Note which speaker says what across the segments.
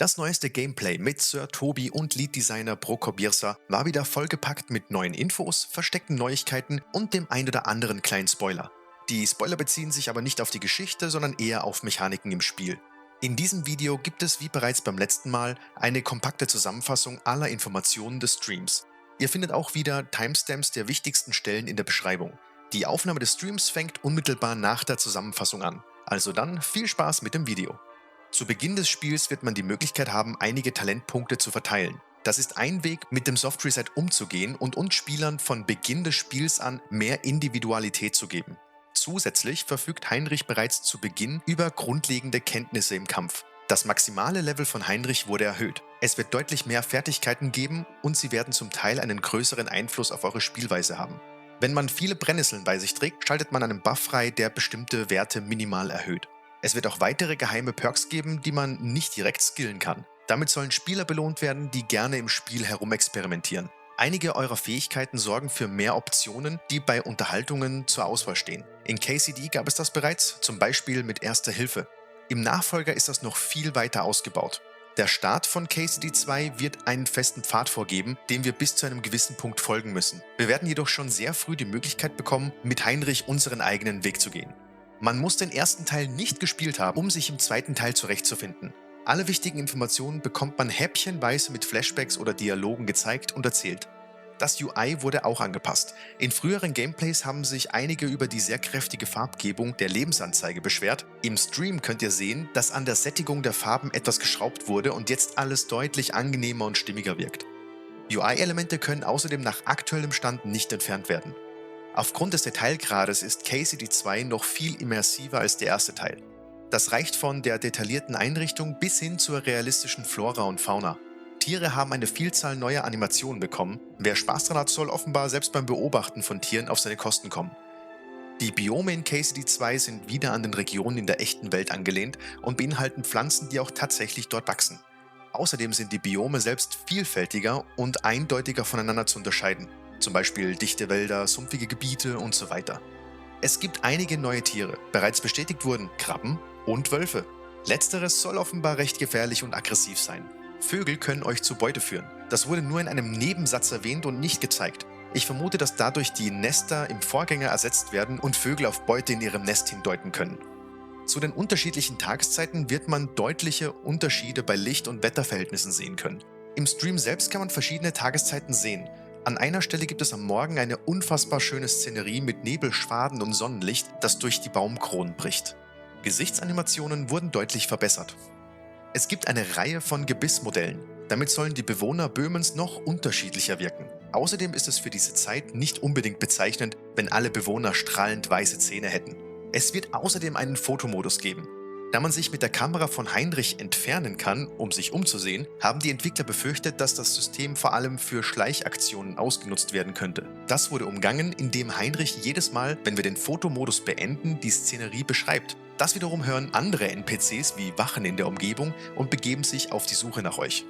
Speaker 1: Das neueste Gameplay mit Sir Tobi und Lead-Designer Birsa war wieder vollgepackt mit neuen Infos, versteckten Neuigkeiten und dem ein oder anderen kleinen Spoiler. Die Spoiler beziehen sich aber nicht auf die Geschichte, sondern eher auf Mechaniken im Spiel. In diesem Video gibt es wie bereits beim letzten Mal eine kompakte Zusammenfassung aller Informationen des Streams. Ihr findet auch wieder Timestamps der wichtigsten Stellen in der Beschreibung. Die Aufnahme des Streams fängt unmittelbar nach der Zusammenfassung an. Also dann viel Spaß mit dem Video. Zu Beginn des Spiels wird man die Möglichkeit haben, einige Talentpunkte zu verteilen. Das ist ein Weg, mit dem Soft Reset umzugehen und uns Spielern von Beginn des Spiels an mehr Individualität zu geben. Zusätzlich verfügt Heinrich bereits zu Beginn über grundlegende Kenntnisse im Kampf. Das maximale Level von Heinrich wurde erhöht. Es wird deutlich mehr Fertigkeiten geben und sie werden zum Teil einen größeren Einfluss auf eure Spielweise haben. Wenn man viele Brennnesseln bei sich trägt, schaltet man einen Buff frei, der bestimmte Werte minimal erhöht. Es wird auch weitere geheime Perks geben, die man nicht direkt skillen kann. Damit sollen Spieler belohnt werden, die gerne im Spiel herumexperimentieren. Einige eurer Fähigkeiten sorgen für mehr Optionen, die bei Unterhaltungen zur Auswahl stehen. In KCD gab es das bereits, zum Beispiel mit Erster Hilfe. Im Nachfolger ist das noch viel weiter ausgebaut. Der Start von KCD2 wird einen festen Pfad vorgeben, dem wir bis zu einem gewissen Punkt folgen müssen. Wir werden jedoch schon sehr früh die Möglichkeit bekommen, mit Heinrich unseren eigenen Weg zu gehen. Man muss den ersten Teil nicht gespielt haben, um sich im zweiten Teil zurechtzufinden. Alle wichtigen Informationen bekommt man häppchenweise mit Flashbacks oder Dialogen gezeigt und erzählt. Das UI wurde auch angepasst. In früheren Gameplays haben sich einige über die sehr kräftige Farbgebung der Lebensanzeige beschwert. Im Stream könnt ihr sehen, dass an der Sättigung der Farben etwas geschraubt wurde und jetzt alles deutlich angenehmer und stimmiger wirkt. UI-Elemente können außerdem nach aktuellem Stand nicht entfernt werden. Aufgrund des Detailgrades ist KCD2 noch viel immersiver als der erste Teil. Das reicht von der detaillierten Einrichtung bis hin zur realistischen Flora und Fauna. Tiere haben eine Vielzahl neuer Animationen bekommen. Wer Spaß daran hat, soll offenbar selbst beim Beobachten von Tieren auf seine Kosten kommen. Die Biome in KCD2 sind wieder an den Regionen in der echten Welt angelehnt und beinhalten Pflanzen, die auch tatsächlich dort wachsen. Außerdem sind die Biome selbst vielfältiger und eindeutiger voneinander zu unterscheiden. Zum Beispiel dichte Wälder, sumpfige Gebiete und so weiter. Es gibt einige neue Tiere. Bereits bestätigt wurden Krabben und Wölfe. Letzteres soll offenbar recht gefährlich und aggressiv sein. Vögel können euch zu Beute führen. Das wurde nur in einem Nebensatz erwähnt und nicht gezeigt. Ich vermute, dass dadurch die Nester im Vorgänger ersetzt werden und Vögel auf Beute in ihrem Nest hindeuten können. Zu den unterschiedlichen Tageszeiten wird man deutliche Unterschiede bei Licht- und Wetterverhältnissen sehen können. Im Stream selbst kann man verschiedene Tageszeiten sehen. An einer Stelle gibt es am Morgen eine unfassbar schöne Szenerie mit Nebelschwaden und Sonnenlicht, das durch die Baumkronen bricht. Gesichtsanimationen wurden deutlich verbessert. Es gibt eine Reihe von Gebissmodellen. Damit sollen die Bewohner Böhmens noch unterschiedlicher wirken. Außerdem ist es für diese Zeit nicht unbedingt bezeichnend, wenn alle Bewohner strahlend weiße Zähne hätten. Es wird außerdem einen Fotomodus geben. Da man sich mit der Kamera von Heinrich entfernen kann, um sich umzusehen, haben die Entwickler befürchtet, dass das System vor allem für Schleichaktionen ausgenutzt werden könnte. Das wurde umgangen, indem Heinrich jedes Mal, wenn wir den Fotomodus beenden, die Szenerie beschreibt. Das wiederum hören andere NPCs wie Wachen in der Umgebung und begeben sich auf die Suche nach euch.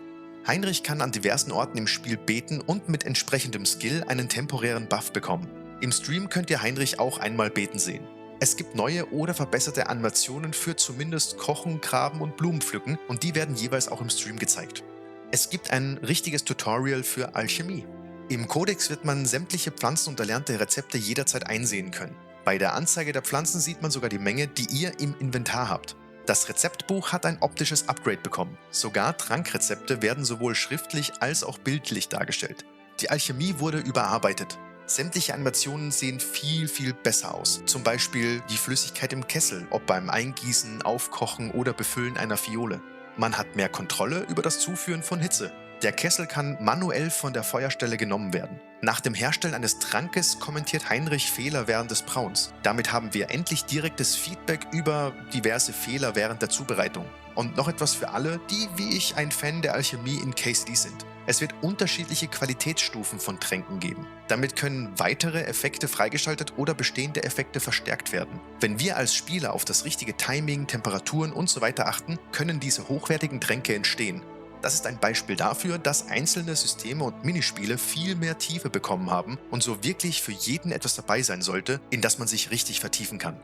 Speaker 1: Heinrich kann an diversen Orten im Spiel beten und mit entsprechendem Skill einen temporären Buff bekommen. Im Stream könnt ihr Heinrich auch einmal beten sehen. Es gibt neue oder verbesserte Animationen für zumindest Kochen, Graben und Blumenpflücken und die werden jeweils auch im Stream gezeigt. Es gibt ein richtiges Tutorial für Alchemie. Im Kodex wird man sämtliche Pflanzen und erlernte Rezepte jederzeit einsehen können. Bei der Anzeige der Pflanzen sieht man sogar die Menge, die ihr im Inventar habt. Das Rezeptbuch hat ein optisches Upgrade bekommen. Sogar Trankrezepte werden sowohl schriftlich als auch bildlich dargestellt. Die Alchemie wurde überarbeitet. Sämtliche Animationen sehen viel besser aus. Zum Beispiel die Flüssigkeit im Kessel, ob beim Eingießen, Aufkochen oder Befüllen einer Fiole. Man hat mehr Kontrolle über das Zuführen von Hitze. Der Kessel kann manuell von der Feuerstelle genommen werden. Nach dem Herstellen eines Trankes kommentiert Heinrich Fehler während des Brauens. Damit haben wir endlich direktes Feedback über diverse Fehler während der Zubereitung. Und noch etwas für alle, die wie ich ein Fan der Alchemie in KCD sind. Es wird unterschiedliche Qualitätsstufen von Tränken geben. Damit können weitere Effekte freigeschaltet oder bestehende Effekte verstärkt werden. Wenn wir als Spieler auf das richtige Timing, Temperaturen usw. achten, können diese hochwertigen Tränke entstehen. Das ist ein Beispiel dafür, dass einzelne Systeme und Minispiele viel mehr Tiefe bekommen haben und so wirklich für jeden etwas dabei sein sollte, in das man sich richtig vertiefen kann.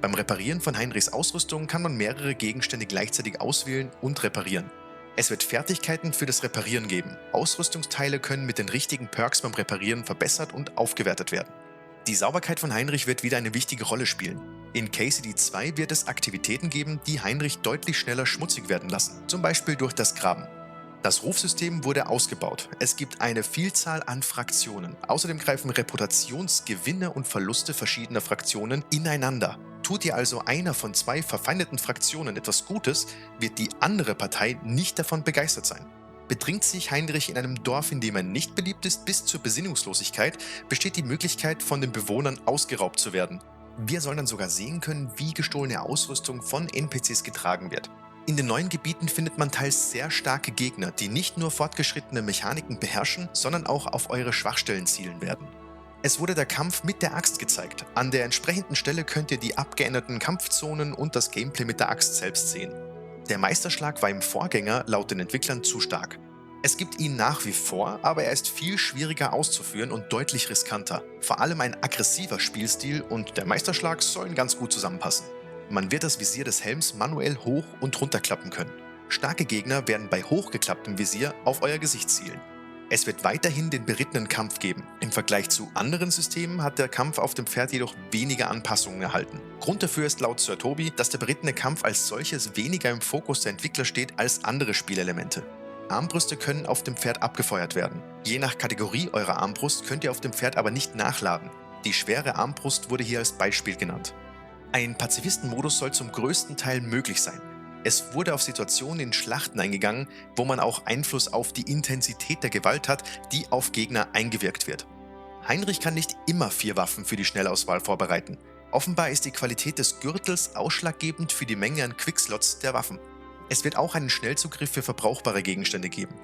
Speaker 1: Beim Reparieren von Heinrichs Ausrüstung kann man mehrere Gegenstände gleichzeitig auswählen und reparieren. Es wird Fertigkeiten für das Reparieren geben. Ausrüstungsteile können mit den richtigen Perks beim Reparieren verbessert und aufgewertet werden. Die Sauberkeit von Heinrich wird wieder eine wichtige Rolle spielen. In KCD2 wird es Aktivitäten geben, die Heinrich deutlich schneller schmutzig werden lassen, zum Beispiel durch das Graben. Das Rufsystem wurde ausgebaut. Es gibt eine Vielzahl an Fraktionen. Außerdem greifen Reputationsgewinne und Verluste verschiedener Fraktionen ineinander. Tut ihr also einer von 2 verfeindeten Fraktionen etwas Gutes, wird die andere Partei nicht davon begeistert sein. Bedringt sich Heinrich in einem Dorf, in dem er nicht beliebt ist, bis zur Besinnungslosigkeit, besteht die Möglichkeit, von den Bewohnern ausgeraubt zu werden. Wir sollen dann sogar sehen können, wie gestohlene Ausrüstung von NPCs getragen wird. In den neuen Gebieten findet man teils sehr starke Gegner, die nicht nur fortgeschrittene Mechaniken beherrschen, sondern auch auf eure Schwachstellen zielen werden. Es wurde der Kampf mit der Axt gezeigt. An der entsprechenden Stelle könnt ihr die abgeänderten Kampfzonen und das Gameplay mit der Axt selbst sehen. Der Meisterschlag war im Vorgänger laut den Entwicklern zu stark. Es gibt ihn nach wie vor, aber er ist viel schwieriger auszuführen und deutlich riskanter. Vor allem ein aggressiver Spielstil und der Meisterschlag sollen ganz gut zusammenpassen. Man wird das Visier des Helms manuell hoch und runterklappen können. Starke Gegner werden bei hochgeklapptem Visier auf euer Gesicht zielen. Es wird weiterhin den Berittenen Kampf geben. Im Vergleich zu anderen Systemen hat der Kampf auf dem Pferd jedoch weniger Anpassungen erhalten. Grund dafür ist laut Sir Toby, dass der Berittene Kampf als solches weniger im Fokus der Entwickler steht als andere Spielelemente. Armbrüste können auf dem Pferd abgefeuert werden. Je nach Kategorie eurer Armbrust könnt ihr auf dem Pferd aber nicht nachladen. Die schwere Armbrust wurde hier als Beispiel genannt. Ein Pazifistenmodus soll zum größten Teil möglich sein. Es wurde auf Situationen in Schlachten eingegangen, wo man auch Einfluss auf die Intensität der Gewalt hat, die auf Gegner eingewirkt wird. Heinrich kann nicht immer 4 Waffen für die Schnellauswahl vorbereiten. Offenbar ist die Qualität des Gürtels ausschlaggebend für die Menge an Quickslots der Waffen. Es wird auch einen Schnellzugriff für verbrauchbare Gegenstände geben.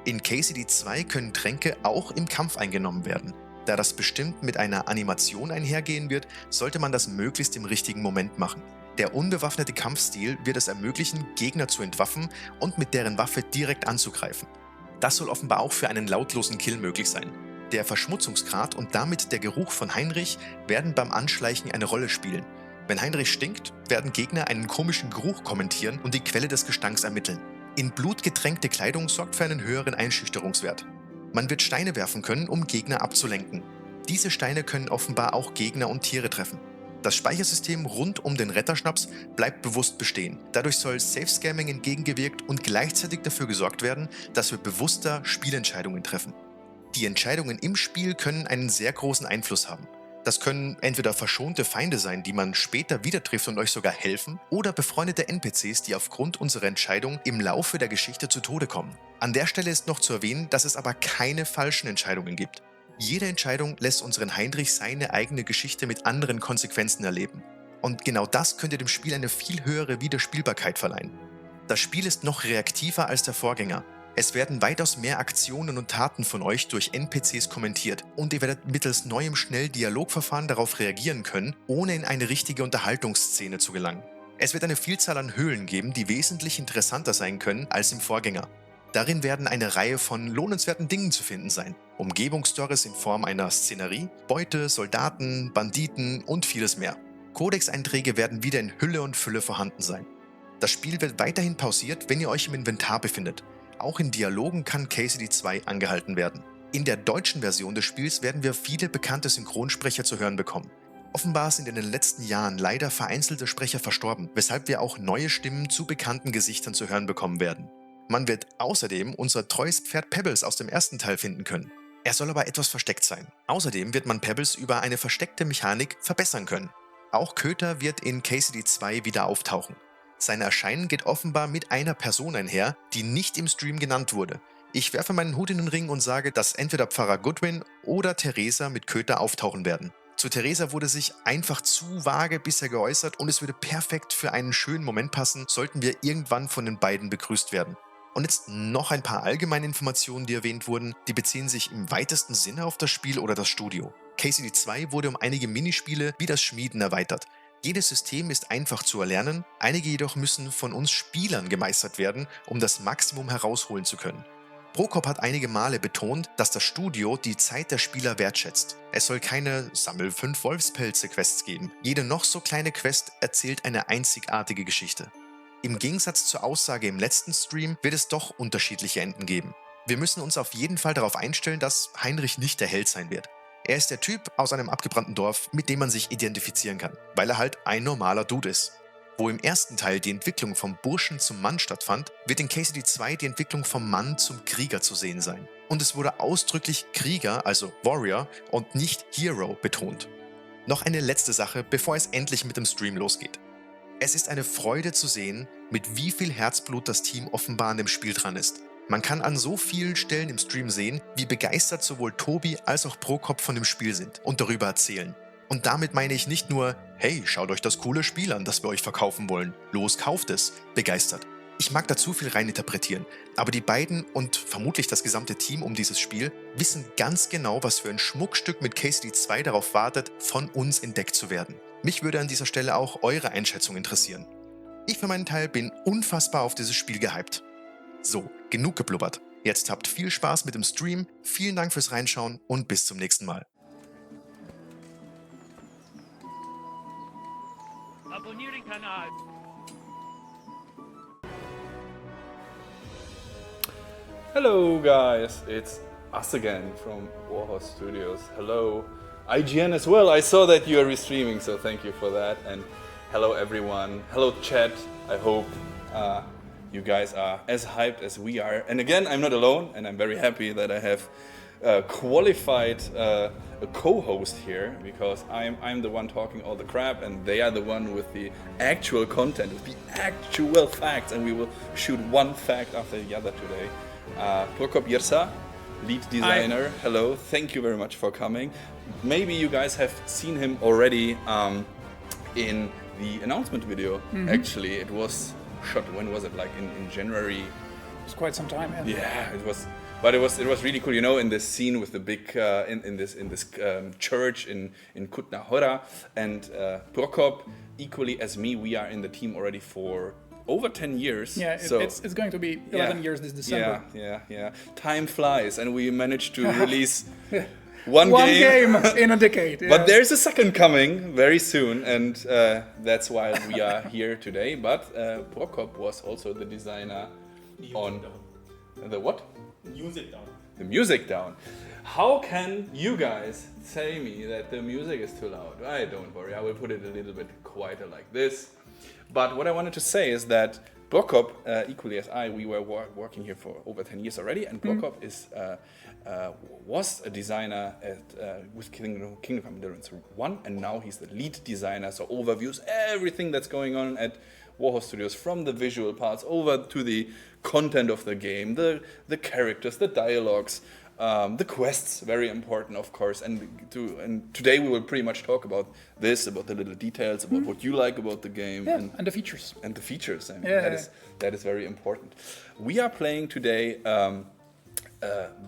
Speaker 1: In KCD2 können Tränke auch im Kampf eingenommen werden. Da das bestimmt mit einer Animation einhergehen wird, sollte man das möglichst im richtigen Moment machen. Der unbewaffnete Kampfstil wird es ermöglichen, Gegner zu entwaffnen und mit deren Waffe direkt anzugreifen. Das soll offenbar auch für einen lautlosen Kill möglich sein. Der Verschmutzungsgrad und damit der Geruch von Heinrich werden beim Anschleichen eine Rolle spielen. Wenn Heinrich stinkt, werden Gegner einen komischen Geruch kommentieren und die Quelle des Gestanks ermitteln. In Blut getränkte Kleidung sorgt für einen höheren Einschüchterungswert. Man wird Steine werfen können, um Gegner abzulenken. Diese Steine können offenbar auch Gegner und Tiere treffen. Das Speichersystem rund um den Retterschnaps bleibt bewusst bestehen. Dadurch soll Safe-Scamming entgegengewirkt und gleichzeitig dafür gesorgt werden, dass wir bewusster Spielentscheidungen treffen. Die Entscheidungen im Spiel können einen sehr großen Einfluss haben. Das können entweder verschonte Feinde sein, die man später wieder trifft und euch sogar helfen, oder befreundete NPCs, die aufgrund unserer Entscheidung im Laufe der Geschichte zu Tode kommen. An der Stelle ist noch zu erwähnen, dass es aber keine falschen Entscheidungen gibt. Jede Entscheidung lässt unseren Heinrich seine eigene Geschichte mit anderen Konsequenzen erleben. Und genau das könnte dem Spiel eine viel höhere Wiederspielbarkeit verleihen. Das Spiel ist noch reaktiver als der Vorgänger. Es werden weitaus mehr Aktionen und Taten von euch durch NPCs kommentiert und ihr werdet mittels neuem Schnell-Dialogverfahren darauf reagieren können, ohne in eine richtige Unterhaltungsszene zu gelangen. Es wird eine Vielzahl an Höhlen geben, die wesentlich interessanter sein können als im Vorgänger. Darin werden eine Reihe von lohnenswerten Dingen zu finden sein. Umgebungsstories in Form einer Szenerie, Beute, Soldaten, Banditen und vieles mehr. Codex-Einträge werden wieder in Hülle und Fülle vorhanden sein. Das Spiel wird weiterhin pausiert, wenn ihr euch im Inventar befindet. Auch in Dialogen kann KCD2 angehalten werden. In der deutschen Version des Spiels werden wir viele bekannte Synchronsprecher zu hören bekommen. Offenbar sind in den letzten Jahren leider vereinzelte Sprecher verstorben, weshalb wir auch neue Stimmen zu bekannten Gesichtern zu hören bekommen werden. Man wird außerdem unser treues Pferd Pebbles aus dem ersten Teil finden können. Er soll aber etwas versteckt sein. Außerdem wird man Pebbles über eine versteckte Mechanik verbessern können. Auch Köter wird in KCD2 wieder auftauchen. Sein Erscheinen geht offenbar mit einer Person einher, die nicht im Stream genannt wurde. Ich werfe meinen Hut in den Ring und sage, dass entweder Pfarrer Goodwin oder Theresa mit Köter auftauchen werden. Zu Theresa wurde sich einfach zu vage bisher geäußert und es würde perfekt für einen schönen Moment passen, sollten wir irgendwann von den beiden begrüßt werden. Und jetzt noch ein paar allgemeine Informationen, die erwähnt wurden, die beziehen sich im weitesten Sinne auf das Spiel oder das Studio. KCD2 wurde um einige Minispiele wie das Schmieden erweitert. Jedes System ist einfach zu erlernen, einige jedoch müssen von uns Spielern gemeistert werden, um das Maximum herausholen zu können. Prokop hat einige Male betont, dass das Studio die Zeit der Spieler wertschätzt. Es soll keine Sammel 5 Wolfspelze-Quests geben. Jede noch so kleine Quest erzählt eine einzigartige Geschichte. Im Gegensatz zur Aussage im letzten Stream wird es doch unterschiedliche Enden geben. Wir müssen uns auf jeden Fall darauf einstellen, dass Heinrich nicht der Held sein wird. Er ist der Typ aus einem abgebrannten Dorf, mit dem man sich identifizieren kann, weil er halt ein normaler Dude ist. Wo im ersten Teil die Entwicklung vom Burschen zum Mann stattfand, wird in KCD2 die Entwicklung vom Mann zum Krieger zu sehen sein. Und es wurde ausdrücklich Krieger, also Warrior, und nicht Hero betont. Noch eine letzte Sache, bevor es endlich mit dem Stream losgeht. Es ist eine Freude zu sehen, mit wie viel Herzblut das Team offenbar an dem Spiel dran ist. Man kann an so vielen Stellen im Stream sehen, wie begeistert sowohl Tobi als auch Prokop von dem Spiel sind und darüber erzählen. Und damit meine ich nicht nur, hey, schaut euch das coole Spiel an, das wir euch verkaufen wollen, los, kauft es, begeistert. Ich mag da zu viel reininterpretieren, aber die beiden und vermutlich das gesamte Team um dieses Spiel wissen ganz genau, was für ein Schmuckstück mit KCD2 darauf wartet, von uns entdeckt zu werden. Mich würde an dieser Stelle auch eure Einschätzung interessieren. Ich für meinen Teil bin unfassbar auf dieses Spiel gehypt. So, genug geblubbert. Jetzt habt viel Spaß mit dem Stream, vielen Dank fürs Reinschauen und bis zum nächsten Mal.
Speaker 2: Abonniere den Kanal.
Speaker 3: Hello guys, it's us again from Warhorse Studios. Hello IGN as well. I saw that you are restreaming, so thank you for that. And hello everyone. Hello chat. I hope you guys are as hyped as we are. And again, I'm not alone, and I'm very happy that I have qualified a co-host here, because I'm the one talking all the crap, and they are the one with the actual content, with the actual facts, and we will shoot one fact after the other today. Prokop Jirsa, lead designer. Hi. Hello, thank you very much for coming. Maybe you guys have seen him already in the announcement video. Actually, it was shot, when was it, like in January?
Speaker 4: It was quite some time, yeah.
Speaker 3: Yeah, it was. But it was really cool, you know, in this scene with the big in this church in Kutna Hora, and Prokop, equally as me, we are in the team already for over 10 years.
Speaker 4: Yeah,
Speaker 3: so,
Speaker 4: it's going to be 11 years this December.
Speaker 3: Yeah. Time flies, and we managed to release one
Speaker 4: game in a decade. Yeah.
Speaker 3: But there's a second coming very soon, and that's why we are here today. But Prokop was also the designer on the what?
Speaker 5: Music down.
Speaker 3: The music down. How can you guys say me that the music is too loud? Don't worry, I will put it a little bit quieter like this. But what I wanted to say is that Prokop, equally as I, we were working here for over 10 years already, and Prokop was a designer with Kingdom Come Deliverance 1, and now he's the lead designer, so overviews everything that's going on at Warhorse Studios, from the visual parts over to the content of the game, the characters, the dialogues, the quests, very important, of course. And today we will pretty much talk about this, about the little details, about what you like about the game,
Speaker 4: and the features.
Speaker 3: And the features. I mean,
Speaker 4: yeah.
Speaker 3: that is very important. We are playing today a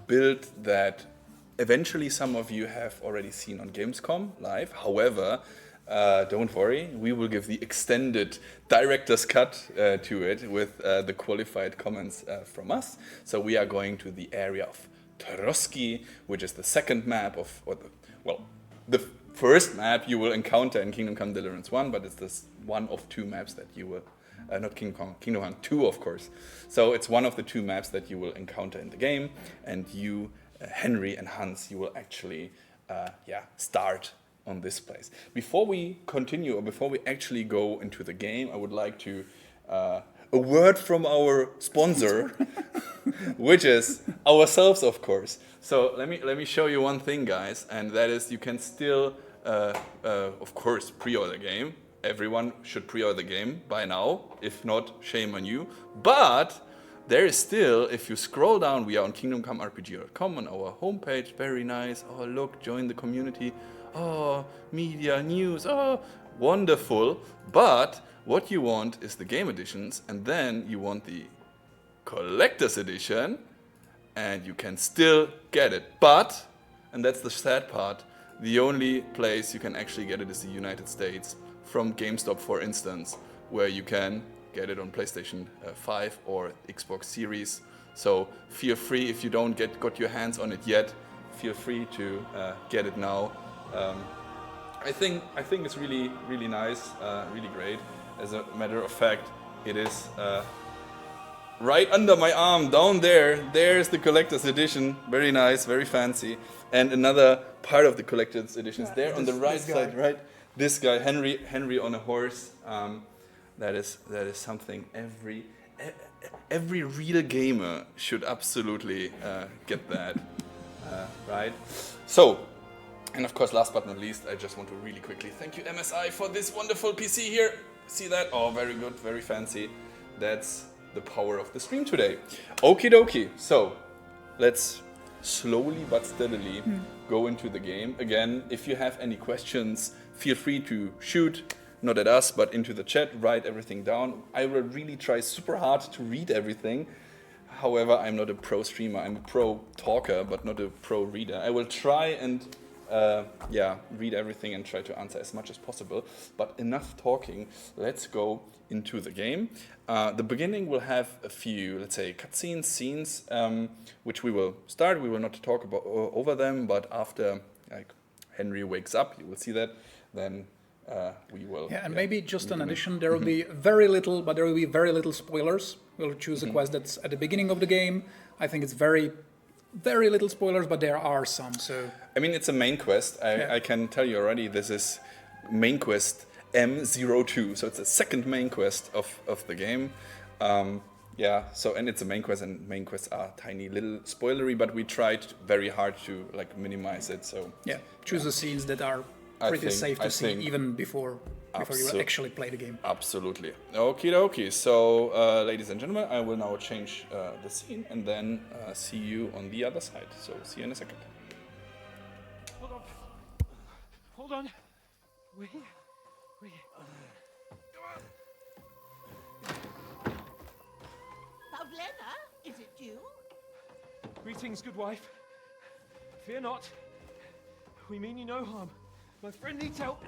Speaker 3: build that eventually some of you have already seen on Gamescom live. However, don't worry, we will give the extended director's cut to it with the qualified comments from us. So we are going to the area of Trosky, which is the second map the first map you will encounter in Kingdom Come Deliverance 1, but it's this one of two maps that you will, not Kingdom Come 2, of course. So it's one of the two maps that you will encounter in the game, and you, Henry and Hans, you will actually, start on this place. Before we continue, or before we actually go into the game, I would like to a word from our sponsor, which is ourselves, of course. So let me show you one thing, guys, and that is you can still, of course, pre-order the game. Everyone should pre-order the game by now. If not, shame on you. But there is still, if you scroll down, we are on kingdomcomerpg.com on our homepage. Very nice. Oh, look, join the community. Oh, media, news. Oh, wonderful. But what you want is the game editions, and then you want the collector's edition, and you can still get it. But, and that's the sad part, the only place you can actually get it is the United States, from GameStop, for instance, where you can get it on PlayStation 5 or Xbox Series. So feel free, if you don't got your hands on it yet, feel free to get it now. I think it's really, really nice, really great. As a matter of fact, It is right under my arm, down there. There's the collector's edition. Very nice, very fancy. And another part of the collector's edition is there on the right side, right? This guy, Henry on a horse. That is something every real gamer should absolutely get that, right? So, and of course, last but not least, I just want to really quickly thank you, MSI, for this wonderful PC here. See that? Oh, very good, very fancy. That's the power of the stream today. Okie dokie. So, let's slowly but steadily go into the game. Again, if you have any questions, feel free to shoot, not at us, but into the chat, write everything down. I will really try super hard to read everything. However, I'm not a pro streamer. I'm a pro talker, but not a pro reader. I will try and read everything and try to answer as much as possible. But enough talking, let's go into the game. The beginning will have a few, let's say, cutscenes, scenes, which we will start. We will not talk about over them, but after Henry wakes up, you will see that, then we will. Yeah,
Speaker 4: and maybe just an addition, there will be very little, but there will be very little spoilers. We'll choose a quest that's at the beginning of the game. I think it's very little spoilers, but there are some. So
Speaker 3: I mean, it's a main quest. I can tell you already, this is main quest M02. So it's a second main quest of the game. So, and it's a main quest, and main quests are tiny little spoilery, but we tried very hard to minimize it. So
Speaker 4: choose the scenes that are pretty safe to see even before you actually play the game.
Speaker 3: Absolutely. Okie dokie. So, ladies and gentlemen, I will now change the scene and then see you on the other side. So, see you in a second.
Speaker 2: Hold on. Wait.
Speaker 5: Pavlena, is it you?
Speaker 2: Greetings, good wife. Fear not. We mean you no harm. My friend needs help.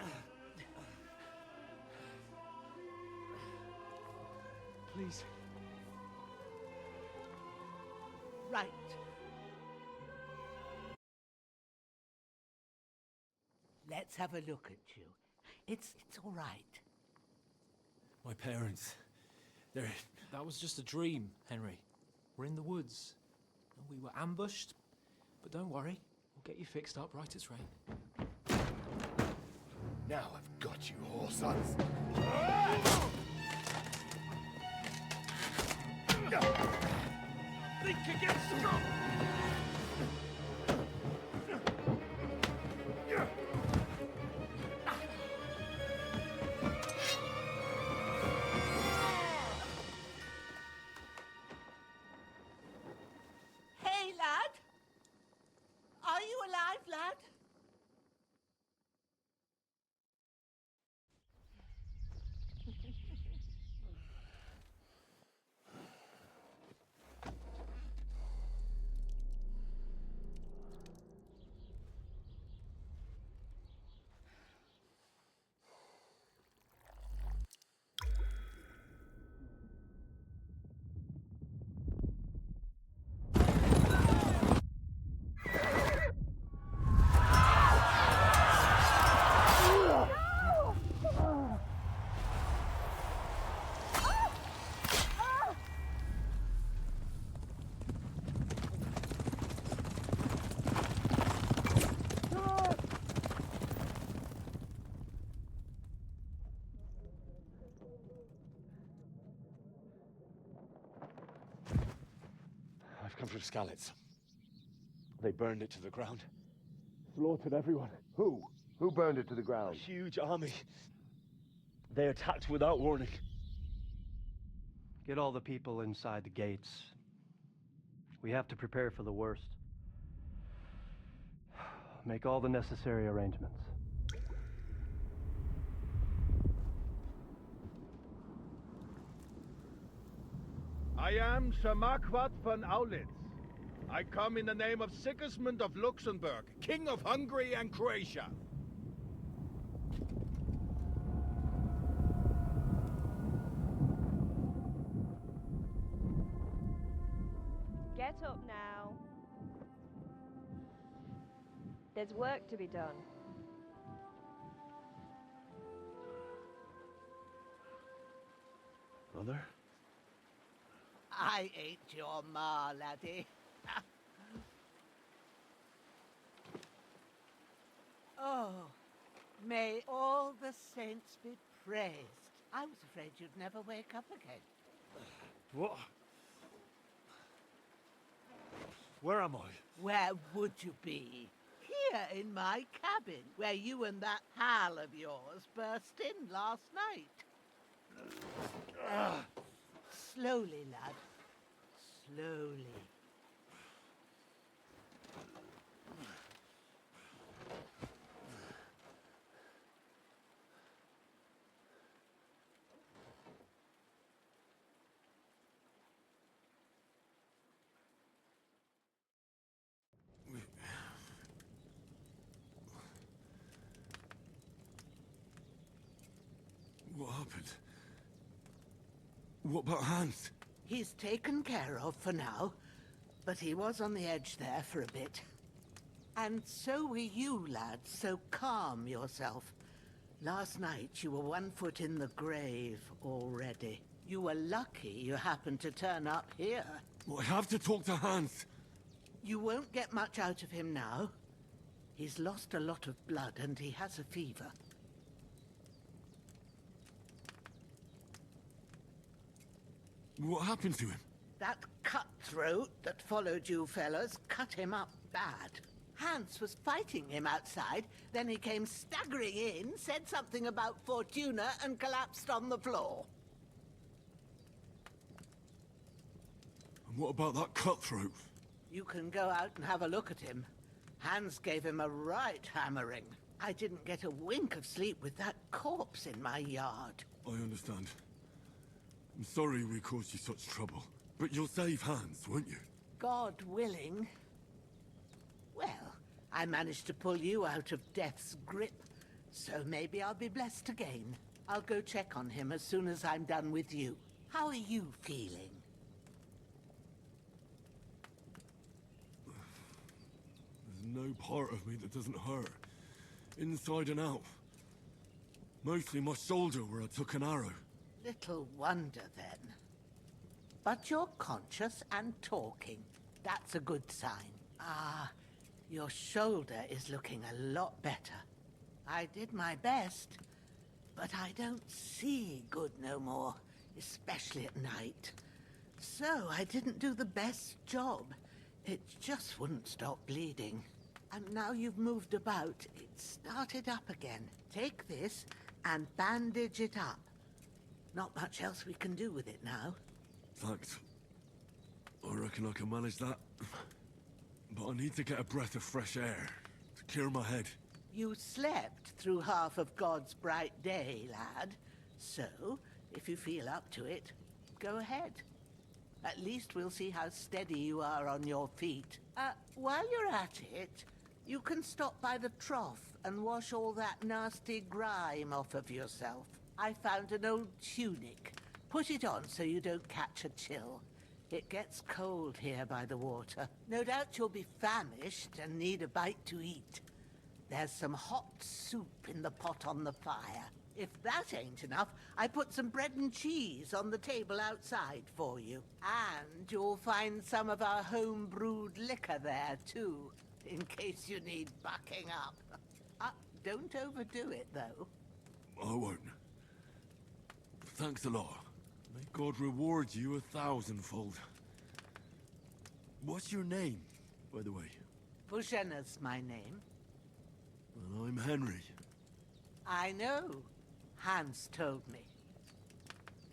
Speaker 2: Please.
Speaker 5: Right. Let's have a look at you. It's all right.
Speaker 6: My parents, that was just a dream, Henry. We're in the woods. We were ambushed, but don't worry. We'll get you fixed up right as rain.
Speaker 7: Now I've got you, whore sons.
Speaker 2: Think again, strong.
Speaker 5: Hey, lad. Are you alive, lad?
Speaker 7: I've come for the Skalitz. They burned it to the ground. Slaughtered everyone. Who? Who burned it to the ground? A huge army. They attacked without warning.
Speaker 8: Get all the people inside the gates. We have to prepare for the worst. Make all the necessary arrangements.
Speaker 9: I am Sir Marquardt von Aulitz. I come in the name of Sigismund of Luxembourg, King of Hungary and Croatia.
Speaker 10: Get up now. There's work to be done.
Speaker 7: Mother?
Speaker 5: I ain't your ma, laddie. Oh, may all the saints be praised. I was afraid you'd never wake up again.
Speaker 7: What? Where am I?
Speaker 5: Where would you be? Here in my cabin, where you and that pal of yours burst in last night. Slowly, lad. Slowly.
Speaker 7: What happened? What about Hans?
Speaker 5: He's taken care of for now, but he was on the edge there for a bit. And so were you, lad, so calm yourself. Last night you were 1 foot in the grave already. You were lucky you happened to turn up here.
Speaker 7: Well, I have to talk to Hans.
Speaker 5: You won't get much out of him now. He's lost a lot of blood and he has a fever.
Speaker 7: What happened to him?
Speaker 5: That cutthroat that followed you fellas cut him up bad. Hans was fighting him outside, then he came staggering in, said something about Fortuna, and collapsed on the floor.
Speaker 7: And what about that cutthroat?
Speaker 5: You can go out and have a look at him. Hans gave him a right hammering. I didn't get a wink of sleep with that corpse in my yard.
Speaker 7: I understand. I'm sorry we caused you such trouble. But you'll save Hans, won't you?
Speaker 5: God willing. Well, I managed to pull you out of death's grip, so maybe I'll be blessed again. I'll go check on him as soon as I'm done with you. How are you feeling?
Speaker 7: There's no part of me that doesn't hurt. Inside and out. Mostly my shoulder where I took an arrow.
Speaker 5: Little wonder then. But you're conscious and talking. That's a good sign. Ah, your shoulder is looking a lot better. I did my best, but I don't see good no more, especially at night. So I didn't do the best job. It just wouldn't stop bleeding. And now you've moved about, it started up again. Take this and bandage it up. Not much else we can do with it now.
Speaker 7: Thanks. I reckon I can manage that. But I need to get a breath of fresh air to clear my head.
Speaker 5: You slept through half of God's bright day, lad. So, if you feel up to it, go ahead. At least we'll see how steady you are on your feet. While you're at it, you can stop by the trough and wash all that nasty grime off of yourself. I found an old tunic. Put it on so you don't catch a chill. It gets cold here by the water. No doubt you'll be famished and need a bite to eat. There's some hot soup in the pot on the fire. If that ain't enough, I put some bread and cheese on the table outside for you. And you'll find some of our home-brewed liquor there, too, in case you need bucking up. Don't overdo it, though.
Speaker 7: I won't. Thanks a lot. May God reward you 1,000-fold. What's your name, by the way?
Speaker 5: Bozhena's my name.
Speaker 7: Well, I'm Henry.
Speaker 5: I know. Hans told me.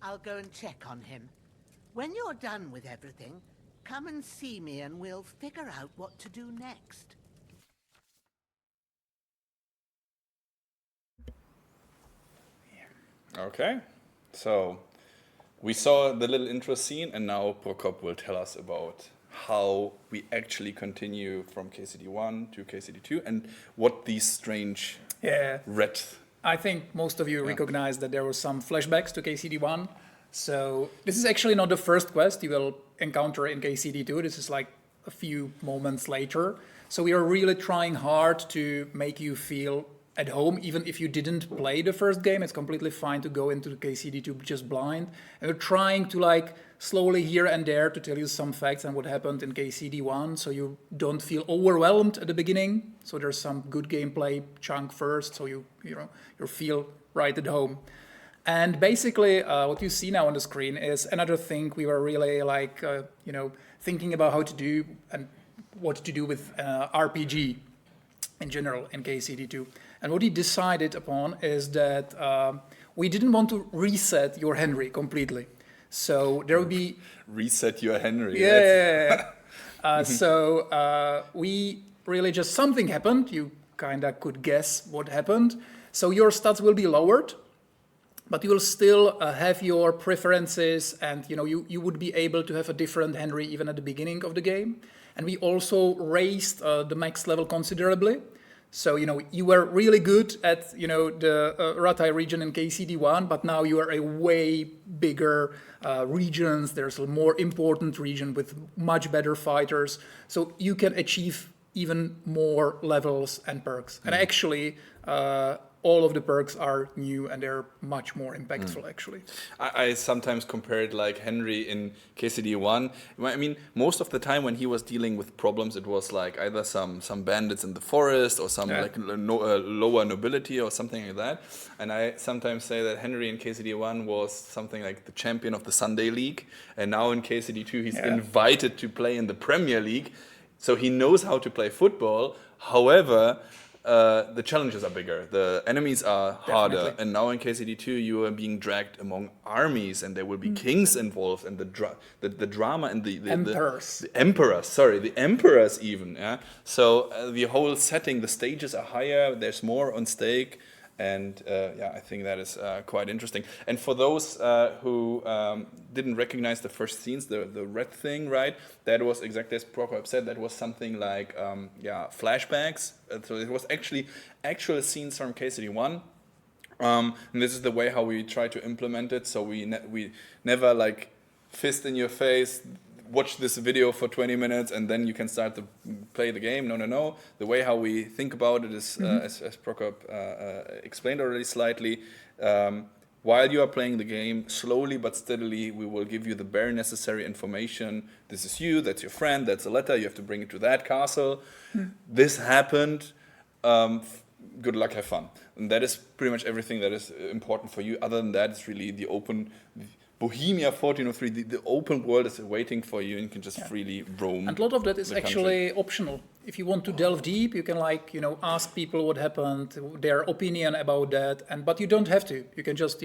Speaker 5: I'll go and check on him. When you're done with everything, come and see me and we'll figure out what to do next.
Speaker 3: Okay, so we saw the little intro scene, and now Prokop will tell us about how we actually continue from KCD1 to KCD2 and what these strange red...
Speaker 4: I think most of you recognize that there were some flashbacks to KCD1. So this is actually not the first quest you will encounter in KCD2. This is like a few moments later. So we are really trying hard to make you feel at home, even if you didn't play the first game, it's completely fine to go into the KCD2 just blind. And we're trying to like slowly here and there to tell you some facts and what happened in KCD1, so you don't feel overwhelmed at the beginning. So there's some good gameplay chunk first, so you feel right at home. And basically, what you see now on the screen is another thing we were really like, thinking about how to do and what to do with RPG in general in KCD2. And what we decided upon is that we didn't want to reset your Henry completely. So there will be...
Speaker 3: Reset your Henry.
Speaker 4: Yeah. So we really just, something happened. You kind of could guess what happened. So your stats will be lowered, but you will still have your preferences, and you would be able to have a different Henry even at the beginning of the game. And we also raised the max level considerably. So, you were really good at, the Ratai region in KCD1, but now you are a way bigger regions. There's a more important region with much better fighters. So you can achieve even more levels and perks. And actually, all of the perks are new and they're much more impactful, actually.
Speaker 3: I sometimes compare it like Henry in KCD1. I mean, most of the time when he was dealing with problems, it was like either some bandits in the forest or some lower nobility or something like that. And I sometimes say that Henry in KCD1 was something like the champion of the Sunday League. And now in KCD2, he's invited to play in the Premier League. So he knows how to play football. However, the challenges are bigger, the enemies are harder, and now in KCD2 you are being dragged among armies, and there will be kings involved, and the drama and the
Speaker 4: emperors.
Speaker 3: The emperors even. Yeah. So the whole setting, the stages are higher. There's more on stake. And I think that is quite interesting. And for those who didn't recognize the first scenes, the red thing, right? That was exactly as Prokop said. That was something like flashbacks. So it was actually actual scenes from KCD1. And this is the way how we try to implement it. So we never like fist in your face. Watch this video for 20 minutes and then you can start to play the game. No. The way how we think about it is, as Prokop explained already slightly, while you are playing the game, slowly but steadily, we will give you the bare necessary information. This is you, that's your friend, that's a letter, you have to bring it to that castle. This happened. Good luck, have fun. And that is pretty much everything that is important for you. Other than that, it's really the open... Bohemia 1403, the open world is waiting for you and you can just freely roam.
Speaker 4: And a lot of that is actually optional. If you want to delve deep, you can ask people what happened, their opinion about that, but you don't have to. You can just,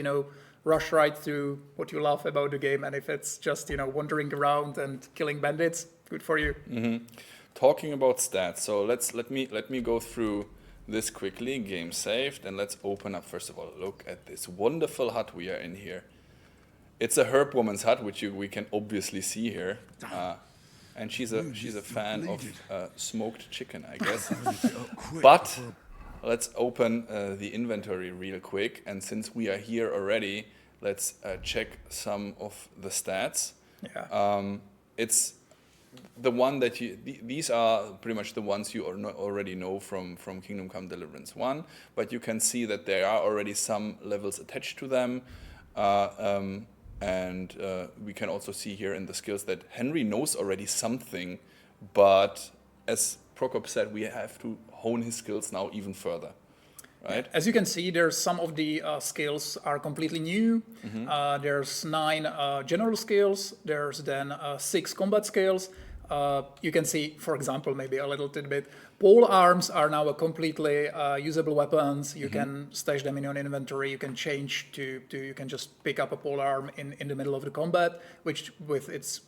Speaker 4: rush right through what you love about the game, and if it's just, wandering around and killing bandits, good for you.
Speaker 3: Talking about stats, so let me go through this quickly. Game saved, and let's open up first of all. Look at this wonderful hut we are in here. It's a herb woman's hut, which we can obviously see here, and she's a fan of smoked chicken, I guess. But let's open the inventory real quick, and since we are here already, let's check some of the stats. It's the one that these are pretty much the ones you already know from Kingdom Come Deliverance 1, but you can see that there are already some levels attached to them. And we can also see here in the skills that Henry knows already something, but as Prokop said, we have to hone his skills now even further, right?
Speaker 4: As you can see, there's some of the skills are completely new. There's 9 general skills. There's then 6 combat skills. You can see, for example, maybe a little tidbit. Pole arms are now a completely usable weapons. You can stash them in your inventory. You can change you can just pick up a pole arm in the middle of the combat, which with its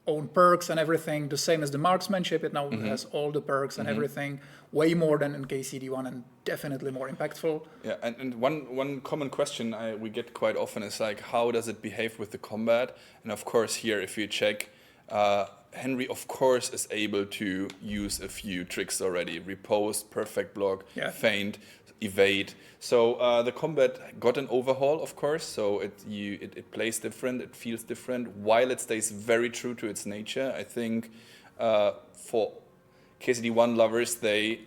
Speaker 4: own perks and everything, the same as the marksmanship. It now has all the perks and everything, way more than in KCD1 and definitely more impactful.
Speaker 3: Yeah, and one common question we get quite often is like, how does it behave with the combat? And of course here, if you check, Henry, of course, is able to use a few tricks already. Riposte, perfect block, feint, evade. So the combat got an overhaul, of course. So it plays different, it feels different, while it stays very true to its nature. I think for KCD1 lovers, they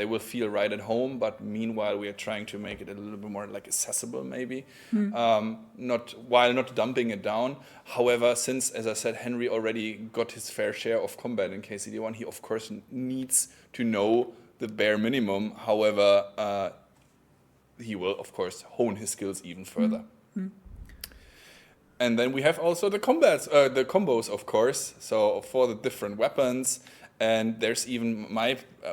Speaker 3: will feel right at home, but meanwhile we are trying to make it a little bit more like accessible maybe, not dumping it down. However, since, as I said, Henry already got his fair share of combat in KCD1, he of course needs to know the bare minimum. However, he will of course hone his skills even further. And then we have also the combos, of course, so for the different weapons. And there's even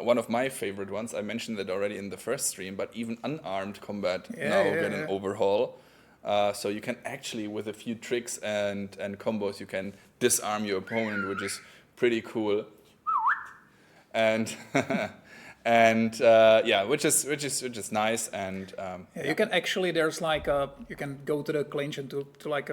Speaker 3: one of my favorite ones. I mentioned that already in the first stream, but even unarmed combat get an overhaul. So you can actually, with a few tricks and combos, you can disarm your opponent, which is pretty cool. And which is nice. And
Speaker 4: you can actually, there's like you can go to the clinch and to like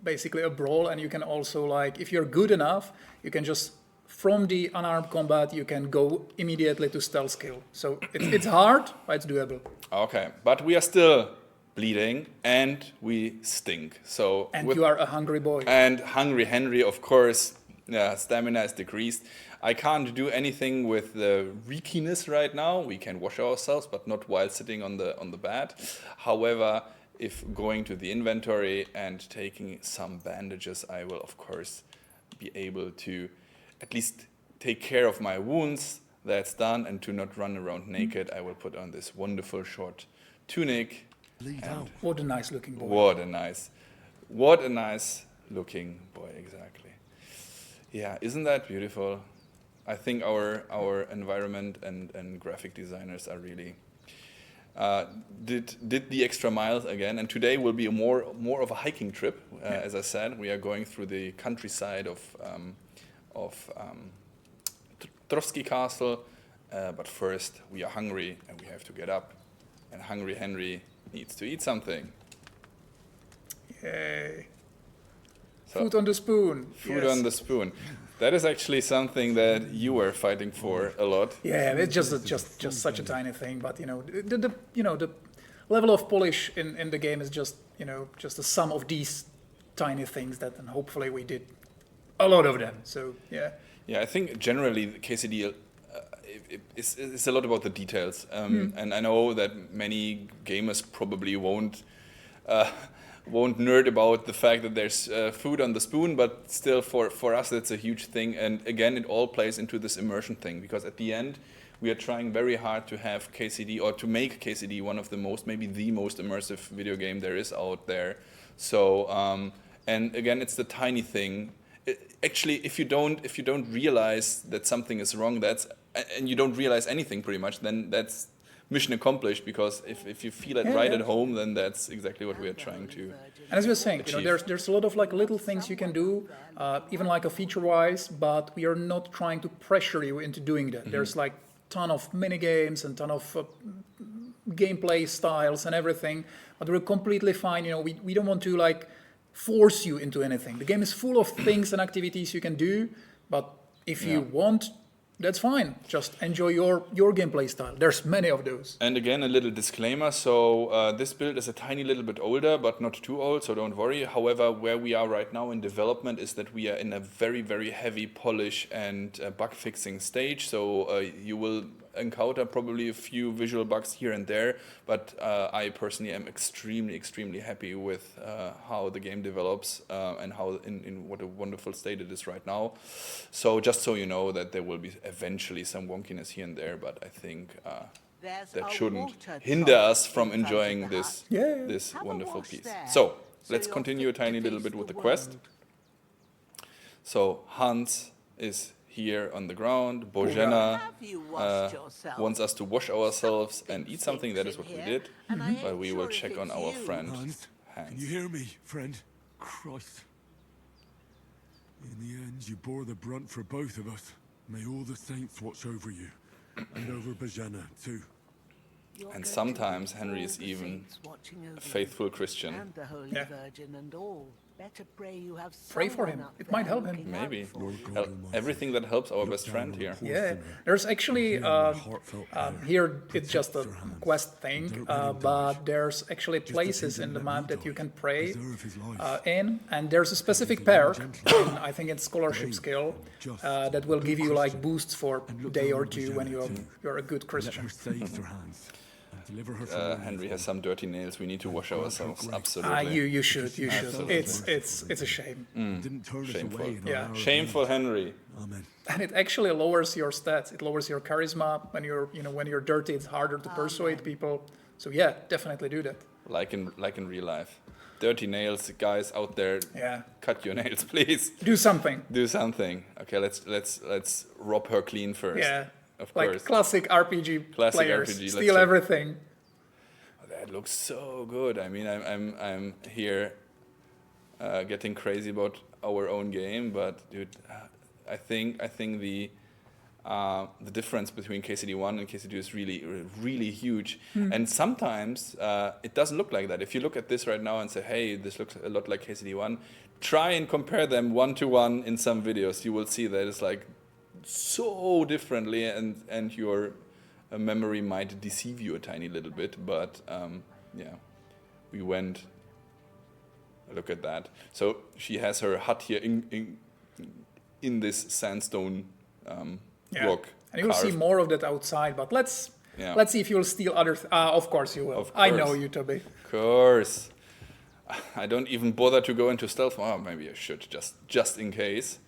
Speaker 4: basically a brawl, and you can also, like, if you're good enough, you can just, from the unarmed combat, you can go immediately to stealth skill. So it's hard, but it's doable.
Speaker 3: Okay, but we are still bleeding and we stink. So
Speaker 4: you are a hungry boy.
Speaker 3: And hungry Henry, of course, stamina is decreased. I can't do anything with the reekiness right now. We can wash ourselves, but not while sitting on the bed. However, if going to the inventory and taking some bandages, I will of course be able to at least take care of my wounds. That's done, and to not run around naked, I will put on this wonderful short tunic.
Speaker 4: What a nice looking boy.
Speaker 3: What a nice looking boy, exactly. Yeah, isn't that beautiful? I think our environment and graphic designers are really did the extra miles again. And today will be more of a hiking trip. As I said, we are going through the countryside of Trosky Castle, but first we are hungry and we have to get up, and hungry Henry needs to eat something.
Speaker 4: Yay.
Speaker 3: So,
Speaker 4: food on the spoon.
Speaker 3: Food on the spoon. That is actually something that you were fighting for a lot.
Speaker 4: Yeah, it's just such a tiny thing, but the level of polish in the game is just the sum of these tiny things that, and hopefully we did a lot of them. So yeah.
Speaker 3: Yeah, I think generally the KCD is a lot about the details, and I know that many gamers probably won't nerd about the fact that there's food on the spoon, but still for us that's a huge thing. And again, it all plays into this immersion thing, because at the end we are trying very hard to have KCD, or to make KCD one of the most, maybe the most immersive video game there is out there. So and again, it's the tiny thing. Actually, if you don't realize that something is wrong, and you don't realize anything pretty much, then that's mission accomplished, because if you feel it at home, then that's exactly what we are trying to.
Speaker 4: And as we were saying,
Speaker 3: achieve.
Speaker 4: There's a lot of like little things you can do, even like a feature-wise, but we are not trying to pressure you into doing that. There's like ton of mini games and ton of gameplay styles and everything, but we're completely fine. We don't want to like force you into anything. The game is full of things and activities you can do, but if you want, that's fine. Just enjoy your gameplay style. There's many of those.
Speaker 3: And again, a little disclaimer. So this build is a tiny little bit older, but not too old, so don't worry. However, where we are right now in development is that we are in a very, very heavy polish and bug fixing stage. So you will encounter probably a few visual bugs here and there, but I personally am extremely, extremely happy with how the game develops and how in what a wonderful state it is right now. So just so you know that there will be eventually some wonkiness here and there, but I think that shouldn't hinder us from enjoying this wonderful piece. So let's continue a tiny little bit with the quest. So Hans is here on the ground. Bozhena wants us to wash ourselves and eat something. That is what we did. But we will check on our friend Hans.
Speaker 11: Can you hear me, friend? Christ. In the end, you bore the brunt for both of us. May all the saints watch over you. And over Bozhena, too.
Speaker 3: And sometimes Henry is even a faithful Christian.
Speaker 5: And the Holy Virgin and all. Better pray you have
Speaker 4: Pray for him.
Speaker 5: someone up
Speaker 4: It might
Speaker 5: there
Speaker 4: help him.
Speaker 5: looking out
Speaker 3: Maybe.
Speaker 5: for you.
Speaker 3: Everything that helps our best friend here.
Speaker 4: Yeah, there's actually here it's just a quest thing, but there's actually places in the map that you can pray in, and there's a specific perk, I think it's scholarship skill, that will give you like boosts for a day or two when you're a good Christian.
Speaker 3: Henry has some dirty nails. We need to wash ourselves. Absolutely.
Speaker 4: You should. It's a shame.
Speaker 3: Shameful.
Speaker 4: Yeah.
Speaker 3: Shameful, Henry.
Speaker 4: And it actually lowers your stats. It lowers your charisma. When you're dirty, it's harder to persuade people. So yeah, definitely do that.
Speaker 3: Like in real life. Dirty nails, guys out there.
Speaker 4: Yeah.
Speaker 3: Cut your nails, please.
Speaker 4: Do something.
Speaker 3: Do something. Okay, let's rob her clean first.
Speaker 4: Yeah.
Speaker 3: Of
Speaker 4: like
Speaker 3: course.
Speaker 4: classic RPG players.
Speaker 3: RPG,
Speaker 4: Steal everything.
Speaker 3: That looks so good. I mean, I'm here getting crazy about our own game, but dude, I think the difference between KCD1 and KCD2 is really huge. And sometimes it doesn't look like that. If you look at this right now and say, hey, this looks a lot like KCD1, try and compare them 1-to-1 in some videos. You will see that it's like so differently, and your memory might deceive you a tiny little bit, but yeah, we went. Look at that. So she has her hut here in this sandstone block.
Speaker 4: And you'll see more of that outside, but let's see if you'll steal other. Of course you will. I know you, Toby.
Speaker 3: Of course. I don't even bother to go into stealth. Oh, maybe I should just in case.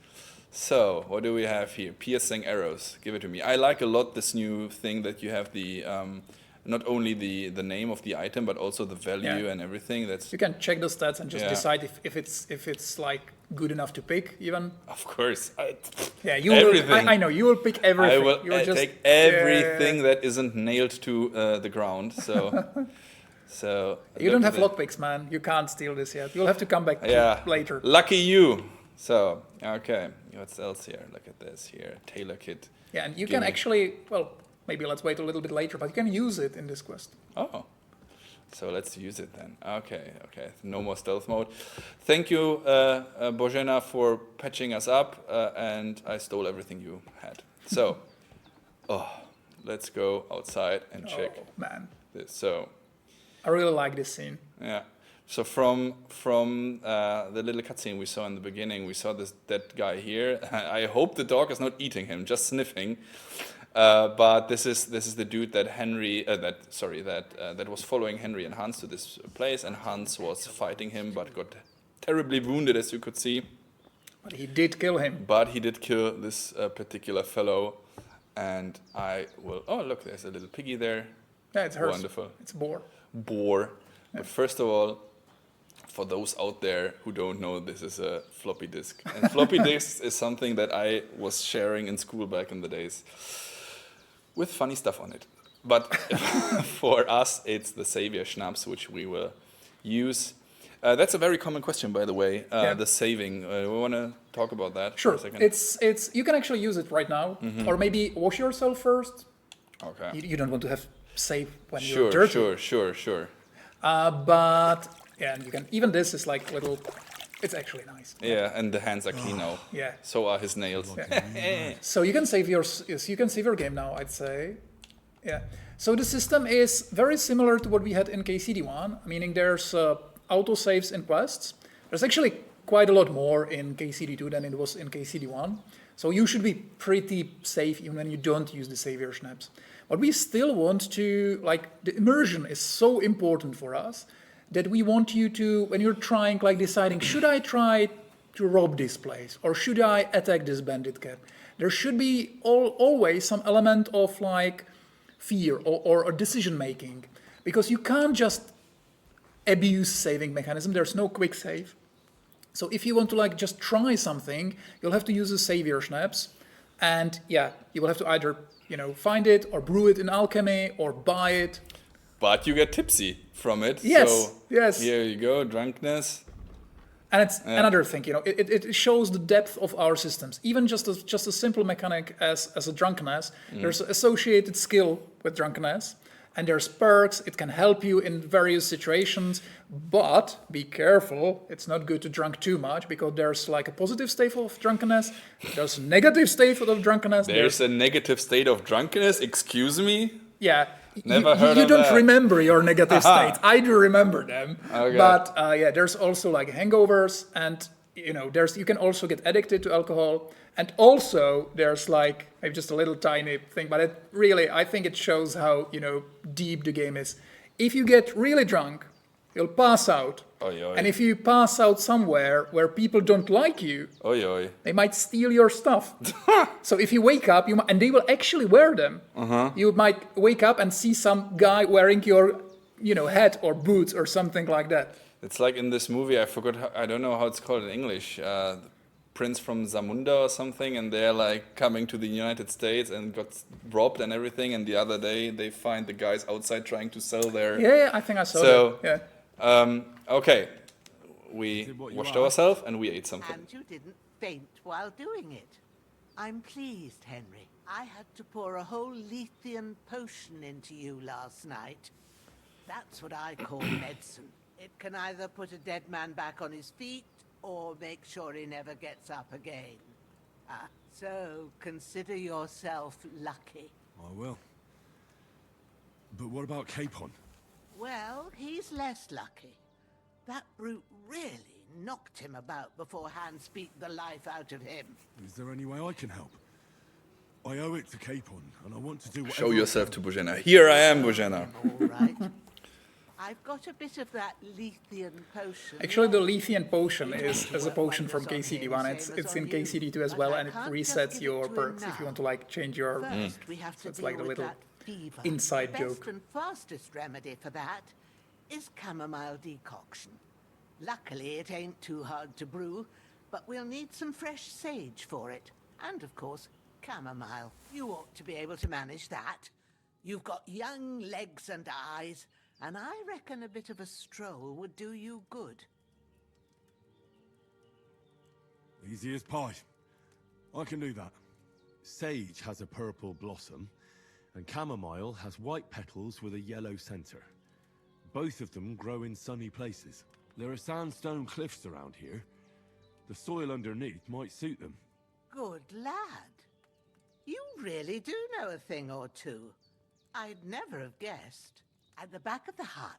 Speaker 3: So, what do we have here? Piercing arrows. Give it to me. I like a lot this new thing that you have the not only the name of the item, but also the value and everything.
Speaker 4: You can check the stats and just decide if it's like good enough to pick even.
Speaker 3: Of course.
Speaker 4: You will. I know you will pick everything.
Speaker 3: I will take everything that isn't nailed to the ground. So
Speaker 4: you don't have lockpicks, man. You can't steal this yet. You'll have to come back later.
Speaker 3: Lucky you. So, okay, what else here? Look at this here, tailor kit.
Speaker 4: Yeah, and you can actually, maybe let's wait a little bit later, but you can use it in this quest.
Speaker 3: Oh, so let's use it then. Okay, no more stealth mode. Thank you, Bozhena, for patching us up, and I stole everything you had. So, let's go outside and check this. So,
Speaker 4: I really like this scene.
Speaker 3: Yeah. So from the little cutscene we saw in the beginning, we saw this dead guy here. I hope the dog is not eating him, just sniffing. But this is the dude that that was following Henry and Hans to this place, and Hans was fighting him, but got terribly wounded, as you could see.
Speaker 4: But he did kill him.
Speaker 3: But he did kill this particular fellow, and I will. Oh, look, there's a little piggy there.
Speaker 4: Yeah, it's hers.
Speaker 3: Wonderful.
Speaker 4: It's boar.
Speaker 3: Boar. Yeah. But first of all, for those out there who don't know, this is a floppy disk. And floppy disks is something that I was sharing in school back in the days with funny stuff on it. But for us, it's the Savior Schnapps, which we will use. That's a very common question, by the way, the saving. We want to talk about that
Speaker 4: for
Speaker 3: a second.
Speaker 4: It's you can actually use it right now. Or maybe wash yourself first.
Speaker 3: Okay.
Speaker 4: You don't want to have save when you're dirty.
Speaker 3: Sure.
Speaker 4: But yeah, and you can. Even this is like little. It's actually nice.
Speaker 3: Yeah, and the hands are clean now.
Speaker 4: Yeah.
Speaker 3: So are his nails.
Speaker 4: Yeah. So you can save your game now, I'd say. Yeah. So the system is very similar to what we had in KCD1, meaning there's autosaves in quests. There's actually quite a lot more in KCD2 than it was in KCD1. So you should be pretty safe even when you don't use the Savior Schnapps. But we still want to, the immersion is so important for us that we want you to, when you're trying, deciding, should I try to rob this place or should I attack this bandit camp? There should be always some element of fear or decision making, because you can't just abuse saving mechanism. There's no quick save. So if you want to just try something, you'll have to use the Savior Schnapps, and you will have to either find it or brew it in alchemy or buy it.
Speaker 3: But you get tipsy from it.
Speaker 4: Yes.
Speaker 3: So
Speaker 4: yes.
Speaker 3: Here you go, drunkenness.
Speaker 4: And it's another thing, it shows the depth of our systems. Even just a simple mechanic as a drunkenness, there's associated skill with drunkenness, And there's perks, it can help you in various situations, but be careful, it's not good to drink too much, because there's like a positive state of drunkenness, there's a negative state of drunkenness.
Speaker 3: There's a negative state of drunkenness, excuse me?
Speaker 4: Yeah.
Speaker 3: Never heard
Speaker 4: you
Speaker 3: of
Speaker 4: don't
Speaker 3: that.
Speaker 4: remember your negative states. I do remember them.
Speaker 3: Okay.
Speaker 4: But there's also like hangovers, and you can also get addicted to alcohol. And also there's like maybe just a little tiny thing, but it really, I think it shows how deep the game is. If you get really drunk, you'll pass out.
Speaker 3: Oy, oy.
Speaker 4: And if you pass out somewhere where people don't like you,
Speaker 3: Oy, oy.
Speaker 4: they might steal your stuff. So if you wake up, and they will actually wear them. You might wake up and see some guy wearing your, hat or boots or something like that.
Speaker 3: It's like in this movie, I don't know how it's called in English, Prince from Zamunda or something, and they're like coming to the United States and got robbed and everything, and the other day they find the guys outside trying to sell their...
Speaker 4: Yeah, I think I saw that. Yeah.
Speaker 3: Okay, we washed ourselves and we ate something.
Speaker 5: And you didn't faint while doing it. I'm pleased, Henry. I had to pour a whole Lethean potion into you last night. That's what I call medicine. It can either put a dead man back on his feet or make sure he never gets up again. So consider yourself lucky.
Speaker 11: I will. But what about Capon?
Speaker 5: Well, he's less lucky. That brute really knocked him about before Hans beat the life out of him.
Speaker 11: Is there any way I can help? I owe it to Capon, and I want to do whatever...
Speaker 3: Show yourself to Bozhena. Here I am, Bozhena.
Speaker 5: All right. I've got a bit of that Lethean potion.
Speaker 4: Actually, the Lethean potion is a potion from KCD1. It's in KCD2 as well, and it resets your perks if you want to like change your...
Speaker 5: First, we have to
Speaker 4: it's like
Speaker 5: deal
Speaker 4: a
Speaker 5: with
Speaker 4: little
Speaker 5: that fever.
Speaker 4: inside
Speaker 5: The
Speaker 4: joke.
Speaker 5: best and fastest remedy for that is chamomile decoction. Luckily, it ain't too hard to brew, but we'll need some fresh sage for it. And, of course, chamomile. You ought to be able to manage that. You've got young legs and eyes, and I reckon a bit of a stroll would do you good.
Speaker 11: Easy as pie. I can do that. Sage has a purple blossom, and chamomile has white petals with a yellow center. Both of them grow in sunny places. There are sandstone cliffs around here. The soil underneath might suit them.
Speaker 5: Good lad. You really do know a thing or two. I'd never have guessed. At the back of the hut,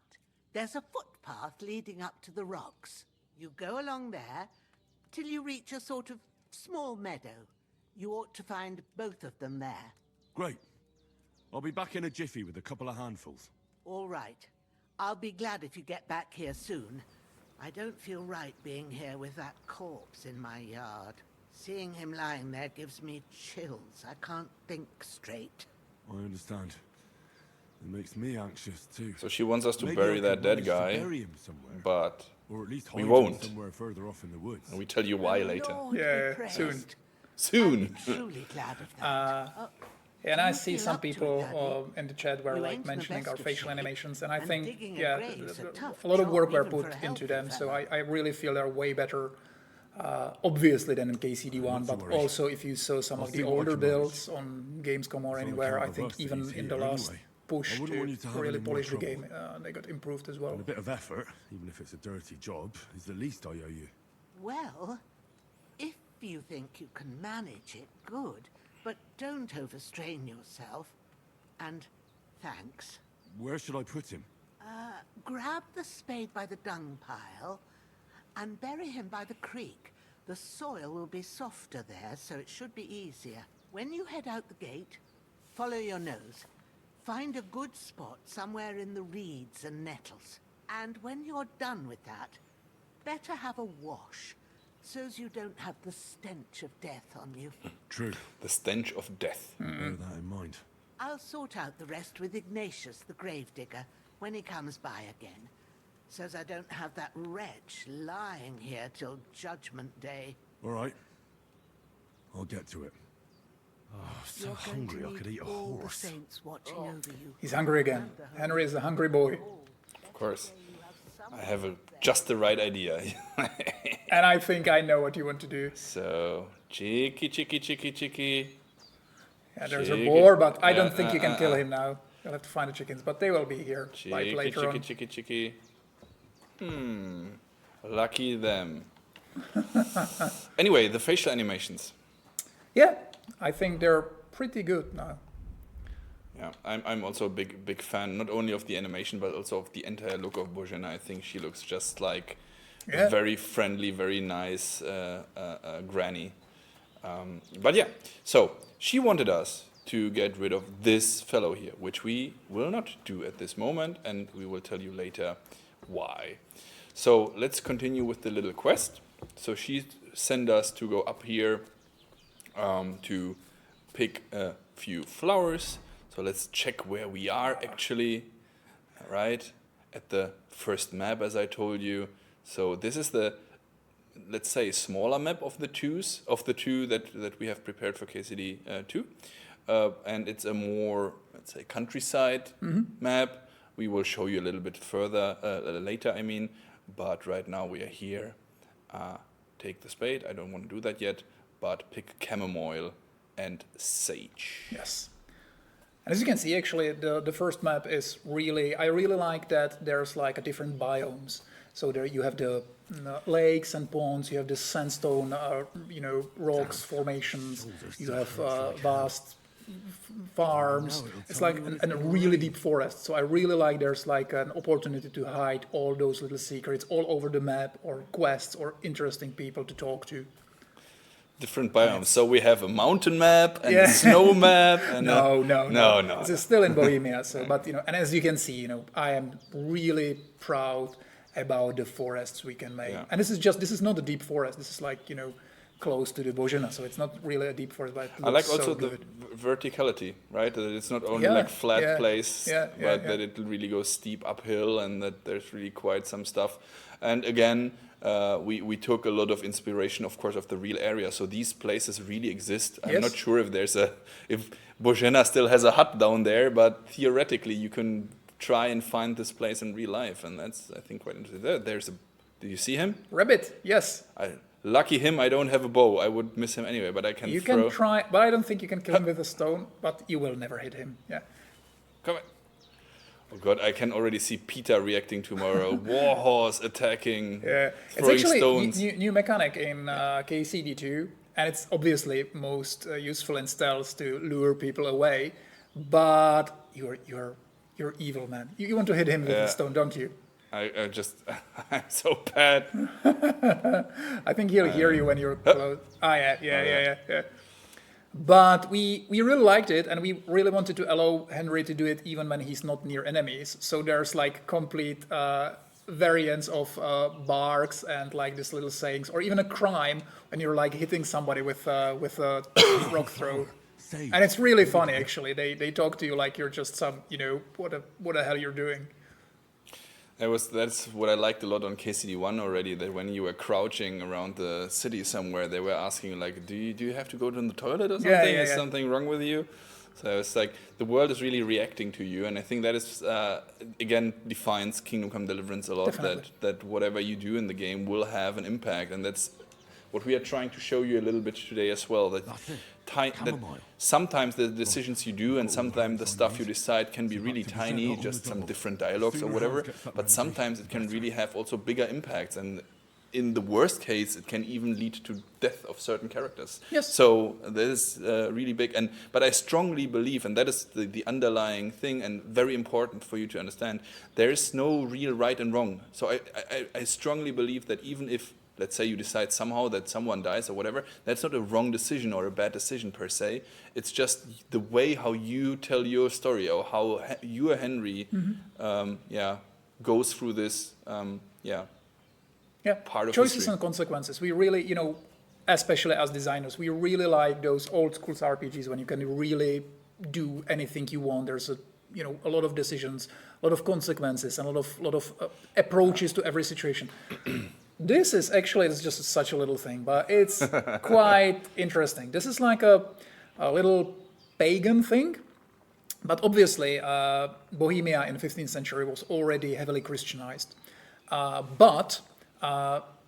Speaker 5: there's a footpath leading up to the rocks. You go along there till you reach a sort of small meadow. You ought to find both of them there.
Speaker 11: Great. I'll be back in a jiffy with a couple of handfuls.
Speaker 5: All right. I'll be glad if you get back here soon. I don't feel right being here with that corpse in my yard. Seeing him lying there gives me chills. I can't think straight.
Speaker 11: I understand. It makes me anxious too.
Speaker 3: So she wants us to
Speaker 11: Maybe
Speaker 3: bury
Speaker 11: I
Speaker 3: that
Speaker 11: could
Speaker 3: dead
Speaker 11: manage to
Speaker 3: guy,
Speaker 11: bury him somewhere.
Speaker 3: but
Speaker 11: Or at least
Speaker 3: we
Speaker 11: hide him
Speaker 3: won't.
Speaker 11: somewhere further off in the woods.
Speaker 3: And we tell you why
Speaker 5: Oh,
Speaker 3: later.
Speaker 5: Lord,
Speaker 4: Yeah,
Speaker 5: be praised.
Speaker 4: soon.
Speaker 3: Soon.
Speaker 5: I'm truly glad of that.
Speaker 4: And I
Speaker 5: You
Speaker 4: see
Speaker 5: feel
Speaker 4: some
Speaker 5: up to it,
Speaker 4: people
Speaker 5: Daddy.
Speaker 4: in the chat were
Speaker 5: You
Speaker 4: like
Speaker 5: ain't the
Speaker 4: mentioning
Speaker 5: best
Speaker 4: our
Speaker 5: of
Speaker 4: facial
Speaker 5: shape,
Speaker 4: animations, and I
Speaker 5: and
Speaker 4: think
Speaker 5: digging a
Speaker 4: yeah,
Speaker 5: grave's a tough
Speaker 4: a lot of work
Speaker 5: job
Speaker 4: were
Speaker 5: even for
Speaker 4: put
Speaker 5: a
Speaker 4: into
Speaker 5: healthy
Speaker 4: them. So
Speaker 5: fella.
Speaker 4: I really feel they're way better, obviously than in KCD1.
Speaker 11: Not to
Speaker 4: But
Speaker 11: worry.
Speaker 4: also, if you saw some
Speaker 11: I'll
Speaker 4: of the
Speaker 11: see what I
Speaker 4: older
Speaker 11: can manage.
Speaker 4: builds on Gamescom or
Speaker 11: It's on
Speaker 4: anywhere,
Speaker 11: account
Speaker 4: I
Speaker 11: of
Speaker 4: think
Speaker 11: us that
Speaker 4: even
Speaker 11: he's
Speaker 4: in the
Speaker 11: here
Speaker 4: last
Speaker 11: anyway.
Speaker 4: push
Speaker 11: I wouldn't want you to have
Speaker 4: really
Speaker 11: any more
Speaker 4: polish the
Speaker 11: trouble.
Speaker 4: game, they got improved as well.
Speaker 11: And a bit of effort, even if it's a dirty job, is the least I owe you.
Speaker 5: Well, if you think you can manage it, good. But don't overstrain yourself. And thanks.
Speaker 11: Where should I put him?
Speaker 5: Grab the spade by the dung pile and bury him by the creek. The soil will be softer there, so it should be easier. When you head out the gate, follow your nose. Find a good spot somewhere in the reeds and nettles. And when you're done with that, better have a wash, so's you don't have the stench of death on you.
Speaker 11: True.
Speaker 3: The stench of death.
Speaker 11: Bear that in mind.
Speaker 5: I'll sort out the rest with Ignatius, the gravedigger, when he comes by again, so's I don't have that wretch lying here till Judgment Day.
Speaker 11: All right. I'll get to it. Oh, I'm so
Speaker 5: You're going
Speaker 11: hungry
Speaker 5: to
Speaker 11: I could
Speaker 5: need
Speaker 11: eat a
Speaker 5: all the
Speaker 11: horse.
Speaker 5: saints watching over you.
Speaker 4: He's hungry again. Henry is a hungry boy.
Speaker 3: Of course. I have just the right idea.
Speaker 4: And I think I know what you want to do.
Speaker 3: So, cheeky.
Speaker 4: Yeah, there's a boar, but I don't think you can kill him now. You'll have to find the chickens, but they will be here like later on.
Speaker 3: Chicky. Lucky them. Anyway, the facial animations.
Speaker 4: Yeah, I think they're pretty good now.
Speaker 3: Yeah, I'm also a big fan, not only of the animation, but also of the entire look of Bozhena. I think she looks just like a very friendly, very nice granny. But yeah, so she wanted us to get rid of this fellow here, which we will not do at this moment, and we will tell you later why. So let's continue with the little quest. So she sent us to go up here to pick a few flowers. So let's check where we are actually, right? At the first map, as I told you. So this is the, let's say, smaller map of the two that we have prepared for KCD2. And it's a more, let's say, countryside map. We will show you a little bit further later, I mean. But right now we are here. Take the spade. I don't want to do that yet. But pick chamomile and sage.
Speaker 4: Yes. And as you can see, actually, the first map is really, I really like that there's like a different biomes. So there you have the lakes and ponds, you have the sandstone, rocks, formations, you have vast farms. It's like a really deep forest. So I really like there's like an opportunity to hide all those little secrets all over the map, or quests, or interesting people to talk to.
Speaker 3: Different biomes. So we have a mountain map and a snow map. And
Speaker 4: no. It's still in Bohemia. So, but and as you can see, I am really proud about the forests we can make. Yeah. And this is not a deep forest. This is like close to the Bozhena, so it's not really a deep forest. But it looks
Speaker 3: I like also
Speaker 4: so
Speaker 3: the verticality, right? That it's not only like flat place, but that it really goes steep uphill, and that there's really quite some stuff. And again, we took a lot of inspiration, of course, of the real area. So these places really exist. I'm not sure if Bozhena still has a hut down there, but theoretically you can try and find this place in real life, and that's, I think, quite interesting. Do you see him?
Speaker 4: Rabbit, yes.
Speaker 3: Lucky him, I don't have a bow. I would miss him anyway, but I can
Speaker 4: You
Speaker 3: throw.
Speaker 4: can try, but I don't think you can kill him with a stone, but you will never hit him. Yeah.
Speaker 3: Come on. Oh god, I can already see Peter reacting tomorrow. Warhorse attacking, throwing
Speaker 4: it's actually
Speaker 3: stones.
Speaker 4: New mechanic in KCD2, and it's obviously most useful in stealth to lure people away. But you're evil, man. You want to hit him with a stone, don't you?
Speaker 3: I'm so bad.
Speaker 4: I think he'll hear you when you're close. Yeah. But we really liked it, and we really wanted to allow Henry to do it even when he's not near enemies. So there's like complete variants of barks and like these little sayings, or even a crime when you're like hitting somebody with a rock throw. And it's really funny, actually. They talk to you like you're just some, what the hell you're doing.
Speaker 3: That's what I liked a lot on KCD1 already, that when you were crouching around the city somewhere, they were asking like, do you have to go to the toilet or something? Is something wrong with you? So it's like the world is really reacting to you, and I think that is again defines Kingdom Come Deliverance a lot. Definitely. That whatever you do in the game will have an impact, and that's what we are trying to show you a little bit today as well. That sometimes the decisions you do and sometimes the stuff you decide can be really tiny, just some different dialogues or whatever, but sometimes it can really have also bigger impacts, and in the worst case it can even lead to death of certain characters.
Speaker 4: Yes.
Speaker 3: So that is really big, but I strongly believe, and that is the underlying thing and very important for you to understand, there is no real right and wrong. So I strongly believe that even if, let's say, you decide somehow that someone dies or whatever, that's not a wrong decision or a bad decision per se. It's just the way how you tell your story, or how you, Henry, goes through this, part of
Speaker 4: choices
Speaker 3: history.
Speaker 4: And consequences. We really, especially as designers, we really like those old school RPGs when you can really do anything you want. There's a lot of decisions, a lot of consequences, and a lot of approaches to every situation. This is actually, it's just such a little thing, but it's quite interesting. This is like a little pagan thing, but obviously Bohemia in the 15th century was already heavily Christianized. But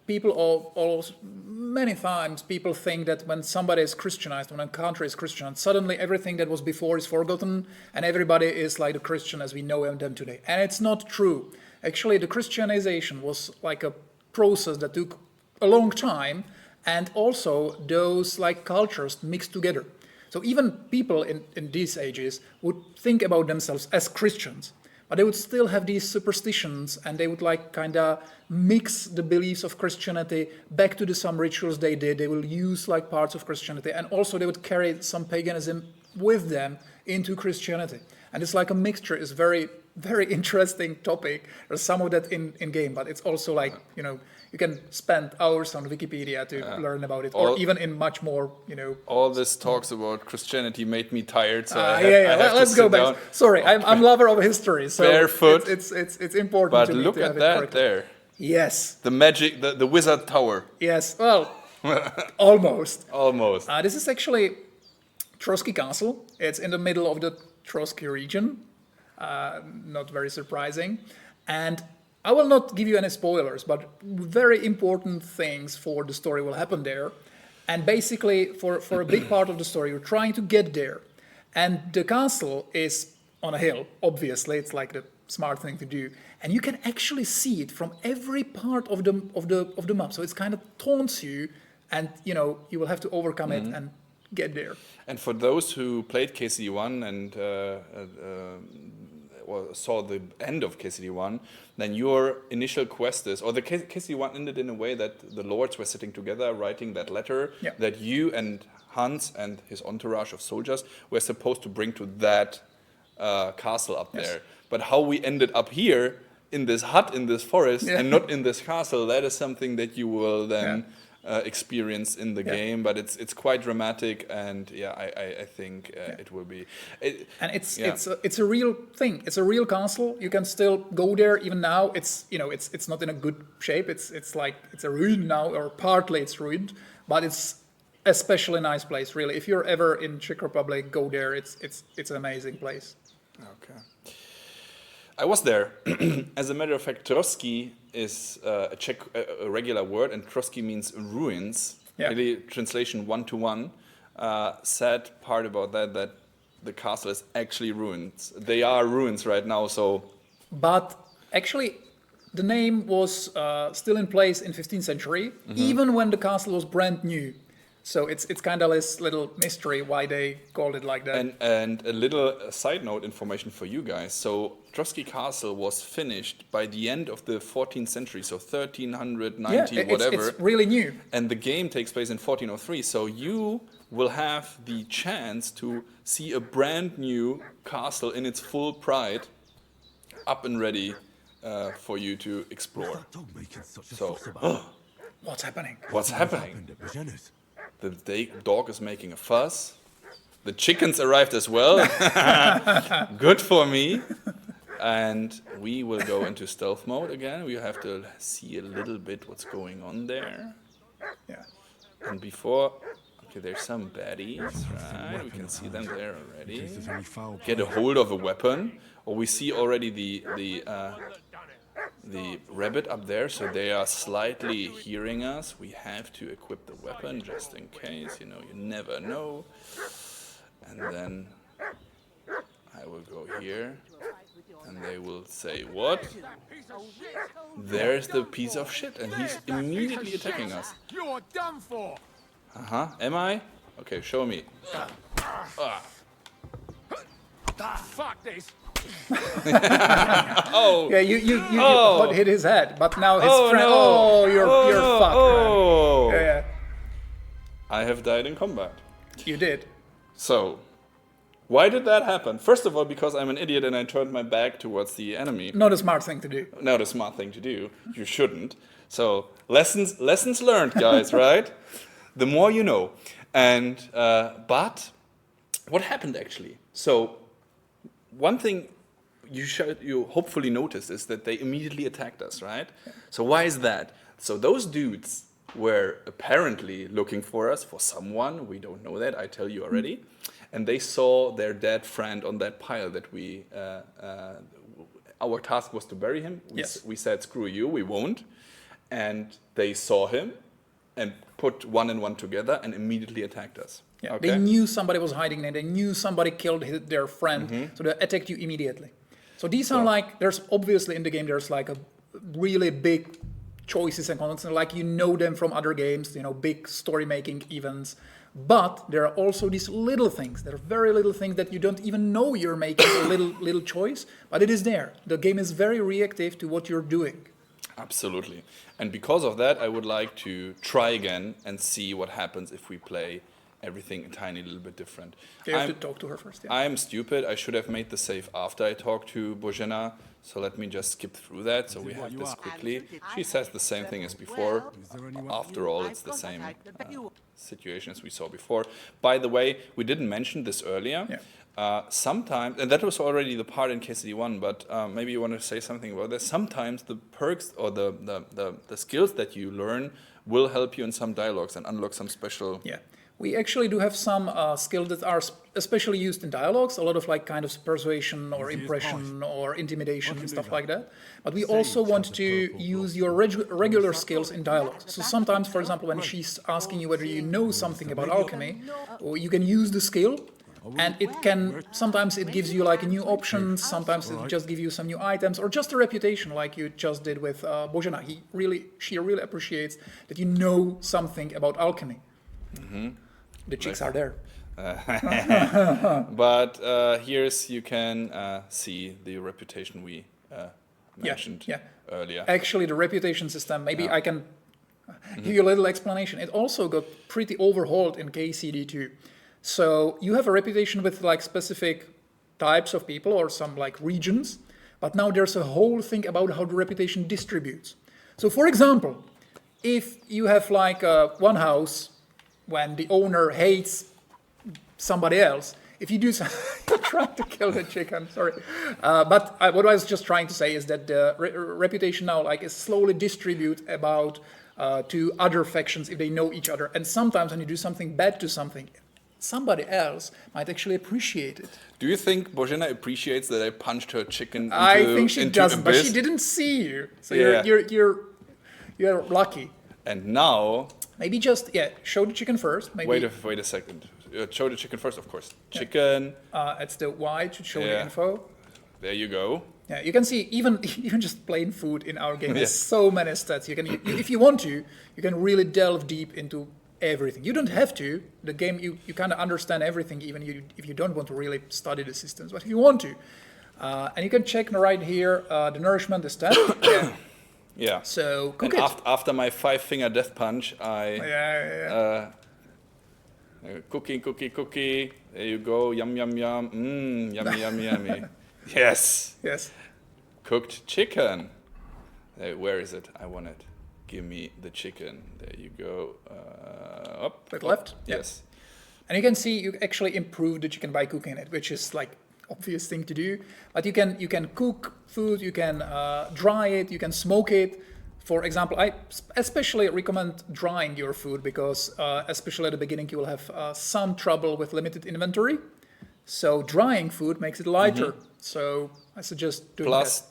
Speaker 4: many times people think that when somebody is Christianized, when a country is Christianized, suddenly everything that was before is forgotten and everybody is like a Christian as we know them today. And it's not true. Actually, the Christianization was like a process that took a long time, and also those like cultures mixed together. So even people in these ages would think about themselves as Christians, but they would still have these superstitions, and they would like kind of mix the beliefs of Christianity back to some rituals they did. They will use like parts of Christianity, and also they would carry some paganism with them into Christianity. And it's like a mixture. It's very, very interesting topic. There's some of that in game, but it's also like, you know, you can spend hours on Wikipedia to learn about it, or even in much more, you know.
Speaker 3: All this talks about Christianity made me tired, so
Speaker 4: let's go back.
Speaker 3: Down.
Speaker 4: Sorry, I'm lover of history, so
Speaker 3: barefoot.
Speaker 4: It's important.
Speaker 3: But
Speaker 4: to me
Speaker 3: look
Speaker 4: to
Speaker 3: at
Speaker 4: have
Speaker 3: that
Speaker 4: it
Speaker 3: there.
Speaker 4: Yes.
Speaker 3: The magic, the wizard tower.
Speaker 4: Yes. Well, almost.
Speaker 3: Almost.
Speaker 4: This is actually Trosky Castle. It's in the middle of the Trosky region. Not very surprising, and I will not give you any spoilers, but very important things for the story will happen there. And basically, for a big part of the story, you're trying to get there. And the castle is on a hill, obviously. It's like the smart thing to do. And you can actually see it from every part of the map. So it's kind of taunts you, and you know you will have to overcome it and get there.
Speaker 3: And for those who played KCD1 and saw the end of KCD1, then your initial quest is, or the KCD1 ended in a way that the lords were sitting together writing that letter that you and Hans and his entourage of soldiers were supposed to bring to that castle up there. But how we ended up here in this hut in this forest and not in this castle, that is something that you will then experience in the game, but it's quite dramatic, and I think it will be.
Speaker 4: And it's a real thing. It's a real castle. You can still go there even now. It's it's not in a good shape. It's like it's a ruin now, or partly it's ruined, but it's especially nice place. Really, if you're ever in Czech Republic, go there. It's an amazing place.
Speaker 3: Okay. I was there. As a matter of fact, Trosky is a Czech a regular word, and Trosky means ruins. Really, translation 1-to-1. Sad part about that the castle is actually ruins. They are ruins right now. So,
Speaker 4: but actually, the name was still in place in 15th century, even when the castle was brand new. So it's kind of this little mystery why they called it like that.
Speaker 3: And a little side note information for you guys. So Trosky Castle was finished by the end of the 14th century, so 1390 whatever.
Speaker 4: It's really new.
Speaker 3: And the game takes place in 1403. So you will have the chance to see a brand new castle in its full pride, up and ready for you to explore. So,
Speaker 4: what's happening?
Speaker 3: What's happening? The dog is making a fuss. The chickens arrived as well. Good for me. And we will go into stealth mode again. We have to see a little bit what's going on there.
Speaker 4: Yeah.
Speaker 3: And before, okay, there's some baddies, right? We can see them there already. Get a hold of a weapon. Or we see already the rabbit up there, so they are slightly hearing us. We have to equip the weapon just in case, you never know. And then I will go here, and they will say, what? There's the piece of shit, and he's immediately attacking us.
Speaker 9: You are done for.
Speaker 3: Am I? Okay, show me.
Speaker 9: Fuck this.
Speaker 3: Oh.
Speaker 4: Yeah, you hit his head, but now his friend.
Speaker 3: No.
Speaker 4: Oh, you're fucked.
Speaker 3: Oh.
Speaker 4: Yeah.
Speaker 3: I have died in combat.
Speaker 4: You did.
Speaker 3: So, why did that happen? First of all, because I'm an idiot and I turned my back towards the enemy.
Speaker 4: Not a smart thing to do.
Speaker 3: Not a smart thing to do. You shouldn't. So, lessons learned, guys, right? The more you know. And but what happened actually? So, one thing you hopefully noticed is that they immediately attacked us, right? Yeah. So why is that? So those dudes were apparently looking for us, for someone. We don't know that, I tell you already. And they saw their dead friend on that pile that we... our task was to bury him. We said, screw you, we won't. and they saw him and put 1 and 1 together and immediately attacked us.
Speaker 4: Yeah,
Speaker 3: Okay?
Speaker 4: they knew somebody was hiding there. They knew somebody killed their friend, so they attacked you immediately. So these are like, there's obviously in the game, there's like a really big choices and content, like you know them from other games, you know, big story-making events. But there are also these little things. There are very little things that you don't even know you're making a little choice, but it is there. The game is very reactive to what you're doing.
Speaker 3: Absolutely. And because of that, I would like to try again and see what happens if we play everything a tiny little bit different.
Speaker 4: You have to talk to her first. Yeah.
Speaker 3: I'm stupid. I should have made the save after I talked to Bozhena. So let me just skip through that so we have this quickly. She says the same thing as before. After all, it's the same situation as we saw before. By the way, we didn't mention this earlier. Sometimes, and that was already the part in KCD1, but maybe you want to say something about this. Sometimes the perks or the skills that you learn will help you in some dialogues and unlock some special...
Speaker 4: Yeah. We actually do have some skills that are especially used in dialogues, a lot of like kind of persuasion or impression or intimidation and stuff like that. But we also want to use your regular skills in dialogues. So sometimes, for example, when she's asking you whether you know something about alchemy, you can use the skill, and it can, sometimes it gives you like a new option, sometimes it just gives you some new items, or just a reputation like you just did with Bozhena. She really appreciates that you know something about alchemy. The chicks are there.
Speaker 3: But here's, you can see the reputation we mentioned earlier.
Speaker 4: Actually, the reputation system, maybe I can give you a little explanation. It also got pretty overhauled in KCD2. So you have a reputation with like specific types of people or some like regions, but now there's a whole thing about how the reputation distributes. So for example, if you have like one house when the owner hates somebody else, if you do something, you're trying to kill the chicken, sorry. But what I was just trying to say is that the reputation now like is slowly distributed about to other factions if they know each other. And sometimes when you do something bad to somebody else might actually appreciate it.
Speaker 3: Do you think Bozhena appreciates that I punched her chicken into
Speaker 4: I think she doesn't, but
Speaker 3: abyss?
Speaker 4: she didn't see you. So you're lucky.
Speaker 3: And now...
Speaker 4: Maybe just, show the chicken first. Maybe.
Speaker 3: Wait a second. Show the chicken first, of course. Chicken.
Speaker 4: It's the Y to show the info.
Speaker 3: There you go.
Speaker 4: Yeah, you can see even just plain food in our game. There's so many stats. You can, if you want to, you can really delve deep into everything. You don't have to. The game, you kind of understand everything, even if you don't want to really study the systems. But if you want to, and you can check right here, the nourishment is 10.
Speaker 3: Yeah.
Speaker 4: So cook it.
Speaker 3: After my 5-finger death punch, cookie. There you go. Yum. Yummy. Yes. Cooked chicken. Where is it? I want it. Give me the chicken. There you go. Up.
Speaker 4: Left.
Speaker 3: Yes.
Speaker 4: And you can see you actually improve the chicken by cooking it, which is like obvious thing to do. But you can cook food, you can dry it, you can smoke it. For example, I especially recommend drying your food because especially at the beginning you will have some trouble with limited inventory. So drying food makes it lighter. So I suggest doing that.
Speaker 3: Plus,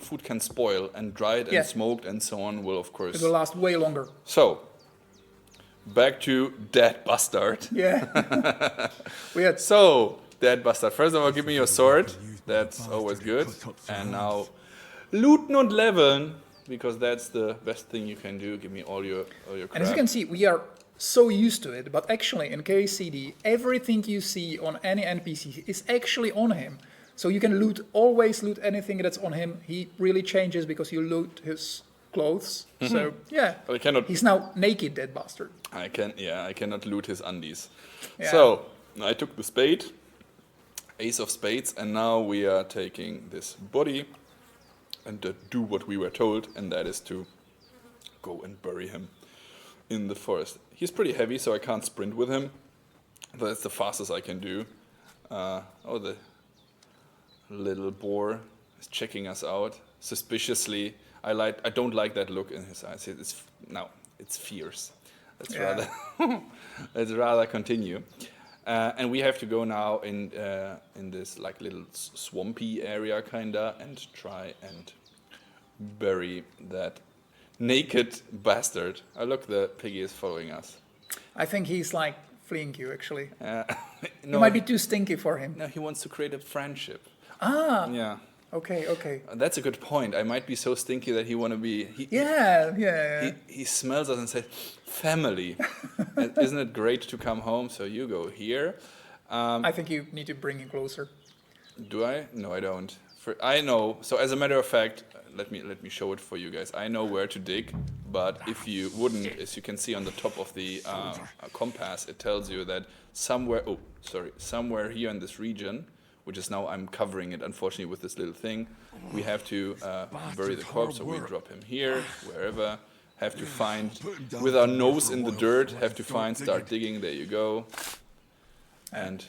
Speaker 3: food can spoil, and dried and smoked and so on will, of course...
Speaker 4: It will last way longer.
Speaker 3: So, back to Dead Bastard.
Speaker 4: Yeah.
Speaker 3: So, Dead Bastard. First of all, give me your sword. That's always good. And now, Looten Leveln, because that's the best thing you can do. Give me all your crap.
Speaker 4: And as you can see, we are so used to it, but actually in KCD, everything you see on any NPC is actually on him. So you can always loot anything that's on him. He really changes because you loot his clothes. So he's now naked, Dead Bastard.
Speaker 3: I cannot loot his undies.
Speaker 4: Yeah.
Speaker 3: So I took the spade, ace of spades, and now we are taking this body and do what we were told, and that is to go and bury him in the forest. He's pretty heavy, so I can't sprint with him. That's the fastest I can do. The little boar is checking us out suspiciously. I don't like that look in his eyes. It's fierce. Let's rather continue. And we have to go now in this like little swampy area kinda and try and bury that naked bastard. Oh, look, the piggy is following us.
Speaker 4: I think he's like fleeing you, actually.
Speaker 3: No,
Speaker 4: You might be too stinky for him.
Speaker 3: No, he wants to create a friendship.
Speaker 4: Ah.
Speaker 3: Yeah.
Speaker 4: Okay.
Speaker 3: That's a good point. I might be so stinky that he want to be... He smells us and says, family. Isn't it great to come home? So you go here.
Speaker 4: I think you need to bring him closer.
Speaker 3: Do I? No, I don't. I know. So as a matter of fact, let me show it for you guys. I know where to dig, but if you wouldn't, as you can see on the top of the compass, it tells you that somewhere here in this region, which is now I'm covering it, unfortunately, with this little thing, we have to bury the corpse, so we drop him here, wherever. Have to find, with our nose in the dirt, start digging, there you go. And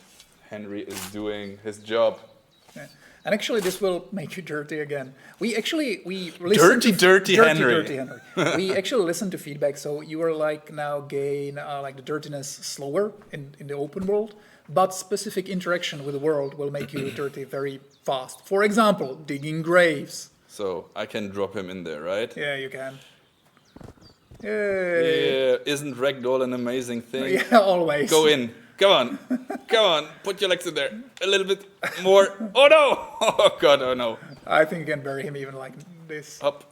Speaker 3: Henry is doing his job.
Speaker 4: Yeah. And actually, this will make you dirty again. We listen
Speaker 3: dirty Henry.
Speaker 4: We actually listen to feedback, so you are like now gain like the dirtiness slower in the open world, but specific interaction with the world will make you dirty very fast. For example, digging graves.
Speaker 3: So I can drop him in there, right?
Speaker 4: Yeah, you can.
Speaker 3: Yeah, isn't ragdoll an amazing thing?
Speaker 4: Yeah, always.
Speaker 3: Go in. Come on, put your legs in there. A little bit more. Oh no! Oh god, oh no.
Speaker 4: I think you can bury him even like this.
Speaker 3: Up.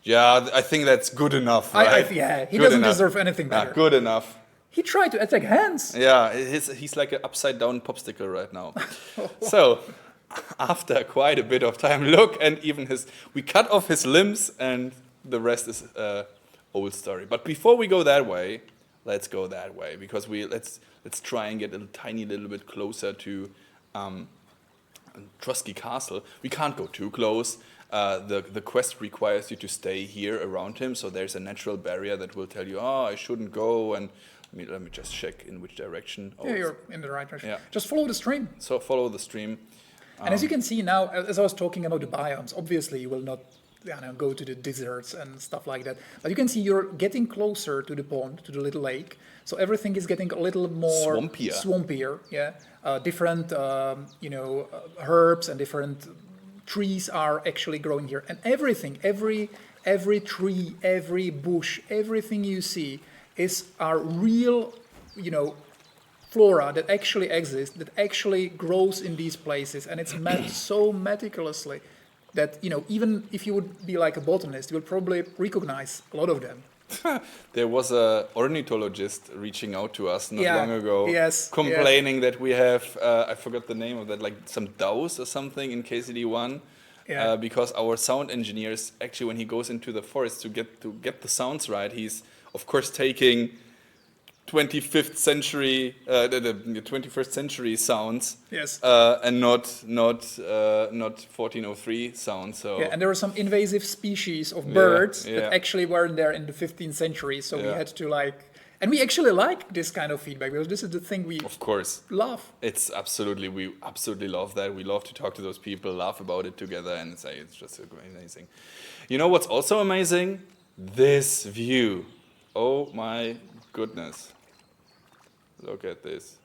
Speaker 3: Yeah, I think that's good enough, right?
Speaker 4: He doesn't deserve anything better.
Speaker 3: Good enough.
Speaker 4: He tried to attack Hans.
Speaker 3: Yeah, he's like an upside down popsicle right now. So, after quite a bit of time, look, and even we cut off his limbs, and the rest is old story. But before we go that way, let's go that way, because let's try and get a tiny little bit closer to Trosky Castle. We can't go too close. The quest requires you to stay here around him, so there's a natural barrier that will tell you, I shouldn't go, and let me just check in which direction.
Speaker 4: Yeah, you're in the right direction.
Speaker 3: Yeah.
Speaker 4: Just follow the stream.
Speaker 3: So follow the stream.
Speaker 4: And as you can see now, as I was talking about the biomes, obviously you will not go to the deserts and stuff like that. But you can see you're getting closer to the pond, to the little lake. So everything is getting a little more swampier. Yeah, different herbs and different trees are actually growing here, and everything, every tree, every bush, everything you see are real, flora that actually exists, that actually grows in these places, and it's mapped so meticulously that even if you would be like a botanist, you will probably recognize a lot of them.
Speaker 3: There was a ornithologist reaching out to us not long ago, complaining that we have I forgot the name of that, like some dows or something in KCD1, because our sound engineers actually, when he goes into the forest to get the sounds right, he's of course taking 21st century sounds, and not 1403 sounds. So
Speaker 4: and there were some invasive species of birds that actually weren't there in the 15th century. So we had to and we actually like this kind of feedback, because this is the thing we love.
Speaker 3: We absolutely love that. We love to talk to those people, laugh about it together, and say it's just amazing. You know what's also amazing? This view. Oh my goodness. Look at this.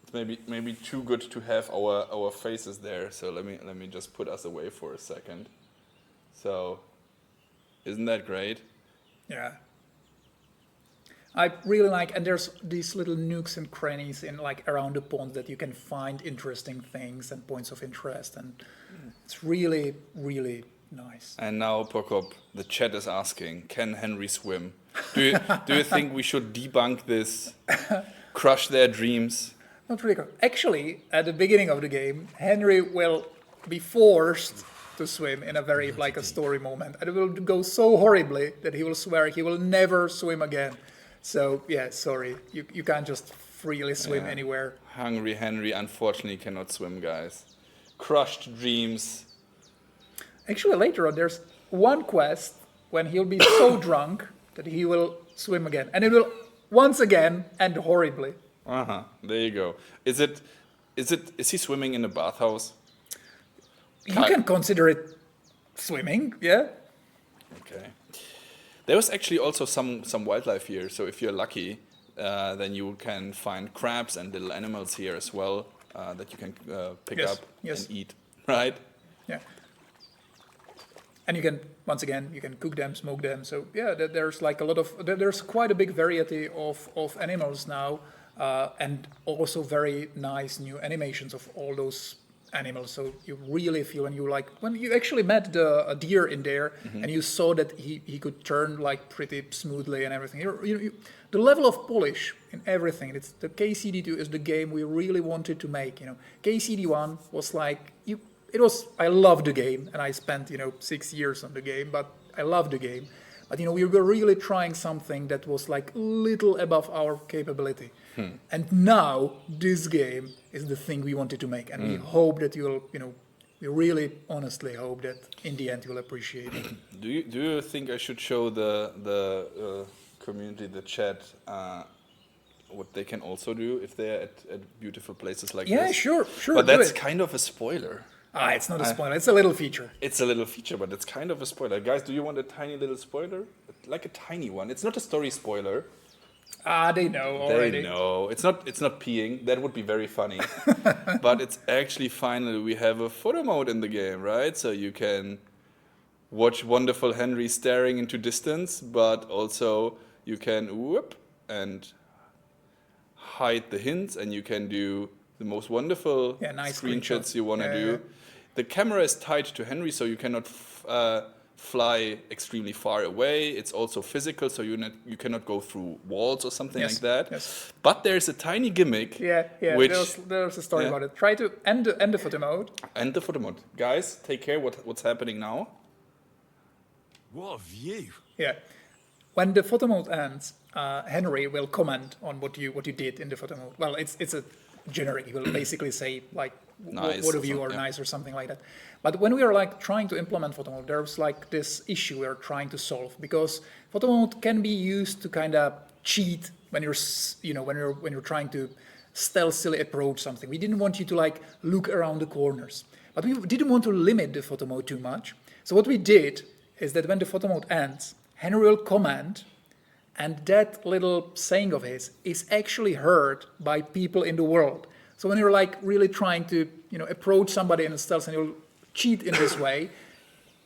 Speaker 3: It's maybe too good to have our faces there. So let me just put us away for a second. So, isn't that great?
Speaker 4: Yeah. I really like, and there's these little nooks and crannies in around the pond that you can find interesting things and points of interest, and it's really, really nice.
Speaker 3: And now, Prokop, the chat is asking, can Henry swim? Do you think we should debunk this? Crush their dreams?
Speaker 4: Not really. Actually, at the beginning of the game, Henry will be forced to swim in a very a story moment, and it will go so horribly that he will swear he will never swim again. So sorry, you can't just freely swim anywhere.
Speaker 3: Hungry Henry unfortunately cannot swim, guys. Crushed dreams.
Speaker 4: Actually, later on, there's one quest when he'll be so drunk that he will swim again, and it will once again end horribly.
Speaker 3: There you go. Is he swimming in a bathhouse?
Speaker 4: You can consider it swimming, yeah.
Speaker 3: Okay. There was actually also some wildlife here, so if you're lucky, then you can find crabs and little animals here as well that you can pick up and eat, right?
Speaker 4: Yeah. And you can, once again, you can cook them, smoke them. So yeah, there's like a lot of, there's quite a big variety of animals now, and also very nice new animations of all those animals. So you really feel when you actually met a deer in there, and you saw that he could turn like pretty smoothly and everything. The level of polish in everything. The KCD2 is the game we really wanted to make. KCD1 was like I loved the game, and I spent 6 years on the game, but I loved the game. But we were really trying something that was like little above our capability. And now this game is the thing we wanted to make, and we hope that we really honestly hope that in the end you'll appreciate it.
Speaker 3: Do you think I should show the community, the chat, what they can also do if they're at beautiful places like this?
Speaker 4: Yeah, sure.
Speaker 3: But that's kind of a spoiler.
Speaker 4: It's not a spoiler. It's a little feature.
Speaker 3: It's a little feature, but it's kind of a spoiler. Guys, do you want a tiny little spoiler? Like a tiny one. It's not a story spoiler.
Speaker 4: They know already.
Speaker 3: They know. It's not peeing. That would be very funny. But it's actually finally we have a photo mode in the game, right? So you can watch wonderful Henry staring into distance, but also you can whoop and hide the hints, and you can do the most wonderful
Speaker 4: nice
Speaker 3: screenshots you want to do. The camera is tied to Henry, so you cannot fly extremely far away. It's also physical, so you cannot go through walls or something like that.
Speaker 4: Yes.
Speaker 3: But there's a tiny gimmick.
Speaker 4: Which there's a story about it. Try to end the photo mode.
Speaker 3: End the photo mode. Guys, take care what's happening now.
Speaker 11: What a view.
Speaker 4: Yeah. When the photo mode ends, Henry will comment on what you did in the photo mode. Well, it's a generic. He will basically say like
Speaker 3: nice
Speaker 4: what of you are nice or something like that. But when we are like trying to implement photo mode, there's like this issue we're trying to solve, because photo mode can be used to kind of cheat when you're trying to stealthily approach something. We didn't want you to like look around the corners, but we didn't want to limit the photo mode too much. So what we did is that when the photo mode ends, Henry will comment, and that little saying of his is actually heard by people in the world. So when you're like really trying to, approach somebody in a stealth and you'll cheat in this way,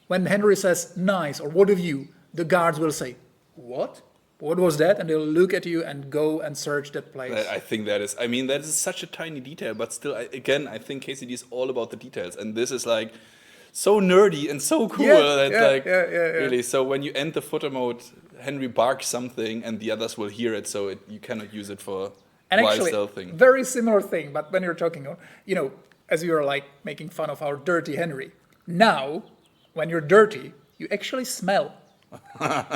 Speaker 4: when Henry says nice or what of you, the guards will say, what? What was that? And they'll look at you and go and search that place.
Speaker 3: I think that is such a tiny detail, but still, I think KCD is all about the details, and this is like so nerdy and so cool. Really. So when you end the photo mode, Henry barks something, and the others will hear it, so you cannot use it for
Speaker 4: and
Speaker 3: while
Speaker 4: actually,
Speaker 3: stealthing.
Speaker 4: Very similar thing, but when you're talking, as we were like making fun of our dirty Henry, now when you're dirty, you actually smell.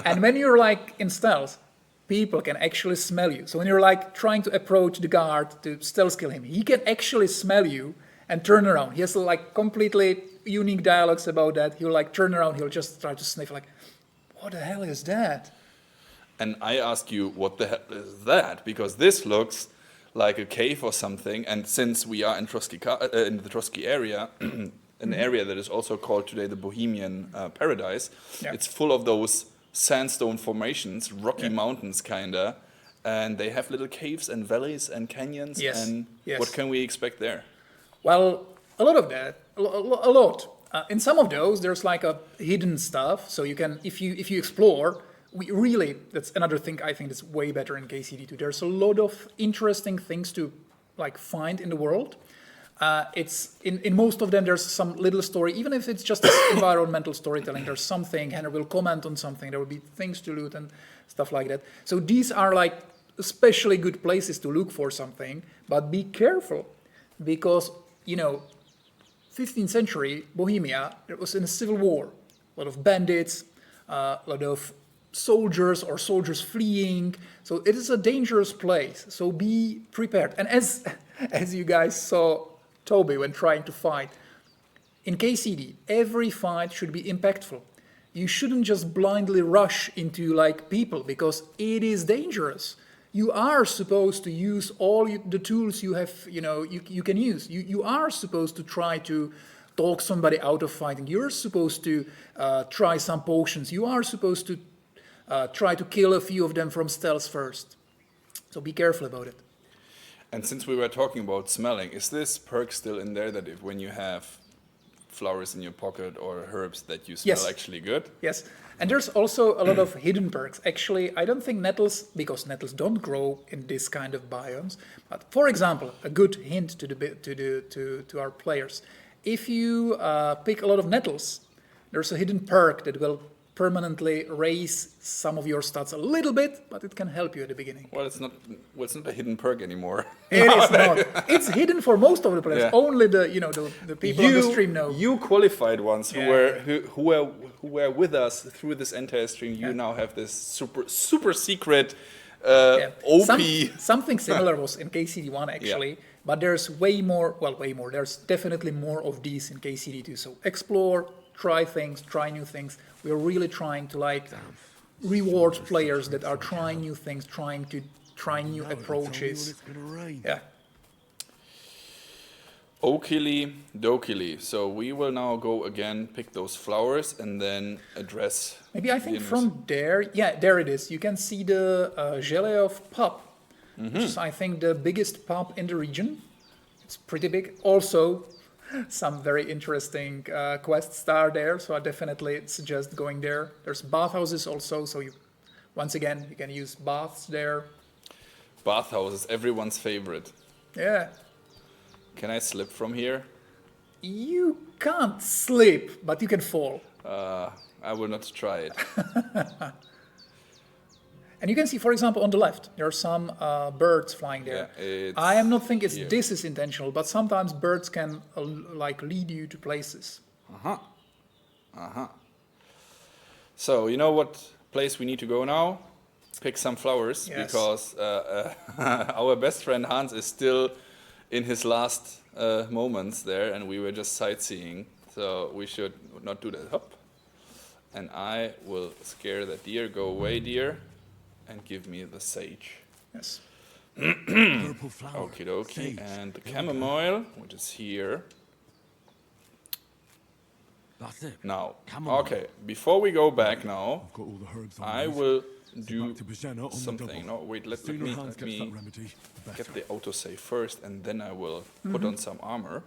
Speaker 4: And when you're like in stealth, people can actually smell you. So when you're like trying to approach the guard to stealth kill him, he can actually smell you and turn around. He has like completely unique dialogues about that. He'll like turn around, he'll just try to sniff like, what the hell is that?
Speaker 3: And I ask you, what the hell is that? Because this looks like a cave or something. And since we are in in the Trosky area, an area that is also called today the Bohemian Paradise, it's full of those sandstone formations, rocky mountains kinda, and they have little caves and valleys and canyons. And what can we expect there?
Speaker 4: Well, a lot of that, a lot. In some of those, there's like a hidden stuff. So you can, if you explore, that's another thing I think is way better in KCD2. There's a lot of interesting things to like find in the world. It's in most of them there's some little story, even if it's just environmental storytelling. There's something, Henry will comment on something. There will be things to loot and stuff like that. So these are like especially good places to look for something. But be careful, because 15th century Bohemia, it was in a civil war. A lot of bandits, a lot of soldiers fleeing. So it is a dangerous place. So be prepared. And as you guys saw Toby when trying to fight, in KCD, every fight should be impactful. You shouldn't just blindly rush into like people, because it is dangerous. You are supposed to use all the tools you have, you can use. You are supposed to try to talk somebody out of fighting. You're supposed to try some potions. You are supposed to try to kill a few of them from stealth first. So be careful about it.
Speaker 3: And since we were talking about smelling, is this perk still in there that when you have flowers in your pocket or herbs that you smell
Speaker 4: Yes.
Speaker 3: actually good.
Speaker 4: Yes, and there's also a lot of hidden perks. Actually, I don't think nettles, because nettles don't grow in this kind of biomes. But for example, a good hint to our players: if you pick a lot of nettles, there's a hidden perk that will permanently raise some of your stats a little bit, but it can help you at the beginning.
Speaker 3: Well, it's not a hidden perk anymore.
Speaker 4: It is not. It's hidden for most of the players.
Speaker 3: Yeah.
Speaker 4: Only the people on the stream know.
Speaker 3: You qualified ones who
Speaker 4: Yeah.
Speaker 3: were with us through this entire stream. You now have this super secret
Speaker 4: Yeah.
Speaker 3: OP.
Speaker 4: Something similar was in KCD1 actually, but there's way more. There's definitely more of these in KCD2. So explore, try things, try new things. We're really trying to reward players that are trying new things, trying new approaches. Yeah.
Speaker 3: Okily dokily. So we will now go again, pick those flowers, and then address.
Speaker 4: Maybe I think
Speaker 3: the
Speaker 4: from there, yeah, there it is. You can see the Gelée of Pub, which is, I think, the biggest pub in the region. It's pretty big. Also, some very interesting quests are there, so I definitely suggest going there. There's bathhouses also, so once again, you can use baths there.
Speaker 3: Bathhouses, everyone's favorite.
Speaker 4: Yeah.
Speaker 3: Can I slip from here?
Speaker 4: You can't slip, but you can fall.
Speaker 3: I will not try it.
Speaker 4: And you can see, for example, on the left, there are some birds flying there.
Speaker 3: Yeah,
Speaker 4: I am not think
Speaker 3: here.
Speaker 4: this is intentional, but sometimes birds can lead you to places.
Speaker 3: So you know what place we need to go now? Pick some flowers,
Speaker 4: Yes.
Speaker 3: because our best friend Hans is still in his last moments there, and we were just sightseeing. So we should not do that. Hop. And I will scare the deer. Go away, deer. And give me the sage.
Speaker 4: Yes.
Speaker 11: Purple flower.
Speaker 3: Okie dokie.
Speaker 11: Sage.
Speaker 3: And the chamomile, which is here.
Speaker 11: That's it.
Speaker 3: Now,
Speaker 11: Chamomile.
Speaker 3: okay, before we go back now,
Speaker 11: I've got all the herbs on
Speaker 3: I
Speaker 11: these.
Speaker 3: will
Speaker 11: So
Speaker 3: do
Speaker 11: back to Bozhena on the
Speaker 3: something.
Speaker 11: double.
Speaker 3: No, wait, let
Speaker 11: Sooner
Speaker 3: me,
Speaker 11: Hans
Speaker 3: let
Speaker 11: gets
Speaker 3: me
Speaker 11: that remedy, the better.
Speaker 3: get the autosave first, and then I will put on some armor,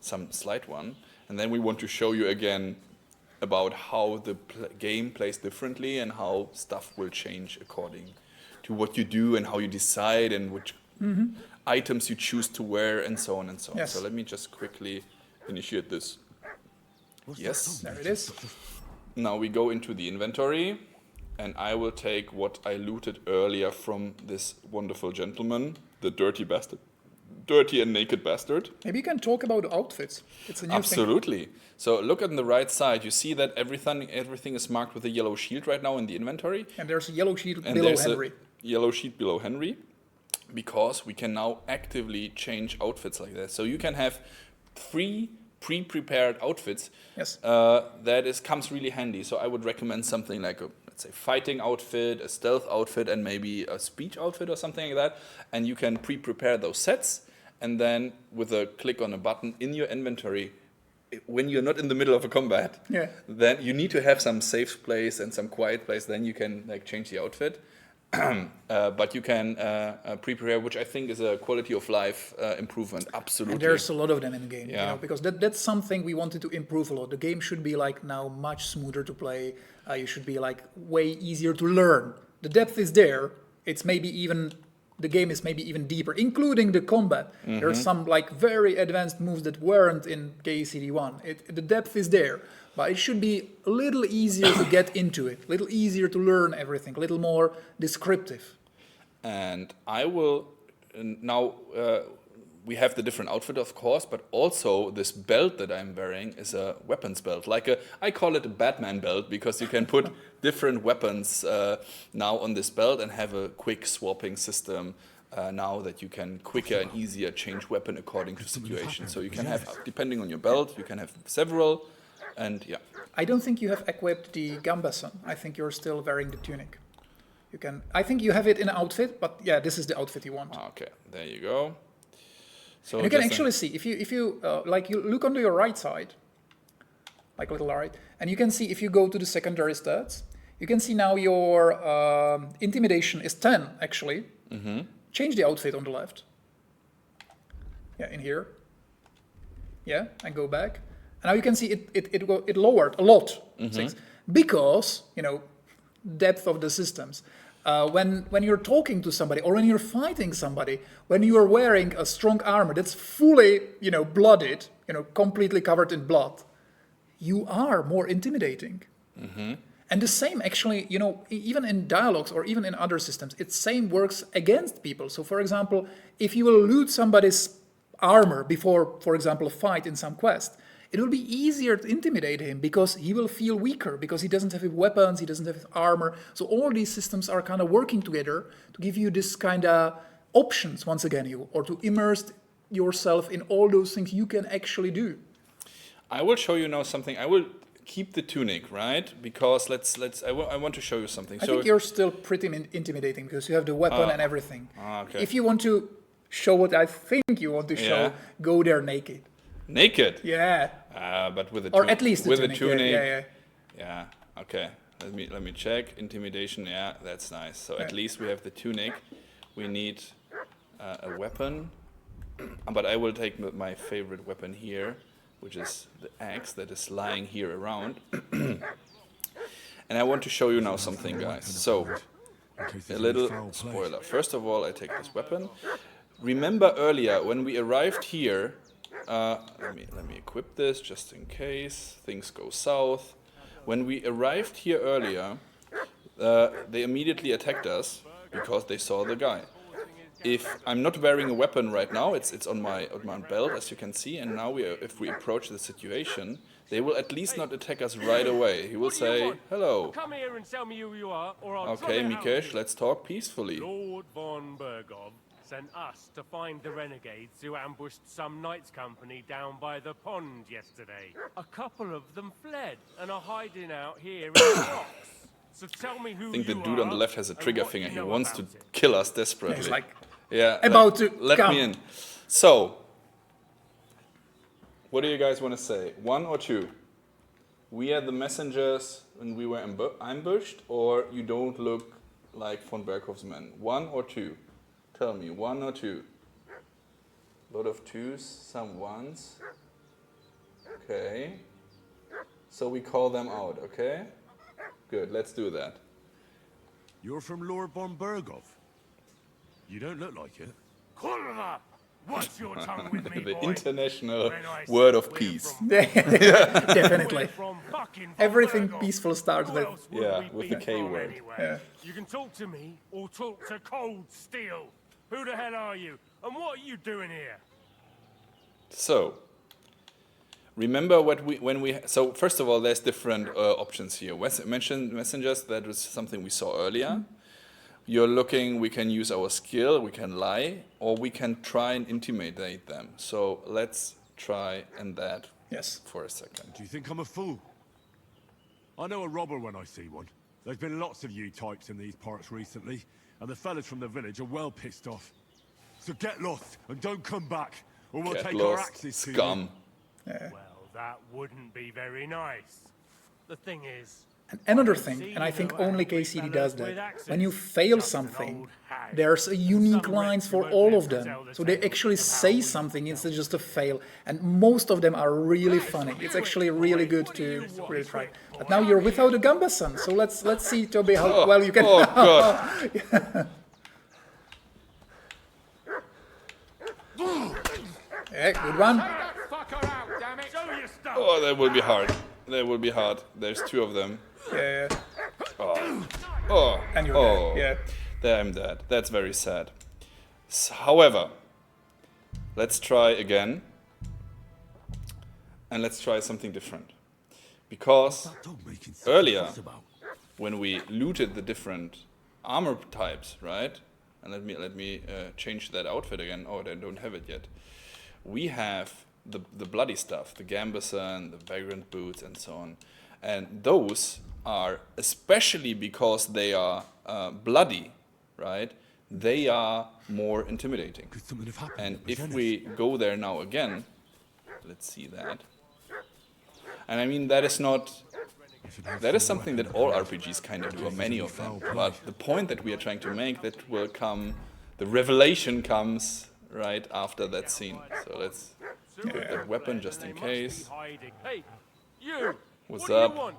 Speaker 3: some slight one, and then we want to show you again about how the game plays differently and how stuff will change according to what you do and how you decide and which items you choose to wear and so on and so on.
Speaker 4: Yes.
Speaker 3: So let me just quickly initiate this.
Speaker 11: What's
Speaker 3: Yes.
Speaker 11: that?
Speaker 4: There it is.
Speaker 3: Now we go into the inventory, and I will take what I looted earlier from this wonderful gentleman, the dirty bastard. Dirty and naked bastard.
Speaker 4: Maybe you can talk about outfits. It's a new thing.
Speaker 3: Absolutely. So look on the right side. You see that everything is marked with a yellow shield right now in the inventory.
Speaker 4: And there's a yellow sheet
Speaker 3: And
Speaker 4: below
Speaker 3: there's
Speaker 4: Henry.
Speaker 3: a yellow sheet below Henry, because we can now actively change outfits like that. So you can have 3 pre-prepared outfits.
Speaker 4: Yes.
Speaker 3: Comes really handy. So I would recommend something like a, let's say, fighting outfit, a stealth outfit, and maybe a speech outfit or something like that. And you can pre-prepare those sets, and then with a click on a button in your inventory, when you're not in the middle of a combat,
Speaker 4: Yeah.
Speaker 3: then you need to have some safe place and some quiet place. Then you can change the outfit. But you can pre-prepare, which I think is a quality of life improvement. Absolutely.
Speaker 4: And there's a lot of them in the game,
Speaker 3: Yeah.
Speaker 4: because that's something we wanted to improve a lot. The game should be now much smoother to play. You should be way easier to learn. The depth is there. It's the game is maybe even deeper, including the combat. There's some very advanced moves that weren't in KCD1. The depth is there, but it should be a little easier to get into it, a little easier to learn everything, a little more descriptive.
Speaker 3: And I will now. We have the different outfit, of course, but also this belt that I'm wearing is a weapons belt. I call it a Batman belt, because you can put different weapons now on this belt and have a quick swapping system now that you can quicker and easier change weapon according to situation. So you can have, depending on your belt, you can have several, and yeah.
Speaker 4: I don't think you have equipped the gambeson. I think you're still wearing the tunic. I think you have it in an outfit, but yeah, this is the outfit you want.
Speaker 3: Okay, there you go. So
Speaker 4: And you can actually see, if you you look on your right side, little right, and you can see if you go to the secondary stats, you can see now your intimidation is 10, actually. Change the outfit on the left. Yeah, in here. Yeah, and go back. And now you can see it lowered a lot, because, depth of the systems. When you're talking to somebody or when you're fighting somebody, when you are wearing a strong armor that's fully, blooded, completely covered in blood, you are more intimidating. And the same actually, even in dialogues or even in other systems, it same works against people. So for example, if you will loot somebody's armor before, for example, a fight in some quest, it will be easier to intimidate him because he will feel weaker, because he doesn't have weapons, he doesn't have armor. So all these systems are kind of working together to give you this kind of options, once again, or to immerse yourself in all those things you can actually do.
Speaker 3: I will show you now something. I will keep the tunic, right? Because I want to show you something.
Speaker 4: I think you're still pretty intimidating because you have the weapon and everything.
Speaker 3: Okay.
Speaker 4: If you want to show what I think you want to show, go there naked.
Speaker 3: Naked?
Speaker 4: Yeah.
Speaker 3: But with a
Speaker 4: or at least
Speaker 3: with
Speaker 4: a tunic.
Speaker 3: A tunic.
Speaker 4: Yeah.
Speaker 3: Okay. Let me check. Intimidation. Yeah, that's nice. So at least we have the tunic. We need a weapon. But I will take my favorite weapon here, which is the axe that is lying here around. And I want to show you now something, guys. So, a little spoiler. First of all, I take this weapon. Remember earlier when we arrived here, let me equip this just in case things go south. When we arrived here earlier, they immediately attacked us because they saw the guy. If I'm not wearing a weapon right now, it's on my belt, as you can see, and now if we approach the situation, they will at least not attack us right away. He will say, hello.
Speaker 2: Come here and tell me who you are, or I'll
Speaker 3: Okay, Mikesh, let's talk peacefully.
Speaker 2: Lord von Burgov sent us to find the renegades who ambushed some knights' company down by the pond yesterday. A couple of them fled and are hiding out here in the rocks. So tell me who
Speaker 3: I think the
Speaker 2: you
Speaker 3: dude on the
Speaker 2: are
Speaker 3: left has a trigger
Speaker 2: and what
Speaker 3: finger.
Speaker 2: you
Speaker 3: He
Speaker 2: know
Speaker 3: wants to
Speaker 2: about it.
Speaker 3: kill us desperately.
Speaker 4: He's like
Speaker 3: about
Speaker 4: to
Speaker 3: let
Speaker 4: come.
Speaker 3: me in. So, what do you guys want to say? 1 or 2? We are the messengers when we were ambushed, or you don't look like von Berghoff's men? 1 or 2? Tell me, 1 or 2? A lot of 2s, some 1s. Okay. So we call them out, okay? Good, let's do that.
Speaker 11: You're from Lord von Burgov. You don't look like it.
Speaker 2: Kurva! Watch your tongue with me,
Speaker 3: The
Speaker 2: boy.
Speaker 3: international
Speaker 2: When I
Speaker 3: word
Speaker 2: say
Speaker 3: of
Speaker 2: we're
Speaker 3: peace.
Speaker 2: from-
Speaker 4: Definitely.
Speaker 2: we're from fucking
Speaker 4: Everything
Speaker 2: Burgov.
Speaker 4: peaceful starts
Speaker 2: Who
Speaker 4: with
Speaker 2: else would
Speaker 3: Yeah,
Speaker 2: we
Speaker 3: with
Speaker 2: be
Speaker 3: the K
Speaker 2: from
Speaker 3: word.
Speaker 2: anyway?
Speaker 4: Yeah.
Speaker 2: You can talk to me or talk to Cold Steel. Who the hell are you? And what are you doing here?
Speaker 3: So, remember so first of all, there's different options here. Messengers, that was something we saw earlier. You're looking, we can use our skill, we can lie, or we can try and intimidate them. So let's try that for a second.
Speaker 11: Do you think I'm a fool? I know a robber when I see one. There's been lots of you types in these parts recently, and the fellas from the village are well pissed off. So get lost and don't come back, or we'll
Speaker 3: Get
Speaker 11: take our
Speaker 3: lost,
Speaker 11: axes to
Speaker 3: scum.
Speaker 11: you.
Speaker 2: Well, that wouldn't be very nice. The thing is,
Speaker 4: And another thing, and I think only KCD does that, when you fail something, there's a unique lines for all of them. So they actually say something instead of just a fail, and most of them are really funny. It's actually really good to really try. But now you're without a Gambasan, so let's see, Toby, how well you can.
Speaker 3: Oh god!
Speaker 4: Yeah, good one.
Speaker 3: Oh, that will be hard. That will be hard. There's 2 of them.
Speaker 4: Yeah.
Speaker 3: Oh.
Speaker 4: And you're dead. Yeah.
Speaker 3: There I'm dead. That's very sad. However, let's try again. And let's try something different. Because earlier, when we looted the different armor types, right? And let me change that outfit again. Oh, I don't have it yet. We have the bloody stuff, the gambeson, the vagrant boots, and so on. And those are, especially because they are bloody, right? They are more intimidating. And if we go there now again, let's see that. And I mean, that is something that all RPGs kind of do, or many of them. But the point that we are trying to make, that will come, the revelation comes right after that scene. So let's Put that weapon just in case.
Speaker 2: Hey, you!
Speaker 3: What's
Speaker 2: what
Speaker 3: up?
Speaker 2: Do you want?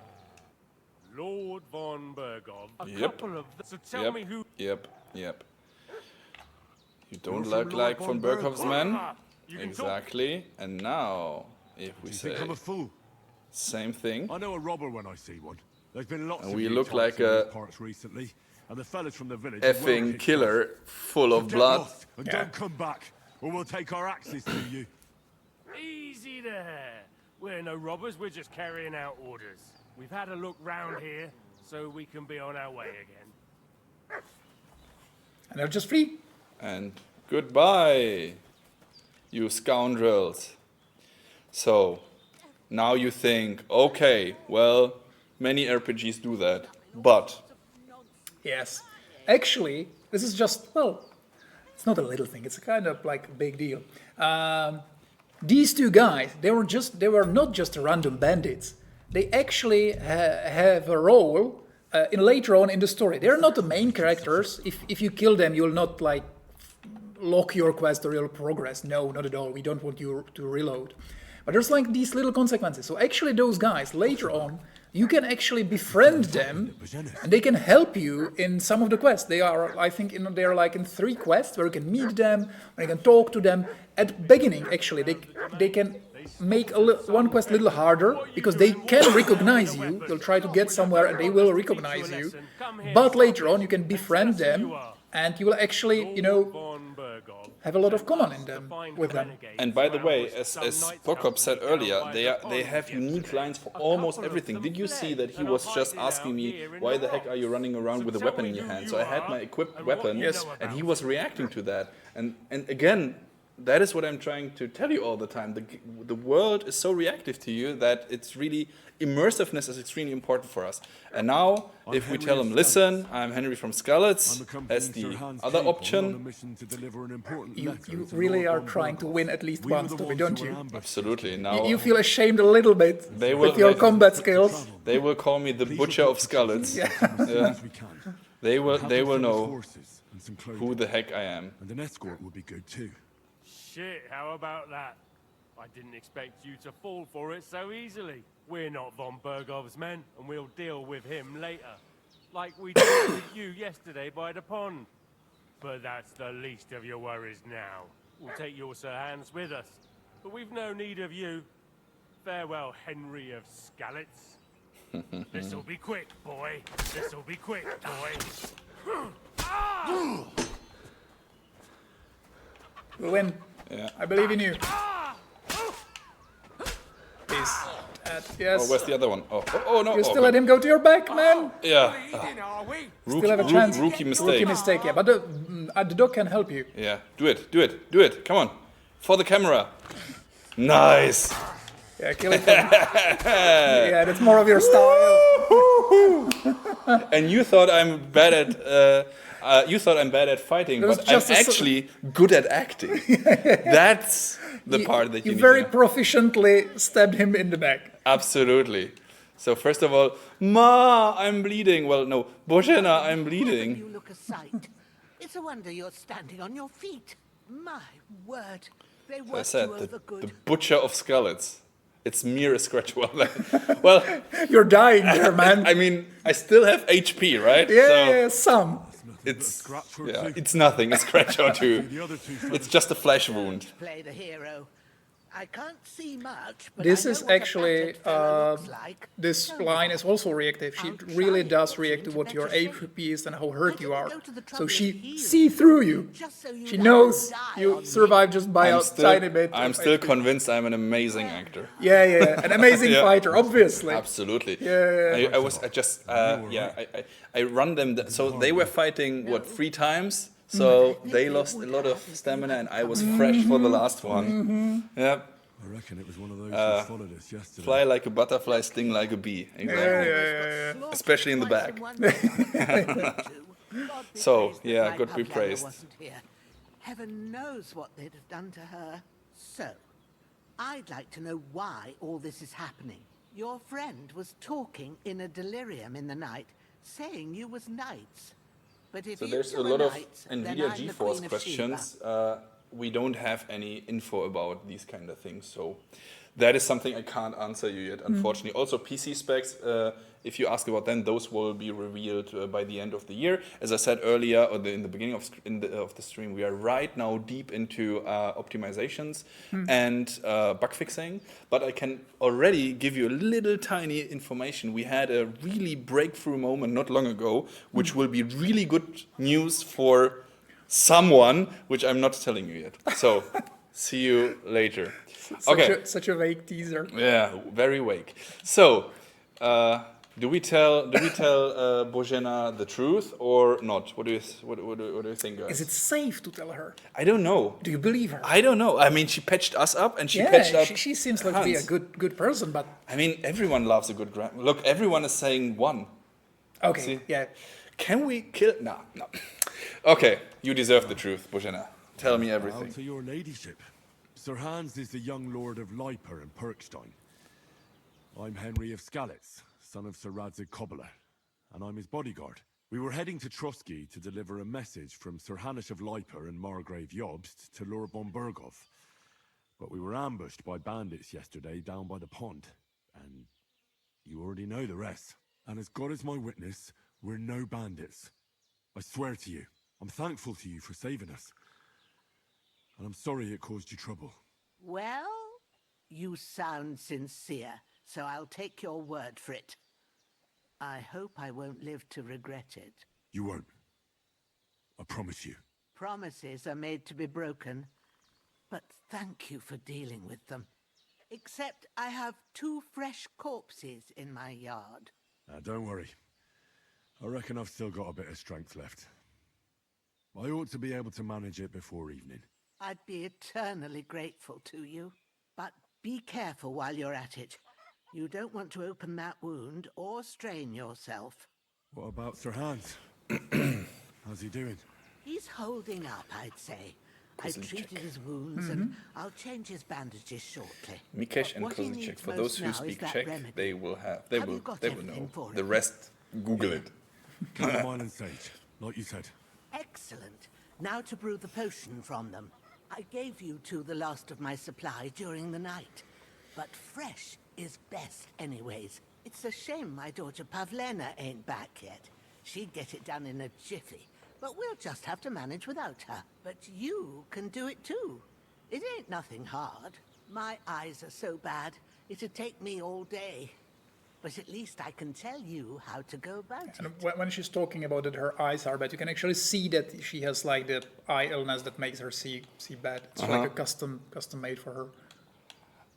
Speaker 2: Lord von Burgov. A
Speaker 3: Yep.
Speaker 2: couple of so tell me who.
Speaker 3: Yep. You don't look like von Burgov's man.
Speaker 2: You can
Speaker 3: Exactly. And now, if we
Speaker 11: You
Speaker 3: say
Speaker 11: think I'm a fool?
Speaker 3: same thing,
Speaker 11: I know a robber when I see one. There's been lots
Speaker 3: And
Speaker 11: of
Speaker 3: we
Speaker 11: you
Speaker 3: look
Speaker 11: types
Speaker 3: like
Speaker 11: in
Speaker 3: a
Speaker 11: these parts recently, and the fellas from the village are well
Speaker 3: effing
Speaker 11: kicked
Speaker 3: killer
Speaker 11: off.
Speaker 3: full of
Speaker 11: Get
Speaker 3: blood.
Speaker 11: lost and don't come back, or we'll take our axes to you.
Speaker 2: Easy there. We're no robbers, we're just carrying out orders. We've had a look round here, so we can be on our way again.
Speaker 4: And they're just free.
Speaker 3: And goodbye, you scoundrels. So, now you think, okay, well, many RPGs do that, but
Speaker 4: Yes. Actually, this is just, well, it's not a little thing. It's a kind of like a big deal. These two guys, they were not just random bandits. They actually have a role later on in the story. They're not the main characters. If you kill them, you'll not like lock your quest or you'll progress. No, not at all. We don't want you to reload. But there's like these little consequences. So actually those guys, later on, you can actually befriend them and they can help you in some of the quests. They are, I think, they're like in 3 quests where you can meet them, where you can talk to them. At beginning, actually, they can make one quest a little harder because they can recognize you. They'll try to get somewhere and they will recognize you. But later on, you can befriend them and you will actually, you know, have a lot of common in them with them.
Speaker 3: And by the way, as Prokop said earlier, they have unique lines for almost everything. Did you see that he was just asking me, why the heck are you running around with a weapon in your hand? So I had my equipped weapon, and he was reacting to that. And again, that is what I'm trying to tell you all the time. The world is so reactive to you that it's really, immersiveness is extremely important for us. And now, if we tell him, listen, I'm Henry from Skalitz, as the other option.
Speaker 4: You really are trying to win at least one story, don't you?
Speaker 3: Absolutely. Now
Speaker 4: You feel ashamed a little bit with your combat skills.
Speaker 3: They will call me the Butcher of Skalitz. Yeah. They will know who the heck I am.
Speaker 11: And an escort would be good too.
Speaker 2: Shit, how about that? I didn't expect you to fall for it so easily. We're not von Burgov's men, and we'll deal with him later. Like we did with you yesterday by the pond. But that's the least of your worries now. We'll take your Sir Hans with us. But we've no need of you. Farewell, Henry of Skalitz. This'll be quick, boy. This'll be quick, boy.
Speaker 4: We'll win.
Speaker 3: Yeah.
Speaker 4: I believe in you. He's dead. Yes.
Speaker 3: Oh, where's the other one? Oh no.
Speaker 4: You still let him go to your back, man.
Speaker 3: Yeah.
Speaker 4: Still have a chance.
Speaker 3: Rookie mistake.
Speaker 4: Rookie mistake, yeah. But the dog can help you.
Speaker 3: Yeah. Do it. Come on. For the camera. Nice.
Speaker 4: Yeah, kill it. Yeah, that's more of your style.
Speaker 3: And you thought I'm bad at fighting, but I'm actually good at acting. That's the part that you need
Speaker 4: very
Speaker 3: to know.
Speaker 4: proficiently stabbed him in the back.
Speaker 3: Absolutely. So first of all, Ma, I'm bleeding. Well, no, Bozhena, I'm bleeding.
Speaker 5: You look a sight. It's a wonder you're standing on your feet. My word. They
Speaker 3: I
Speaker 5: worked
Speaker 3: said,
Speaker 5: you over good.
Speaker 3: the Butcher of Skalitz. It's mere a scratch. Well,
Speaker 4: You're dying there, man.
Speaker 3: I mean, I still have HP, right?
Speaker 4: Yeah, some.
Speaker 3: It's nothing. A scratch or two. It's just a flesh wound.
Speaker 5: Play the hero. I can't see much, but
Speaker 4: This
Speaker 5: I know
Speaker 4: is
Speaker 5: what a
Speaker 4: actually,
Speaker 5: battered fellow looks like.
Speaker 4: this line is also reactive. She really does react to what your HP is and how hurt you are. So she sees through you. She knows you survive just by a tiny bit.
Speaker 3: I'm still convinced I'm an amazing actor.
Speaker 4: Yeah. An amazing fighter, obviously.
Speaker 3: Absolutely.
Speaker 4: Yeah.
Speaker 3: I run them. So they were fighting, 3 times? So they lost a lot of stamina and I was fresh for the last one. Yeah.
Speaker 11: I reckon it was one of those who followed us yesterday.
Speaker 3: Fly like a butterfly, sting like a bee. Exactly.
Speaker 4: Yeah.
Speaker 3: Especially in the back. So, yeah, God be praised.
Speaker 5: Heaven knows what they'd have done to her. So, I'd like to know why all this is happening. Your friend was talking in a delirium in the night, saying you was knights. But if
Speaker 3: So
Speaker 5: you
Speaker 3: there's
Speaker 5: two
Speaker 3: a lot
Speaker 5: are
Speaker 3: of
Speaker 5: knights, then
Speaker 3: NVIDIA
Speaker 5: I'm the
Speaker 3: GeForce
Speaker 5: Queen of
Speaker 3: questions. we don't have any info about these kind of things. So that is something I can't answer you yet, unfortunately. Also, PC specs, if you ask about them, those will be revealed by the end of the year. As I said earlier, or in the beginning of the stream, we are right now deep into optimizations and bug fixing. But I can already give you a little tiny information. We had a really breakthrough moment not long ago, which will be really good news for someone, which I'm not telling you yet. So, see you later.
Speaker 4: Such a vague teaser.
Speaker 3: Yeah, very vague. So, do we tell Bozhena the truth or not? What do you think, guys?
Speaker 4: Is it safe to tell her?
Speaker 3: I don't know.
Speaker 4: Do you believe her?
Speaker 3: I don't know. I mean, she patched us up and she patched up.
Speaker 4: She seems like to be a good person, but
Speaker 3: I mean, everyone loves a good look. Everyone is saying one.
Speaker 4: Okay.
Speaker 3: See?
Speaker 4: Yeah.
Speaker 3: Can we kill? No. Okay, you deserve the truth, Bozhena. Tell me everything.
Speaker 11: Well, to your ladyship. Sir Hans is the young lord of Leiper and Perkstein. I'm Henry of Skalitz, son of Sir Radzig Cobbler, and I'm his bodyguard. We were heading to Trosky to deliver a message from Sir Hanish of Leiper and Margrave Jobst to Lord von Burgov. But we were ambushed by bandits yesterday down by the pond, and you already know the rest. And as God is my witness, we're no bandits. I swear to you, I'm thankful to you for saving us. And I'm sorry it caused you trouble.
Speaker 5: Well, you sound sincere, so I'll take your word for it. I hope I won't live to regret it.
Speaker 11: You won't. I promise you.
Speaker 5: Promises are made to be broken, but thank you for dealing with them. Except I have 2 fresh corpses in my yard.
Speaker 11: Now, don't worry. I reckon I've still got a bit of strength left. I ought to be able to manage it before evening.
Speaker 5: I'd be eternally grateful to you. But be careful while you're at it. You don't want to open that wound or strain yourself.
Speaker 11: What about Sir Hans? How's he doing?
Speaker 5: He's holding up, I'd say. I treated his wounds and I'll change his bandages shortly.
Speaker 3: Mikesh and Kozichek. For those who speak Czech, they will know. The rest, Google it.
Speaker 11: Chamomile and sage, like you said.
Speaker 5: Excellent. Now to brew the potion from them. I gave you 2 the last of my supply during the night. But fresh is best anyways. It's a shame my daughter Pavlena ain't back yet. She'd get it done in a jiffy. But we'll just have to manage without her. But you can do it too. It ain't nothing hard. My eyes are so bad, it'd take me all day. But at least I can tell you how to go about it.
Speaker 4: And when she's talking about that her eyes are bad, you can actually see that she has like the eye illness that makes her see bad. It's like a custom made for her.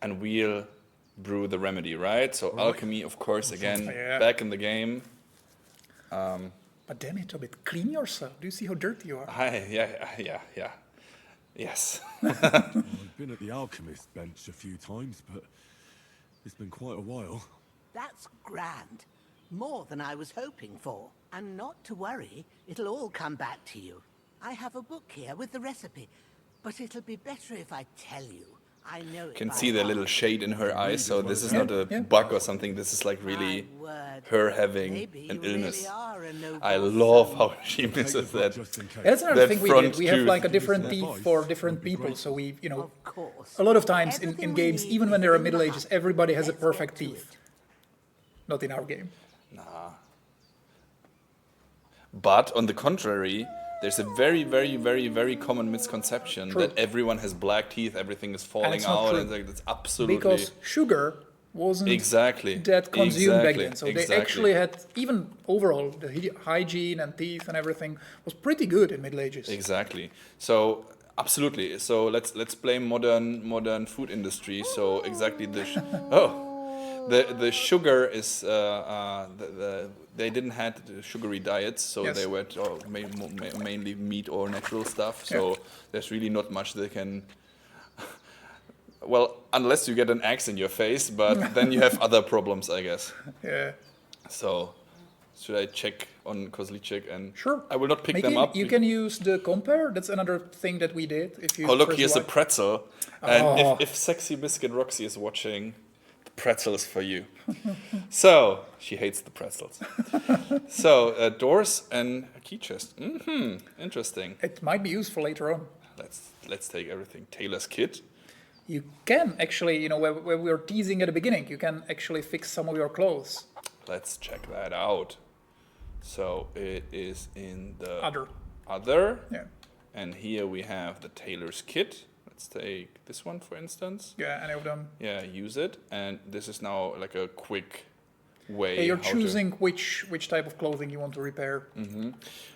Speaker 3: And we'll brew the remedy, right? So alchemy, of course, again, back in the game.
Speaker 4: But damn it, Tobit, clean yourself. Do you see how dirty you are?
Speaker 3: Yeah. Yes.
Speaker 11: I've been at the alchemist bench a few times, but it's been quite a while.
Speaker 5: That's grand. More than I was hoping for. And not to worry, it'll all come back to you. I have a book here with the recipe, but it'll be better if I tell you. I know it.
Speaker 3: Can see the little shade in her eyes, so this is not a bug or something. This is like really her having an illness. I love how she misses that.
Speaker 4: That's another thing we did. We have like a different teeth for different people, so we, a lot of times in games, even when there are Middle Ages, everybody has a perfect teeth. Not in our game.
Speaker 3: Nah. But on the contrary, there's a very, very, very, very common misconception that everyone has black teeth, everything is falling out, and that's absolutely
Speaker 4: because sugar wasn't that consumed back then. So they actually had, even overall, the hygiene and teeth and everything was pretty good in Middle Ages.
Speaker 3: Exactly. So absolutely. So let's blame modern food industry. So exactly the sugar is they didn't have sugary diets, so they were mainly meat or natural stuff. So there's really not much they can. Well, unless you get an axe in your face, but then you have other problems, I guess.
Speaker 4: Yeah.
Speaker 3: So should I check on Kozlicek and?
Speaker 4: Sure.
Speaker 3: I will not pick them up.
Speaker 4: You can use the compare. That's another thing that we did. If you
Speaker 3: look, here's a pretzel. And if Sexy Biscuit Roxy is watching, pretzel is for you. So she hates the pretzels. So doors and a key chest. Interesting.
Speaker 4: It might be useful later on.
Speaker 3: Let's let's take everything. Tailor's kit.
Speaker 4: You can actually, where we were teasing at the beginning, you can actually fix some of your clothes.
Speaker 3: Let's check that out. So it is in the
Speaker 4: other. Yeah.
Speaker 3: And here we have the tailor's kit. Let's take this one, for instance.
Speaker 4: Yeah, any of them.
Speaker 3: Yeah, use it. And this is now like a quick way.
Speaker 4: Yeah, you're choosing which type of clothing you want to repair.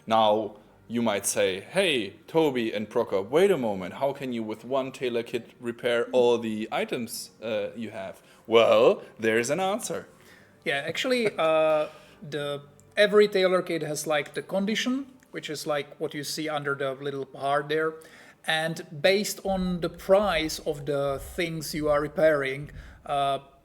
Speaker 3: Now, you might say, hey, Toby and Procker, wait a moment. How can you, with one tailor kit, repair all the items you have? Well, there's an answer.
Speaker 4: Yeah, actually, every tailor kit has like the condition, which is like what you see under the little heart there. And based on the price of the things you are repairing,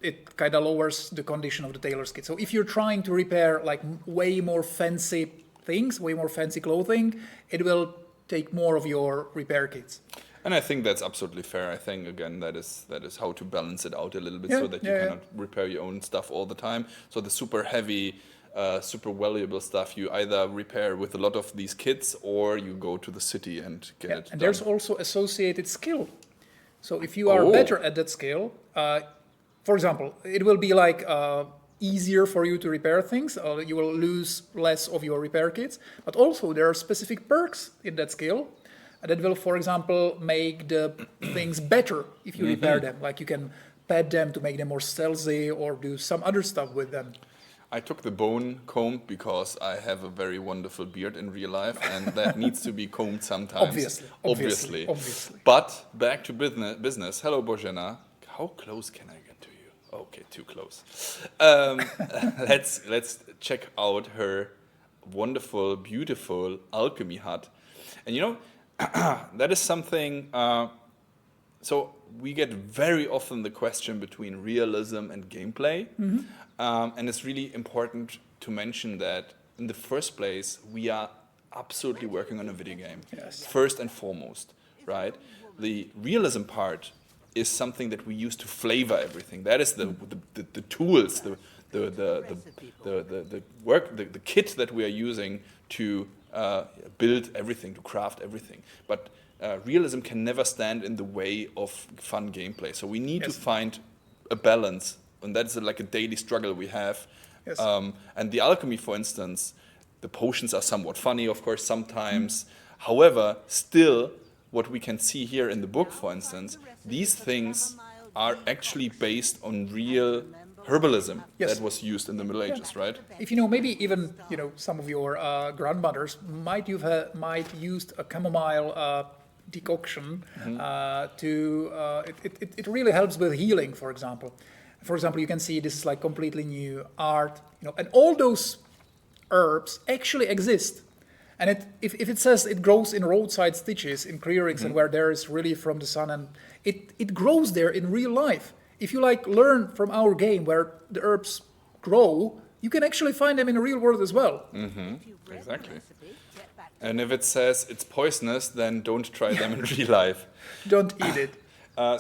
Speaker 4: it kind of lowers the condition of the tailor's kit. So if you're trying to repair like way more fancy things, way more fancy clothing, it will take more of your repair kits.
Speaker 3: And I think that's absolutely fair. I think, again, that is how to balance it out a little bit so that you cannot repair your own stuff all the time. So the super heavy, super valuable stuff you either repair with a lot of these kits or you go to the city and get it done.
Speaker 4: And there's also associated skill. So if you are better at that skill, for example, it will be like easier for you to repair things. You will lose less of your repair kits. But also there are specific perks in that skill that will, for example, make the things better if you repair them. Like you can pet them to make them more stealthy or do some other stuff with them.
Speaker 3: I took the bone comb because I have a very wonderful beard in real life and that needs to be combed sometimes. Obviously. But back to business. Hello, Bozhena. How close can I get to you? Okay, too close. Let's check out her wonderful, beautiful alchemy hut. And that is something, so we get very often the question between realism and gameplay. And it's really important to mention that in the first place, we are absolutely working on a video game.
Speaker 4: Yes.
Speaker 3: First and foremost, right? The realism part is something that we use to flavor everything. That is the tools, the work, the kit that we are using to build everything, to craft everything. But realism can never stand in the way of fun gameplay. So we need to find a balance, and that's like a daily struggle we have.
Speaker 4: Yes.
Speaker 3: And the alchemy, for instance, the potions are somewhat funny, of course, sometimes. However, still, what we can see here in the book, for instance, these things are actually based on real herbalism that was used in the Middle Ages, right?
Speaker 4: If maybe even some of your grandmothers might used a chamomile decoction it really helps with healing, for example. For example, you can see this is like completely new art, and all those herbs actually exist. And if it says it grows in roadside stitches, in clearings, and where there is relief from the sun, and it grows there in real life. If you learn from our game where the herbs grow, you can actually find them in the real world as well.
Speaker 3: Exactly. And if it says it's poisonous, then don't try them in real life.
Speaker 4: Don't eat it.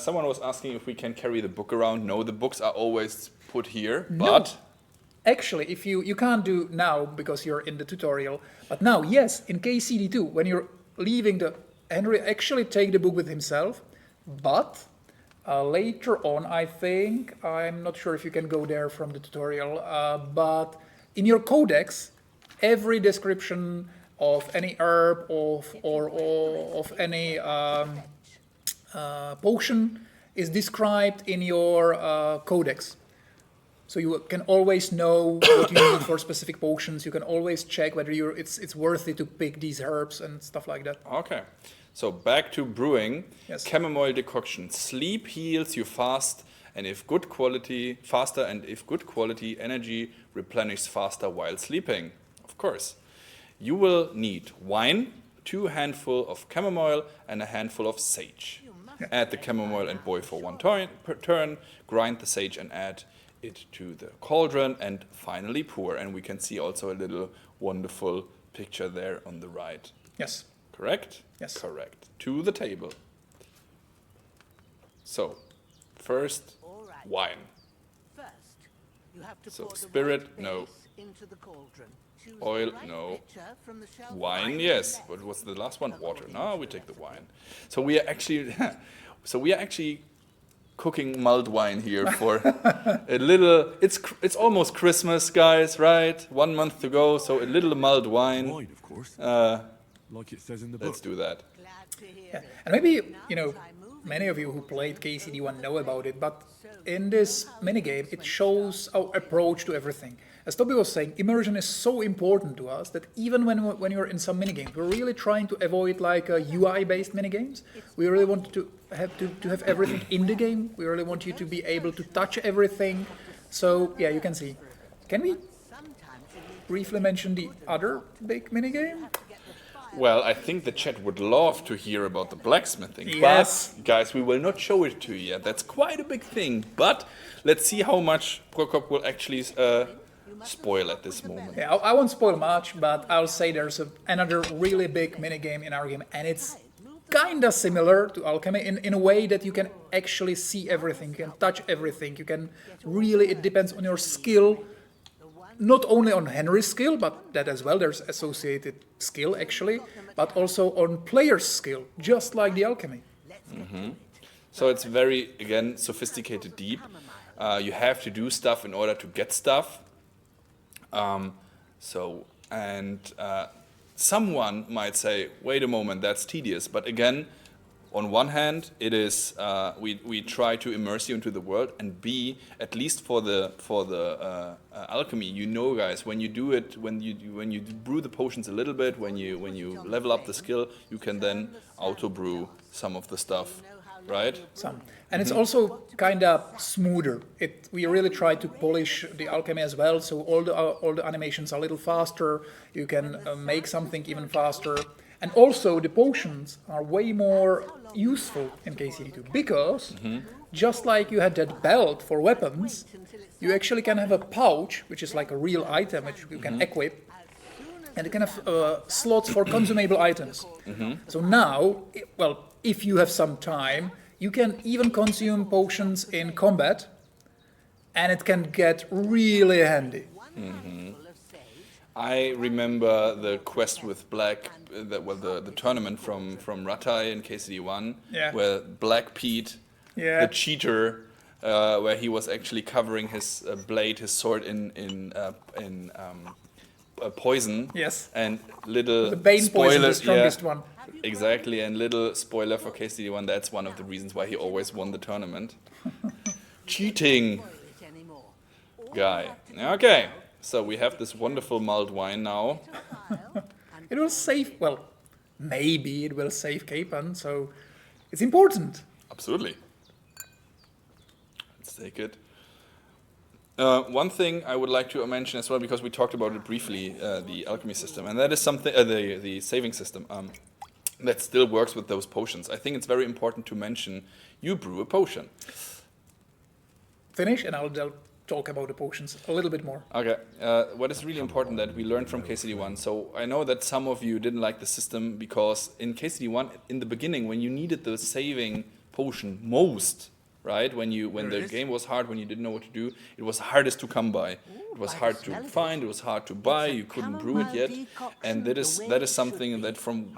Speaker 3: Someone was asking if we can carry the book around. No, the books are always put here, but...
Speaker 4: No. Actually, if you can't do now because you're in the tutorial, but now, yes, in KCD2, when you're leaving Henry actually take the book with himself, but later on, I think, I'm not sure if you can go there from the tutorial, but in your codex, every description of any herb or of any potion is described in your codex. So you can always know what you need for specific potions. You can always check whether it's worth it to pick these herbs and stuff like that.
Speaker 3: Okay. So back to brewing.
Speaker 4: Yes.
Speaker 3: Chamomile decoction. Sleep heals you faster, and if good quality, energy replenishes faster while sleeping. Of course. You will need wine, 2 handfuls of chamomile, and a handful of sage. Add the chamomile and boil for 1 turn. Grind the sage and add it to the cauldron, and finally pour. And we can see also a little wonderful picture there on the right.
Speaker 4: Yes.
Speaker 3: Correct?
Speaker 4: Yes.
Speaker 3: Correct. To the table. So, first, wine.
Speaker 5: First, You have to
Speaker 3: So
Speaker 5: pour the
Speaker 3: spirit,
Speaker 5: right
Speaker 3: no.
Speaker 5: base into the cauldron. Choose the
Speaker 3: Oil,
Speaker 5: right
Speaker 3: no.
Speaker 5: pitcher from the shelf
Speaker 3: Wine,
Speaker 5: right
Speaker 3: yes.
Speaker 5: and
Speaker 3: What
Speaker 5: left.
Speaker 3: was the last one? Water.
Speaker 5: According
Speaker 3: No,
Speaker 5: to
Speaker 3: we
Speaker 5: the
Speaker 3: take the
Speaker 5: recipe.
Speaker 3: wine. So we are actually cooking mulled wine here for a little. It's almost Christmas, guys, right? 1 month to go, so a little mulled wine.
Speaker 11: Wine, of course. Like it says in the book.
Speaker 3: Let's do that.
Speaker 5: Glad to hear
Speaker 4: Yeah.
Speaker 5: it.
Speaker 4: And maybe, many of you who played KCD1 know about it, but in this minigame, it shows our approach to everything. As Toby was saying, immersion is so important to us that even when you're in some minigames, we're really trying to avoid like UI-based minigames. We really want to have everything in the game. We really want you to be able to touch everything. So yeah, you can see. Can we briefly mention the other big minigame?
Speaker 3: Well, I think the chat would love to hear about the blacksmithing.
Speaker 4: Yes.
Speaker 3: But, guys, we will not show it to you yet. That's quite a big thing. But let's see how much Prokop will actually spoil at this moment.
Speaker 4: Yeah, I won't spoil much, but I'll say there's another really big minigame in our game, and it's kinda similar to Alchemy in a way that you can actually see everything, you can touch everything, you can really, it depends on your skill, not only on Henry's skill, but that as well, there's associated skill actually, but also on player's skill, just like the Alchemy.
Speaker 3: So it's very, again, sophisticated, deep. You have to do stuff in order to get stuff. Someone might say, wait a moment, that's tedious. But again, on one hand, it is we try to immerse you into the world, and B, at least for the alchemy, guys, when you do it, when you brew the potions a little bit, when you level up the skill, you can then auto brew some of the stuff, right?
Speaker 4: And it's also kind of smoother. We really try to polish the alchemy as well, so all the animations are a little faster. You can make something even faster, and also the potions are way more useful in KCD2 because just like you had that belt for weapons, you actually can have a pouch, which is like a real item which you can equip, and you can have slots for consumable items. So now, if you have some time, you can even consume potions in combat, and it can get really handy.
Speaker 3: I remember the quest with Black, the tournament from Ratai in KCD1, where Black Pete, the cheater, where he was actually covering his blade, his sword in poison.
Speaker 4: Yes.
Speaker 3: And little
Speaker 4: The Bane poison, the
Speaker 3: spoilers,
Speaker 4: strongest one.
Speaker 3: Exactly, and little spoiler for KCD1, that's one of the reasons why he always won the tournament. Cheating guy. Okay, so we have this wonderful mulled wine now.
Speaker 4: It will save, maybe it will save Capan, so it's important.
Speaker 3: Absolutely. Let's take it. One thing I would like to mention as well, because we talked about it briefly, the alchemy system, and that is something, the saving system, that still works with those potions. I think it's very important to mention you brew a potion.
Speaker 4: Finish, and I'll talk about the potions a little bit more.
Speaker 3: Okay, what is really important that we learned from KCD1, so I know that some of you didn't like the system because in KCD1, in the beginning, when you needed the saving potion most, right, when the game was hard, when you didn't know what to do, it was hardest to come by. It was hard to find, it was hard to buy, you couldn't brew it yet, and that is something that from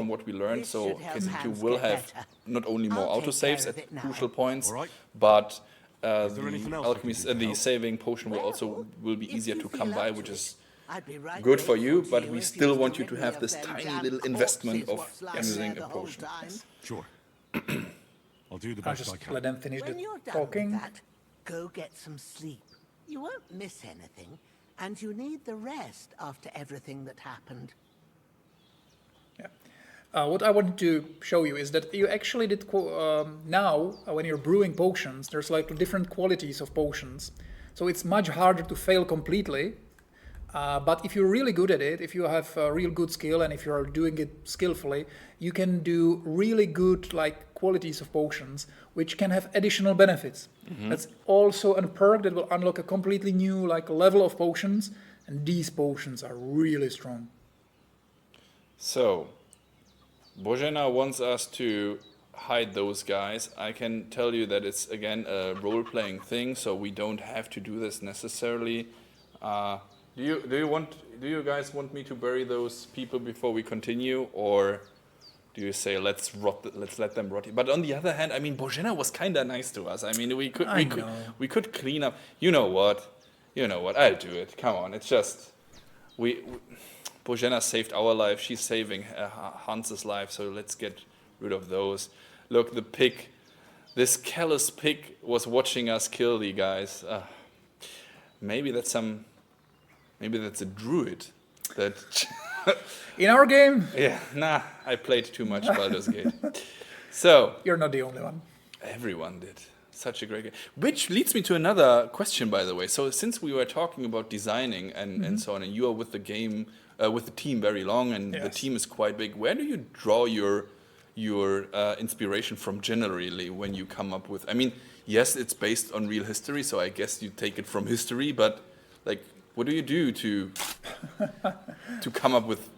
Speaker 3: what we learned, so KCD2 will have not only more autosaves at crucial points, but the saving potion will be easier to come by, which is good for you, but we still want you to have this tiny little investment of using a potion.
Speaker 11: Sure. I'll do the best I can.
Speaker 4: Let them finish
Speaker 5: When
Speaker 4: the
Speaker 5: you're done
Speaker 4: talking.
Speaker 5: with that, go get some sleep. You won't miss anything, and you need the rest after everything that happened.
Speaker 4: What I wanted to show you is that you actually did now, when you're brewing potions, there's like different qualities of potions. So it's much harder to fail completely. But if you're really good at it, if you have a real good skill, and if you're doing it skillfully, you can do really good qualities of potions, which can have additional benefits. That's also a perk that will unlock a completely new level of potions, and these potions are really strong.
Speaker 3: So, Bozhena wants us to hide those guys. I can tell you that it's again a role-playing thing, so we don't have to do this necessarily. Do you guys want me to bury those people before we continue, or do you say let's let them rot? But on the other hand, I mean, Bozhena was kind of nice to us. I mean, we could clean up. You know what? I'll do it. Come on, it's just Bozhena saved our life. She's saving Hans's life. So let's get rid of those. Look, the pig. This callous pig was watching us kill the guys. Maybe that's a druid that.
Speaker 4: In our game?
Speaker 3: Yeah, I played too much Baldur's Gate. So
Speaker 4: you're not the only one.
Speaker 3: Everyone did. Such a great game. Which leads me to another question, by the way. So since we were talking about designing and so on, and you are with the game, with the team very long, and the team is quite big, where do you draw your inspiration from generally when you come up with? I mean, yes, it's based on real history, so I guess you take it from history, but like, what do you do to come up with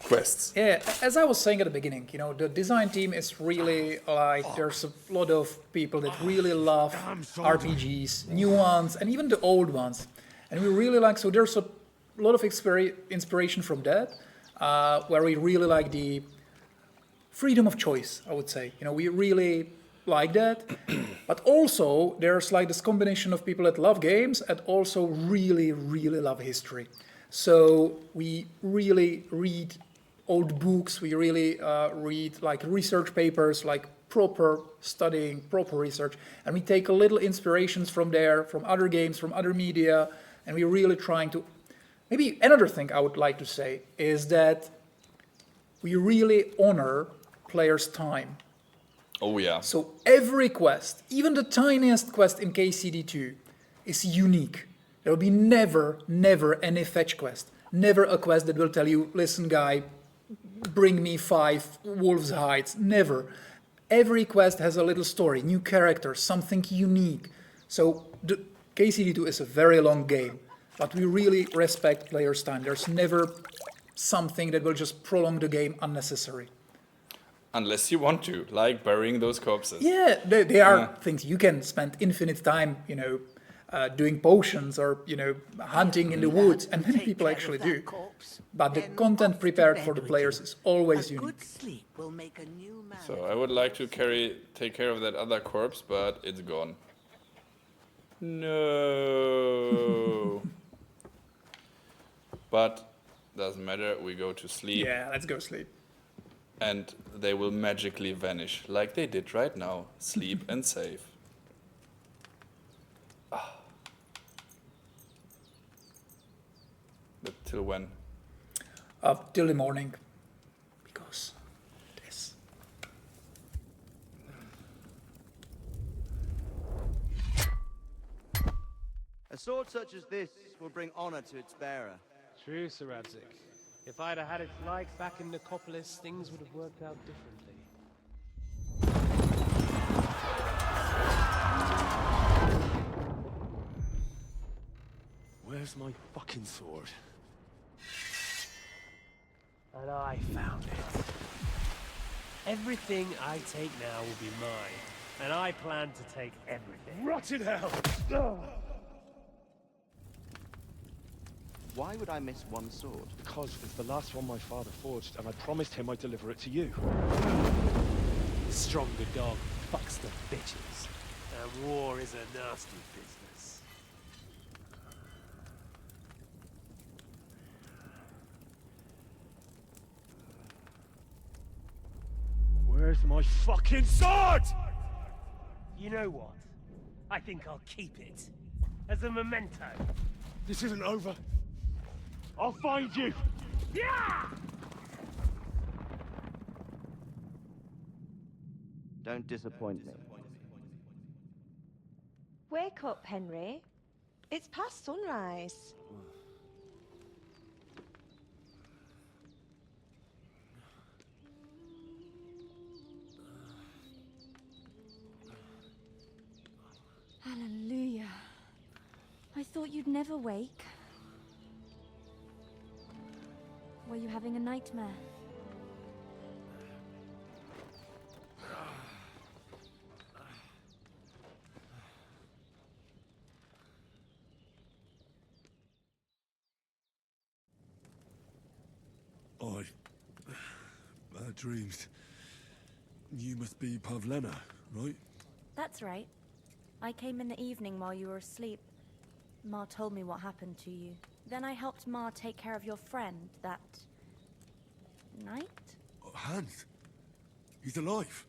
Speaker 3: quests?
Speaker 4: Yeah, as I was saying at the beginning, the design team is really like, there's a lot of people that really love RPGs, new ones, and even the old ones. And we really like, so there's a lot of inspiration from that, where we really like the freedom of choice, I would say. We really like that. But also, there's like this combination of people that love games and also really, really love history. So we really read old books, we really read like research papers, like proper studying, proper research, and we take a little inspirations from there, from other games, from other media, and we're really trying to... Maybe another thing I would like to say is that we really honor players' time.
Speaker 3: Oh yeah.
Speaker 4: So every quest, even the tiniest quest in KCD2, is unique. There will be never any fetch quest. Never a quest that will tell you, listen guy, bring me 5 wolves' hides. Never. Every quest has a little story, new characters, something unique. So the KCD2 is a very long game, but we really respect players' time. There's never something that will just prolong the game unnecessary.
Speaker 3: Unless you want to, like burying those corpses.
Speaker 4: Yeah, there are things you can spend infinite time, doing potions or, hunting in the woods, and many people actually do. But the content prepared for the players is always unique.
Speaker 5: Good sleep will make a new man.
Speaker 3: So I would like to take care of that other corpse, but it's gone. No. But doesn't matter, we go to sleep.
Speaker 4: Yeah, let's go sleep.
Speaker 3: And they will magically vanish, like they did right now. Sleep and save. But till when?
Speaker 4: Till the morning. Because this.
Speaker 12: A sword such as this will bring honor to its bearer.
Speaker 2: True, Sir Radzik. If I'd have had it like back in Nicopolis, things would have worked out differently.
Speaker 11: Where's my fucking sword?
Speaker 2: And I found it. Everything I take now will be mine, and I plan to take everything.
Speaker 11: Rotted hell!
Speaker 12: Why would I miss one sword?
Speaker 11: Because it's the last one my father forged, and I promised him I'd deliver it to you.
Speaker 2: The stronger dog fucks the bitches, and war is a nasty business.
Speaker 11: Where's my fucking sword?
Speaker 2: You know what? I think I'll keep it. As a memento.
Speaker 11: This isn't over. I'll find you!
Speaker 2: Yeah!
Speaker 12: Don't disappoint me.
Speaker 10: Wake up, Henry. It's past sunrise.
Speaker 13: Hallelujah. I thought you'd never wake. Were you having a nightmare?
Speaker 11: dreams. You must be Pavlena, right?
Speaker 13: That's right. I came in the evening while you were asleep. Ma told me what happened to you. Then I helped Ma take care of your friend that night?
Speaker 11: Hans? He's alive.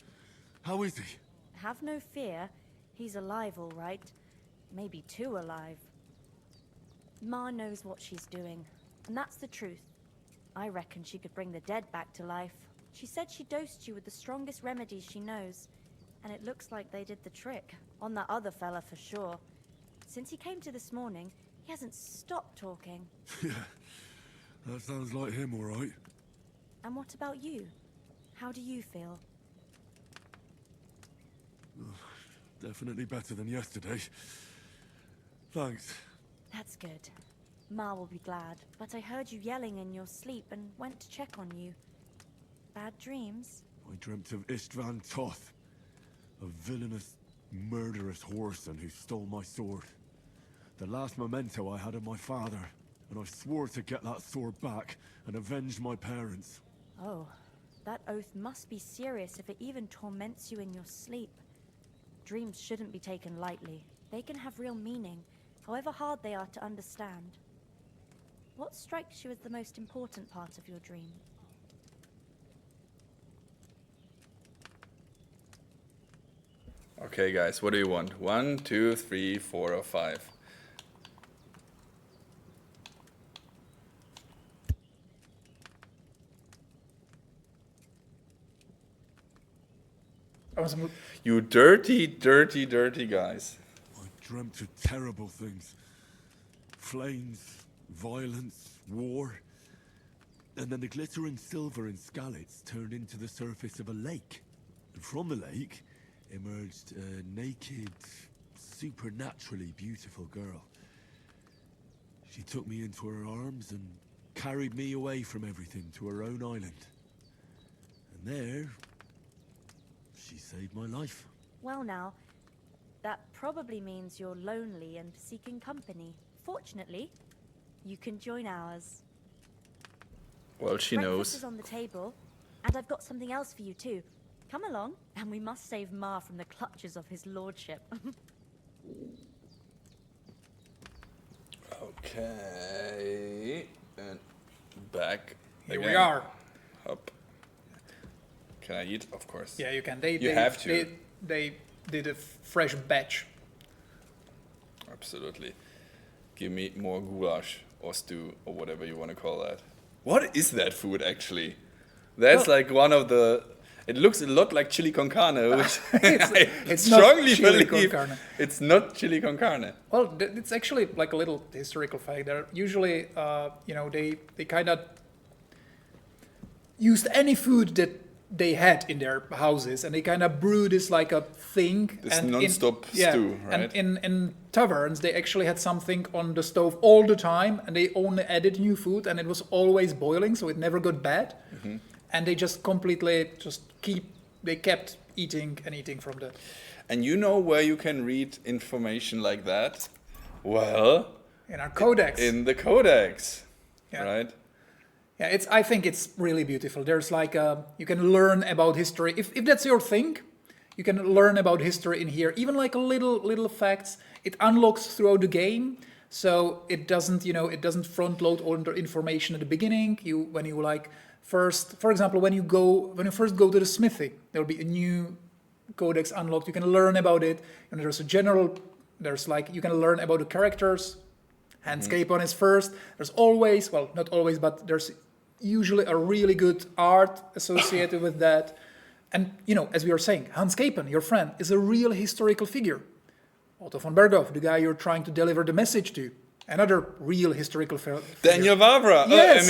Speaker 11: How is he?
Speaker 13: Have no fear. He's alive, all right. Maybe too alive. Ma knows what she's doing, and that's the truth. I reckon she could bring the dead back to life. She said she dosed you with the strongest remedies she knows, and it looks like they did the trick. On that other fella for sure. Since he came to this morning, he hasn't stopped talking.
Speaker 11: Yeah, that sounds like him, all right.
Speaker 13: And what about you? How do you feel?
Speaker 11: Definitely better than yesterday. Thanks.
Speaker 13: That's good. Ma will be glad, but I heard you yelling in your sleep and went to check on you. Bad dreams?
Speaker 11: I dreamt of Istvan Toth, a villainous, murderous whoreson who stole my sword. The last memento I had of my father, and I swore to get that sword back and avenge my parents.
Speaker 13: Oh, that oath must be serious if it even torments you in your sleep. Dreams shouldn't be taken lightly. They can have real meaning, however hard they are to understand. What strikes you as the most important part of your dream?
Speaker 3: Okay, guys, what do you want? 1, 2, 3, 4, or 5? You dirty, dirty, dirty guys.
Speaker 11: I dreamt of terrible things. Flames, violence, war. And then the glittering silver in Skalitz turned into the surface of a lake. And from the lake emerged a naked, supernaturally beautiful girl. She took me into her arms and carried me away from everything to her own island. And there, she saved my life.
Speaker 13: Well now, that probably means you're lonely and seeking company. Fortunately, you can join ours.
Speaker 3: Well, she
Speaker 13: Breakfast
Speaker 3: knows.
Speaker 13: is on the table, and I've got something else for you too. Come along, and we must save Ma from the clutches of his lordship.
Speaker 3: Okay, and back.
Speaker 4: Here
Speaker 3: again.
Speaker 4: we are.
Speaker 3: Up. Can I eat? Of course.
Speaker 4: Yeah, you can.
Speaker 3: You have to.
Speaker 4: They did a fresh batch.
Speaker 3: Absolutely. Give me more goulash or stew or whatever you want to call that. What is that food actually? That's like one of the. It looks a lot like chili con carne, which
Speaker 4: it's
Speaker 3: strongly
Speaker 4: not chili
Speaker 3: believe
Speaker 4: con carne.
Speaker 3: it's not chili con carne.
Speaker 4: Well, it's actually like a little historical fact. They're usually, they kind of used any food that they had in their houses, and they kind of brew this like a thing.
Speaker 3: This non-stop stew, right?
Speaker 4: And in taverns, they actually had something on the stove all the time, and they only added new food, and it was always boiling, so it never got bad. Mm-hmm. And they just completely kept eating and eating from that.
Speaker 3: And you know where you can read information like that? Well,
Speaker 4: in our codex.
Speaker 3: In the codex, right?
Speaker 4: Yeah, I think it's really beautiful. There's like you can learn about history. If that's your thing, you can learn about history in here. Even like a little facts. It unlocks throughout the game, so it doesn't front load all the information at the beginning. For example, when you first go to the smithy, there will be a new codex unlocked. You can learn about it, and you can learn about the characters. Hans Capon is first. There's always, well, not always, but there's usually a really good art associated with that. And, as we were saying, Hans Capon, your friend, is a real historical figure. Otto von Berghoff, the guy you're trying to deliver the message to. Another real historical figure.
Speaker 3: Daniel Vavra.
Speaker 4: Yes,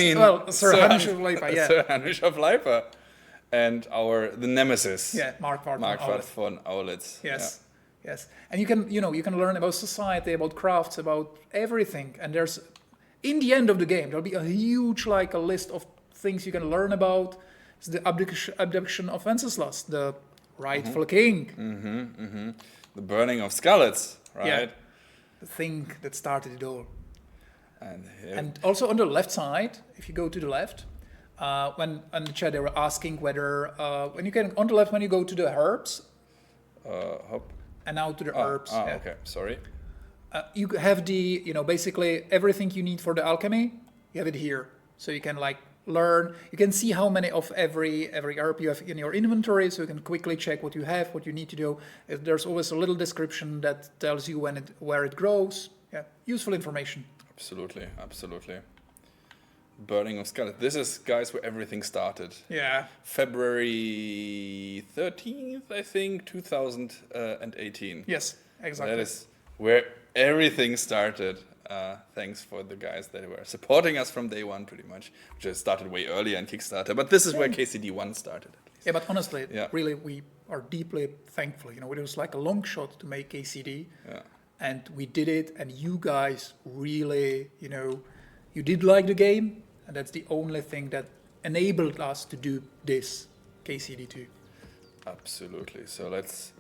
Speaker 4: Sir Heinrich of Leipa, yeah.
Speaker 3: Sir Heinrich of Leipa. And the nemesis.
Speaker 4: Yeah, Marquardt
Speaker 3: von Aulitz.
Speaker 4: Yes, yeah. Yes. And you can learn about society, about crafts, about everything. And there's, in the end of the game, there'll be a huge, a list of things you can learn about. It's the abduction of Wenceslas, the rightful king.
Speaker 3: Mm-hmm, mm-hmm. The burning of Skalitz, right?
Speaker 4: Yeah. The thing that started it all. And also on the left side, if you go to the left, When in the chat they were asking whether when you can on the left when you go to the herbs.
Speaker 3: Hop.
Speaker 4: And now to the herbs. Yeah.
Speaker 3: Okay, sorry.
Speaker 4: You have the, basically everything you need for the alchemy, you have it here. So you can like learn, you can see how many of every herb you have in your inventory, so you can quickly check what you have, what you need to do. There's always a little description that tells you where it grows. Yeah, useful information.
Speaker 3: Absolutely, absolutely. Burning of Scarlet. This is, guys, where everything started.
Speaker 4: Yeah.
Speaker 3: February 13th, I think, 2018.
Speaker 4: Yes, exactly.
Speaker 3: That is where everything started. Thanks for the guys that were supporting us from day one, pretty much. Which started way earlier in Kickstarter, but this is where KCD1 started. At least.
Speaker 4: Yeah, but honestly, really, we are deeply thankful. It was like a long shot to make KCD, and we did it. And you guys really, you did like the game, and that's the only thing that enabled us to do this KCD2.
Speaker 3: Absolutely. So let's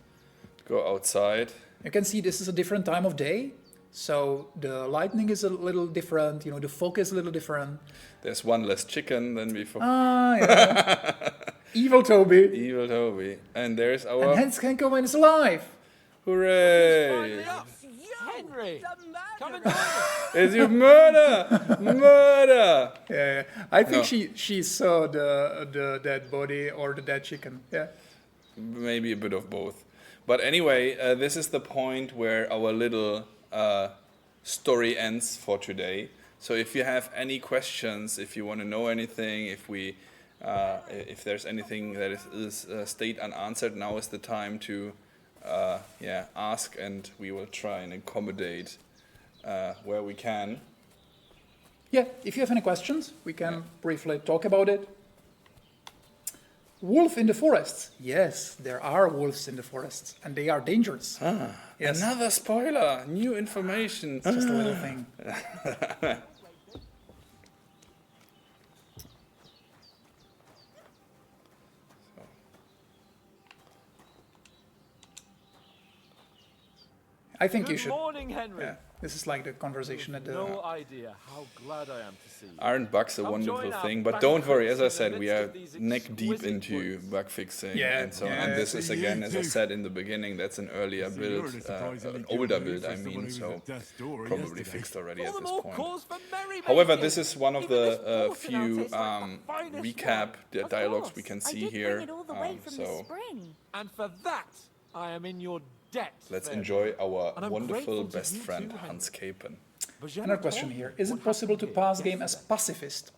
Speaker 3: go outside.
Speaker 4: You can see this is a different time of day. So the lightning is a little different, the fog is a little different.
Speaker 3: There's one less chicken than before.
Speaker 4: Yeah. Evil Toby.
Speaker 3: Evil Toby. And there's our...
Speaker 4: And Hans Kenkoven is alive.
Speaker 3: Hooray!
Speaker 6: Henry! Come and join us!
Speaker 3: It's your murder! Murder!
Speaker 4: Yeah. I think she saw the dead body or the dead chicken. Yeah.
Speaker 3: Maybe a bit of both. But anyway, this is the point where our little story ends for today. So if you have any questions, if you want to know anything, if there's anything that is stayed unanswered, now is the time to ask, and we will try and accommodate where we can.
Speaker 4: Yeah, if you have any questions, we can briefly talk about it. Wolf in the forests. Yes, there are wolves in the forests, and they are dangerous. Yes.
Speaker 3: Another spoiler, new information.
Speaker 4: It's just a little thing. I think you should.
Speaker 6: Good morning, Henry.
Speaker 4: Yeah, this is like the conversation at the.
Speaker 6: No idea how glad I am to see you.
Speaker 3: Aren't bugs a wonderful thing? But don't worry, as I said, we are neck deep into bug fixing and so on. And this is again, as I said in the beginning, that's an earlier build, an older build, I mean, so probably fixed already at this point. However, this is one of the few recap dialogues we can see here.
Speaker 6: And for that, I am in your debt.
Speaker 3: Let's enjoy our wonderful best friend, Hans Capen.
Speaker 4: Another question here. Is it possible to pass game as pacifist?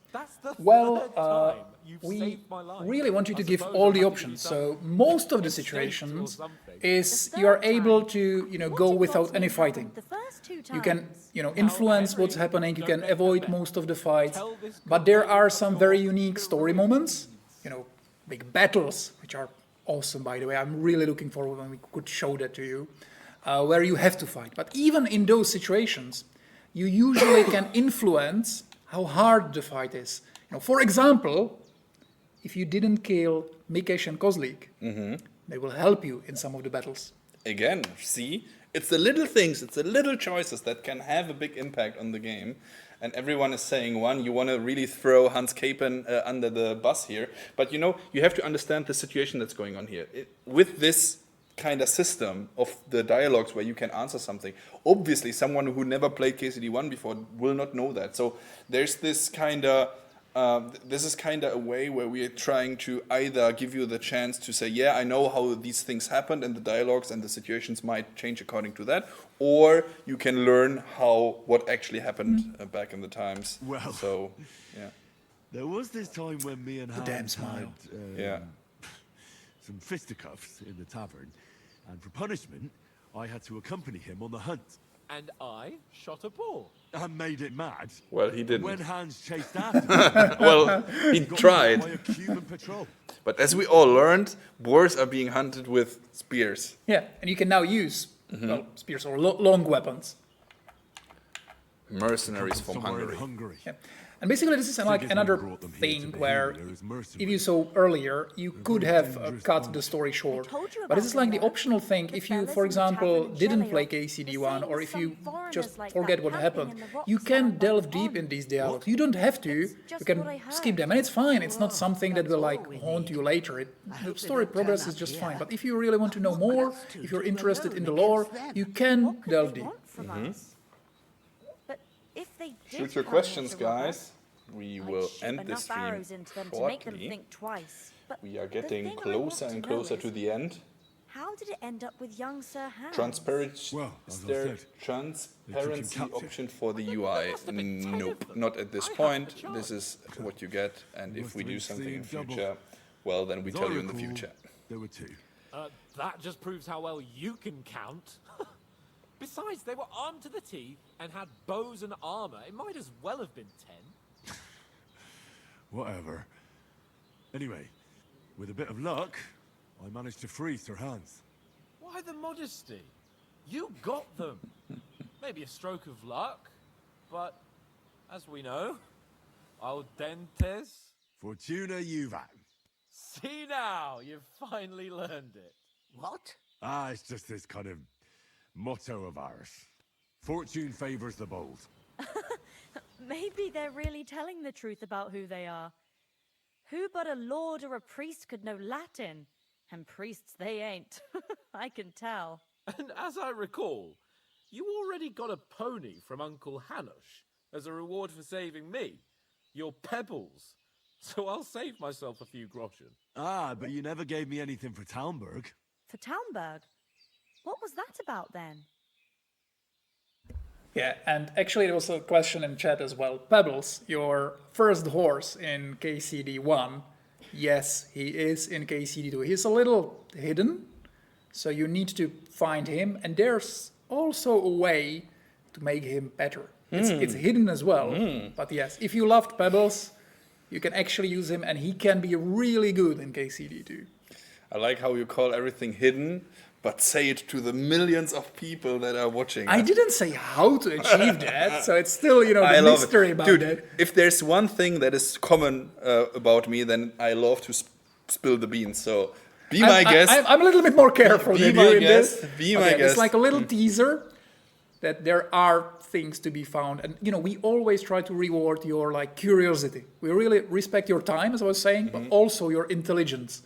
Speaker 4: Well, we really want you to give all the options. So most of the situations is you are able to, go without any fighting. You can, influence what's happening. You can avoid most of the fights. But there are some very unique story moments, big battles, which are awesome, by the way. I'm really looking forward when we could show that to you, where you have to fight. But even in those situations, you usually can influence how hard the fight is. For example, if you didn't kill Mikesh and Kozlik, they will help you in some of the battles.
Speaker 3: Again, see? It's the little things, it's the little choices that can have a big impact on the game. And everyone is saying one, you want to really throw Hans Capen under the bus here. But you have to understand the situation that's going on here. With this kind of system of the dialogues where you can answer something, obviously someone who never played KCD1 before will not know that. So there's this kind of, this is kind of a way where we are trying to either give you the chance to say, yeah, I know how these things happened and the dialogues and the situations might change according to that, or you can learn what actually happened back in the times.
Speaker 11: Well,
Speaker 3: so, yeah.
Speaker 11: There was this time when me and Hans had some fisticuffs in the tavern, and for punishment, I had to accompany him on the hunt.
Speaker 6: And I shot a boar.
Speaker 11: And made it mad.
Speaker 3: Well, he didn't.
Speaker 11: When Hans chased after me,
Speaker 3: well, he tried.
Speaker 11: By a Cuban patrol.
Speaker 3: But as we all learned, boars are being hunted with spears.
Speaker 4: Yeah, and you can now use spears or long weapons.
Speaker 3: Mercenaries from Hungary.
Speaker 4: Yeah. And basically this is like another thing where, if you saw earlier, you could have cut the story short. But this is like the optional thing. If you, for example, didn't play KCD1, or if you just forget what happened, you can delve deep in these dialogues. You don't have to, you can skip them, and it's fine. It's not something that will like haunt you later. The story progress is just fine. But if you really want to know more, if you're interested in the lore, you can delve deep.
Speaker 3: Shoot your questions, guys. We will end this stream shortly. We are getting closer and closer to the end.
Speaker 13: How did it end up with young Sir Hans?
Speaker 3: Is there transparency option for the UI? Nope, not at this point. This is what you get, and if we do something in future, well, then we tell you in the future.
Speaker 6: There were 2. That just proves how well you can count. Besides, they were armed to the teeth and had bows and armor. It might as well have been 10.
Speaker 11: Whatever. Anyway, with a bit of luck, I managed to free Sir Hans.
Speaker 6: Why the modesty? You got them. Maybe a stroke of luck, but as we know, al dentes.
Speaker 11: Fortuna juvat.
Speaker 6: See now, you've finally learned it.
Speaker 5: What?
Speaker 11: It's just this kind of motto of ours. Fortune favors the bold.
Speaker 13: Maybe they're really telling the truth about who they are. Who but a lord or a priest could know Latin? And priests they ain't. I can tell.
Speaker 6: And as I recall, you already got a pony from Uncle Hanush as a reward for saving me. Your pebbles. So I'll save myself a few groschen.
Speaker 11: But you never gave me anything for Talmberg.
Speaker 13: For Talmberg? What was that about then?
Speaker 4: Yeah, and actually there was a question in chat as well. Pebbles, your first horse in KCD1. Yes, he is in KCD2. He's a little hidden, so you need to find him. And there's also a way to make him better. It's hidden as well. But yes, if you loved Pebbles, you can actually use him, and he can be really good in KCD2.
Speaker 3: I like how you call everything hidden, but say it to the millions of people that are watching.
Speaker 4: I didn't say how to achieve that, so it's still, the mystery about
Speaker 3: Dude,
Speaker 4: that.
Speaker 3: If there's one thing that is common about me, then I love to spill the beans. So be my guest.
Speaker 4: I'm a little bit more careful than you in this.
Speaker 3: Be my guest.
Speaker 4: It's like a little teaser that there are things to be found. And, we always try to reward your, curiosity. We really respect your time, as I was saying, but also your intelligence.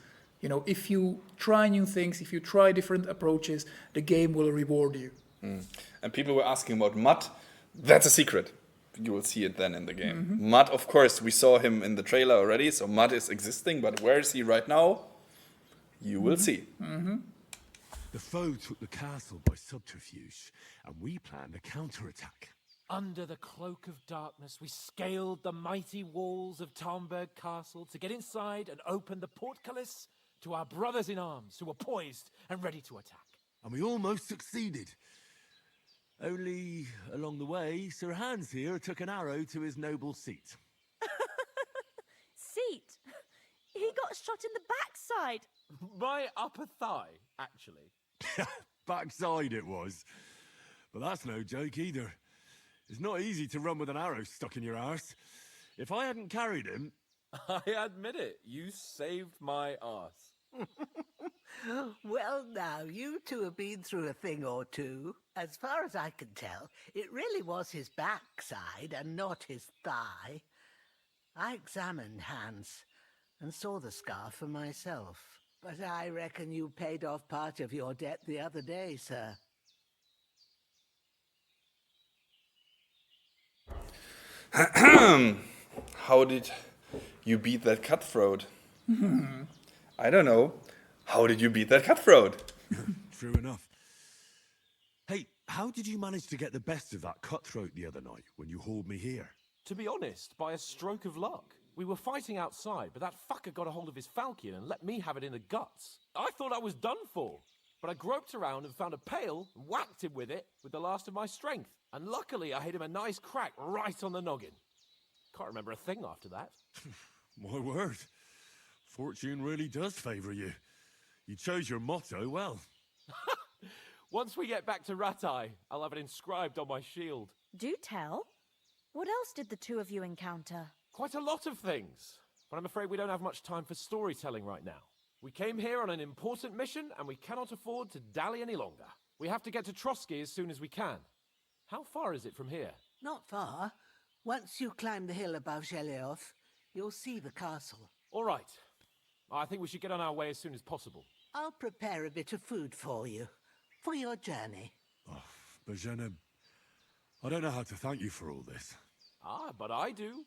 Speaker 4: If you try new things, if you try different approaches, the game will reward you.
Speaker 3: And people were asking about Mutt. That's a secret. You will see it then in the game. Mutt, of course, we saw him in the trailer already, so Mutt is existing, but where is he right now? You will see.
Speaker 11: The foe took the castle by subterfuge, and we planned a counterattack.
Speaker 6: Under the cloak of darkness, we scaled the mighty walls of Talmberg Castle to get inside and open the portcullis to our brothers in arms who were poised and ready to attack.
Speaker 11: And we almost succeeded. Only, along the way, Sir Hans here took an arrow to his noble seat.
Speaker 13: Seat? He got shot in the backside.
Speaker 6: My upper thigh, actually.
Speaker 11: Backside it was. But that's no joke either. It's not easy to run with an arrow stuck in your arse. If I hadn't carried him...
Speaker 6: I admit it, you saved my arse.
Speaker 5: Well, now, you two have been through a thing or two. As far as I can tell, it really was his backside and not his thigh. I examined Hans and saw the scar for myself. But I reckon you paid off part of your debt the other day, sir.
Speaker 3: How did you beat that cutthroat? I don't know. How did you beat that cutthroat?
Speaker 11: True enough. Hey, how did you manage to get the best of that cutthroat the other night when you hauled me here?
Speaker 6: To be honest, by a stroke of luck. We were fighting outside, but that fucker got a hold of his falchion and let me have it in the guts. I thought I was done for, but I groped around and found a pail and whacked him with it with the last of my strength. And luckily, I hit him a nice crack right on the noggin. Can't remember a thing after that.
Speaker 11: My word. Fortune really does favour you. You chose your motto well.
Speaker 6: Once we get back to Ratai, I'll have it inscribed on my shield.
Speaker 13: Do tell. What else did the two of you encounter?
Speaker 6: Quite a lot of things. But I'm afraid we don't have much time for storytelling right now. We came here on an important mission, and we cannot afford to dally any longer. We have to get to Trosky as soon as we can. How far is it from here?
Speaker 5: Not far. Once you climb the hill above Zhelioth, you'll see the castle.
Speaker 6: All right. I think we should get on our way as soon as possible.
Speaker 5: I'll prepare a bit of food for you, for your journey.
Speaker 11: Oh, Bozhena, I don't know how to thank you for all this.
Speaker 6: Ah, but I do.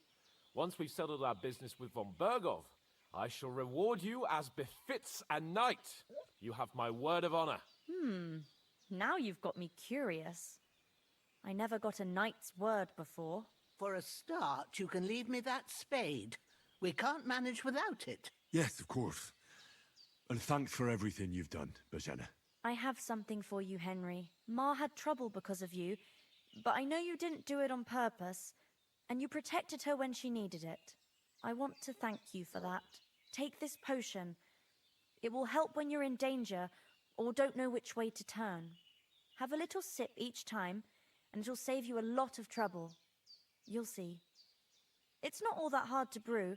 Speaker 6: Once we've settled our business with von Burgov, I shall reward you as befits a knight. You have my word of honor.
Speaker 13: Now you've got me curious. I never got a knight's word before.
Speaker 5: For a start, you can leave me that spade. We can't manage without it.
Speaker 11: Yes, of course. And thanks for everything you've done, Bozhena.
Speaker 13: I have something for you, Henry. Ma had trouble because of you, but I know you didn't do it on purpose, and you protected her when she needed it. I want to thank you for that. Take this potion. It will help when you're in danger or don't know which way to turn. Have a little sip each time, and it'll save you a lot of trouble. You'll see. It's not all that hard to brew.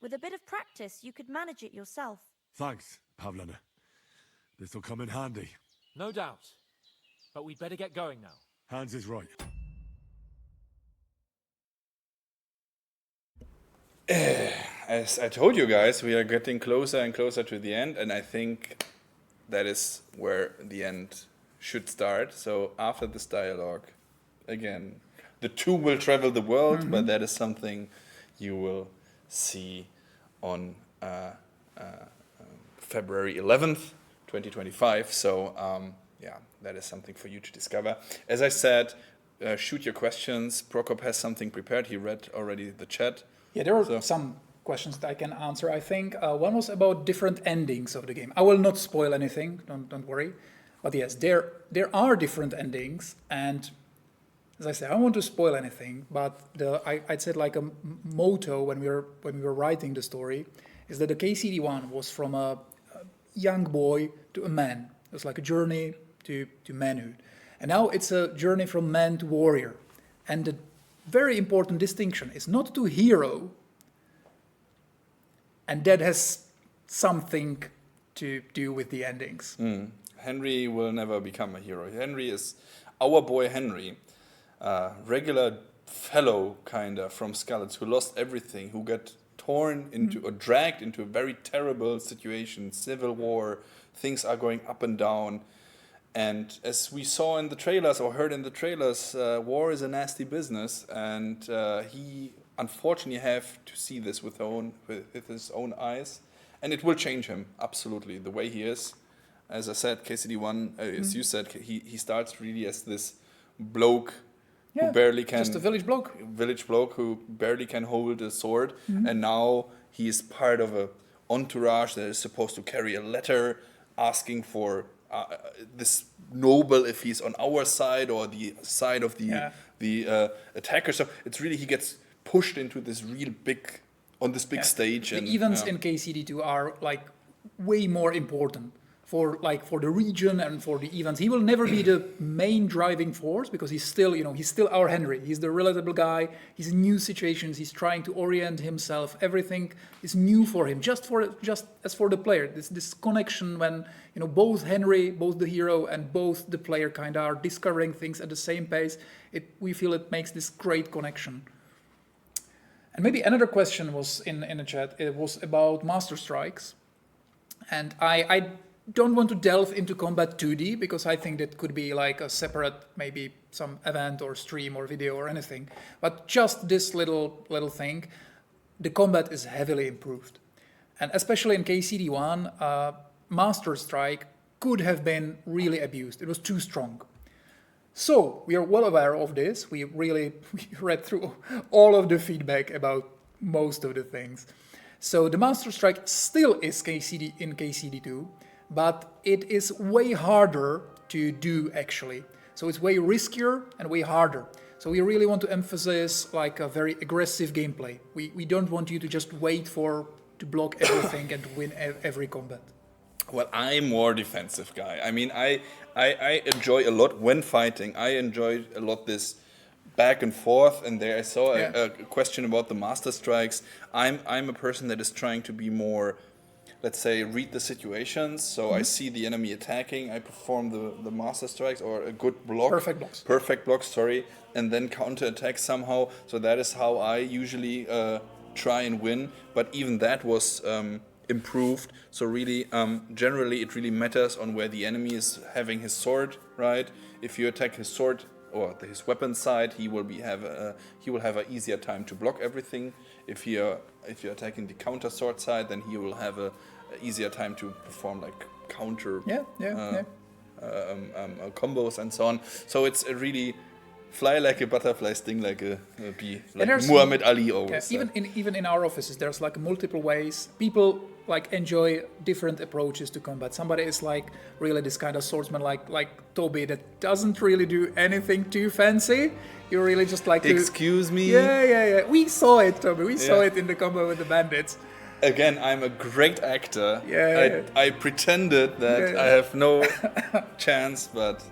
Speaker 13: With a bit of practice, you could manage it yourself.
Speaker 11: Thanks, Pavlena. This'll come in handy.
Speaker 6: No doubt. But we'd better get going now.
Speaker 11: Hans is right.
Speaker 3: As I told you guys, we are getting closer and closer to the end, and I think that is where the end should start. So after this dialogue, again, the two will travel the world, but that is something you will see on February 11th, 2025. So yeah, that is something for you to discover. As I said, shoot your questions. Prokop has something prepared. He read already the chat.
Speaker 4: Yeah, there are some questions that I can answer, I think. One was about different endings of the game. I will not spoil anything, don't worry. But yes, there are different endings, and as I say, I don't want to spoil anything, but I'd said like a motto when we were writing the story is that the KCD1 was from a young boy to a man. It was like a journey to manhood. And now it's a journey from man to warrior. And the very important distinction is not to hero, and that has something to do with the endings.
Speaker 3: Henry will never become a hero. Henry is our boy Henry, regular fellow kinda from Skalitz who lost everything, who got torn into or dragged into a very terrible situation, civil war, things are going up and down. And as we saw in the trailers or heard in the trailers, war is a nasty business, and he unfortunately have to see this with his own eyes, and it will change him absolutely the way he is. As I said, KCD1, as you said, he starts really as this bloke who barely can,
Speaker 4: just a village bloke
Speaker 3: who barely can hold a sword, and now he is part of a entourage that is supposed to carry a letter asking for this noble, if he's on our side or the side of the attacker. So it's really, he gets pushed into this real big, on this big stage.
Speaker 4: The
Speaker 3: and
Speaker 4: events in KCD2 are like way more important for the region and for the events. He will never be the main driving force because he's still our Henry. He's the relatable guy. He's in new situations. He's trying to orient himself. Everything is new for him, just as for the player. This connection when both Henry, both the hero, and both the player kind of are discovering things at the same pace. We feel it makes this great connection. And maybe another question was in the chat. It was about Master Strikes, and I don't want to delve into combat 2D because I think that could be like a separate, maybe some event or stream or video or anything. But just this little thing, the combat is heavily improved. And especially in KCD1, Master Strike could have been really abused. It was too strong. So we are well aware of this. We read through all of the feedback about most of the things. So the Master Strike still is in KCD2, but it is way harder to do actually. So it's way riskier and way harder. So we really want to emphasize like a very aggressive gameplay. We don't want you to just wait to block everything and win every combat.
Speaker 3: Well, I'm more defensive guy. I mean, I enjoy a lot when fighting. I enjoy a lot this back and forth, and there I saw a question about the master strikes. I'm a person that is trying to be more, let's say, read the situations. So I see the enemy attacking, I perform the master strikes or a good block. Perfect blocks, sorry, and then counter-attack somehow. So that is how I usually try and win. But even that was improved. So really, generally, it really matters on where the enemy is having his sword, right? If you attack his sword or his weapon side, he will have an easier time to block everything. If you're attacking the counter sword side, then he will have a easier time to perform like counter combos and so on. So it's a really fly like a butterfly, sting like a bee, like Muhammad Ali always said.
Speaker 4: Even in our offices, there's like multiple ways. People like enjoy different approaches to combat. Somebody is like really this kind of swordsman, like Toby, that doesn't really do anything too fancy. You really just like
Speaker 3: Excuse me?
Speaker 4: Yeah. We saw it, Toby. We saw it in the combo with the bandits.
Speaker 3: Again, I'm a great actor. I pretended that I have no chance, but...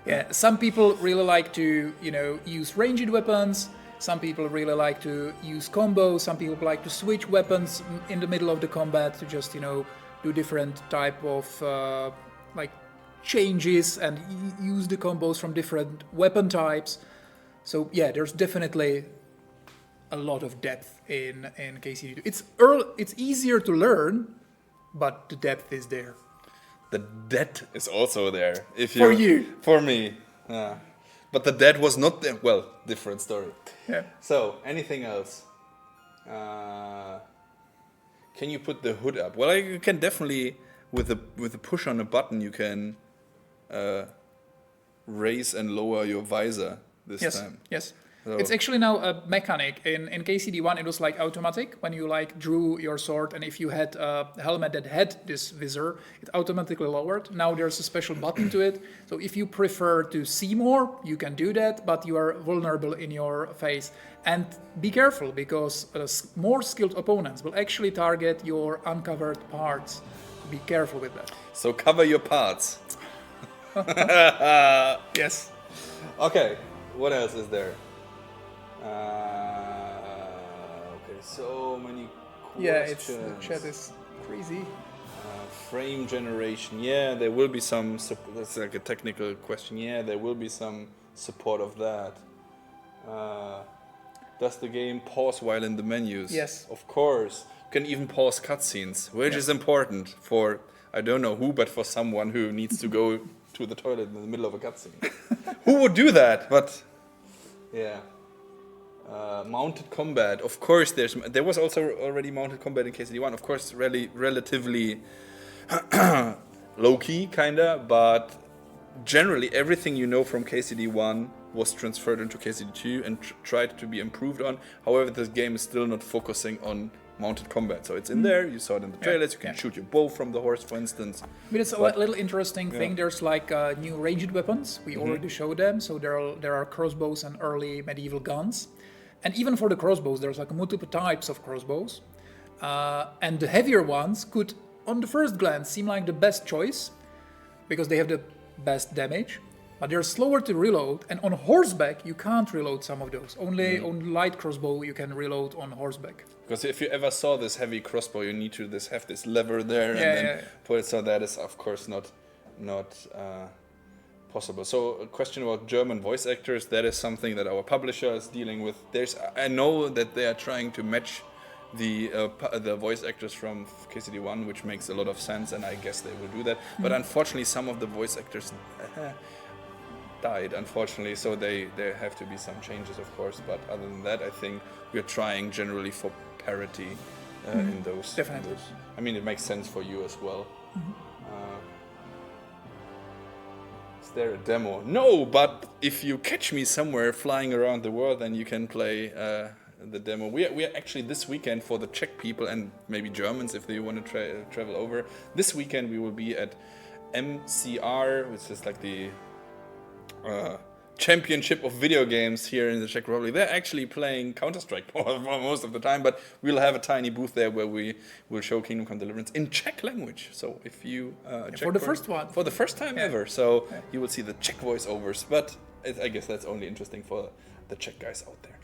Speaker 4: Yeah, some people really like to, use ranged weapons. Some people really like to use combos. Some people like to switch weapons in the middle of the combat to just, do different type of changes and use the combos from different weapon types. So yeah, there's definitely a lot of depth in KCD2. It's easier to learn, but the depth is there.
Speaker 3: The debt is also there. For me. Yeah. But the debt was not there. Well, different story.
Speaker 4: Yeah.
Speaker 3: So, anything else? Can you put the hood up? Well, you can definitely, with a push on a button, you can raise and lower your visor this time.
Speaker 4: Yes. So it's actually now a mechanic. In KCD1, it was like automatic. When you like drew your sword, and if you had a helmet that had this visor, it automatically lowered. Now there's a special button to it. So if you prefer to see more, you can do that, but you are vulnerable in your face. And be careful, because more skilled opponents will actually target your uncovered parts. Be careful with that.
Speaker 3: So cover your parts.
Speaker 4: Yes.
Speaker 3: Okay, what else is there? Okay, so many questions.
Speaker 4: The chat is crazy.
Speaker 3: Frame generation, there will be some, that's like a technical question, there will be some support of that. Does the game pause while in the menus?
Speaker 4: Yes.
Speaker 3: Of course. You can even pause cutscenes, which is important for, I don't know who, but for someone who needs to go to the toilet in the middle of a cutscene. Who would do that? But, yeah. Mounted combat, of course. There was also already mounted combat in KCD1. Of course, relatively low key, kinda. But generally, everything you know from KCD1 was transferred into KCD2 and tried to be improved on. However, this game is still not focusing on mounted combat. So it's in there. You saw it in the trailers. You can shoot your bow from the horse, for instance.
Speaker 4: But it's a little interesting thing. There's like new ranged weapons. We already showed them. So there are crossbows and early medieval guns. And even for the crossbows, there's like multiple types of crossbows. And the heavier ones could, on the first glance, seem like the best choice because they have the best damage. But they're slower to reload. And on horseback, you can't reload some of those. Only on light crossbow, you can reload on horseback.
Speaker 3: Because if you ever saw this heavy crossbow, you need to have this lever there and then put it. So that is, of course, not possible. So a question about German voice actors, that is something that our publisher is dealing with. I know that they are trying to match the voice actors from KCD1, which makes a lot of sense, and I guess they will do that. But unfortunately, some of the voice actors died, unfortunately, so there have to be some changes, of course. But other than that, I think we're trying generally for parity in those.
Speaker 4: Definitely.
Speaker 3: I mean, it makes sense for you as well. Is there a demo? No, but if you catch me somewhere flying around the world, then you can play the demo. We are actually this weekend, for the Czech people and maybe Germans if they want to travel over. This weekend we will be at MCR, which is like the championship of video games here in the Czech Republic. They're actually playing Counter-Strike for most of the time, but we'll have a tiny booth there where we will show Kingdom Come Deliverance in Czech language. So if you
Speaker 4: for the first one,
Speaker 3: for the first time ever, so you will see the Czech voiceovers. But I guess that's only interesting for the Czech guys out there.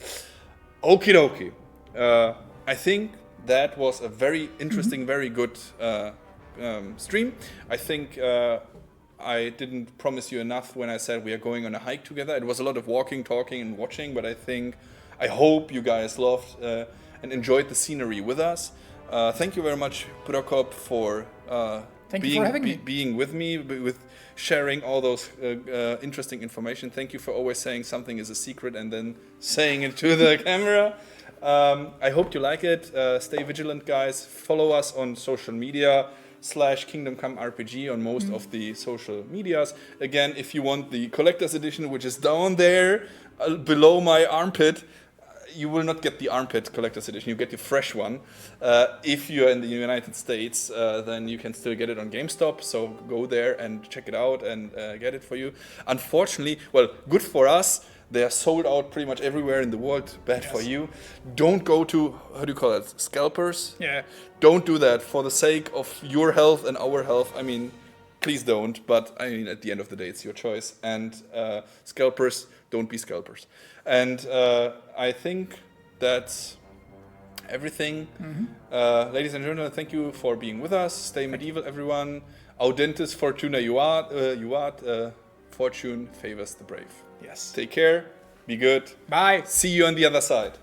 Speaker 3: Okie dokie. I think that was a very interesting, very good stream. I think I didn't promise you enough when I said we are going on a hike together. It was a lot of walking, talking, and watching, but I hope you guys loved and enjoyed the scenery with us. Thank you very much, Prokop, for being with me, with sharing all those interesting information. Thank you for always saying something is a secret and then saying it to the camera. I hope you like it. Stay vigilant, guys. Follow us on social media /Kingdom Come RPG on most of the social medias. Again, if you want the collector's edition, which is down there below my armpit, you will not get the armpit collector's edition. You get the fresh one. If you're in the United States, then you can still get it on GameStop. So go there and check it out and get it for you. Unfortunately, well, good for us. They are sold out pretty much everywhere in the world. Bad for you. Don't go to, how do you call it, scalpers?
Speaker 4: Yeah.
Speaker 3: Don't do that for the sake of your health and our health. I mean, please don't. But I mean, at the end of the day, it's your choice. And scalpers, don't be scalpers. And I think that's everything. Ladies and gentlemen, thank you for being with us. Stay medieval, everyone. Audentis fortuna juvat. Fortune favors the brave.
Speaker 4: Yes.
Speaker 3: Take care. Be good.
Speaker 4: Bye.
Speaker 3: See you on the other side.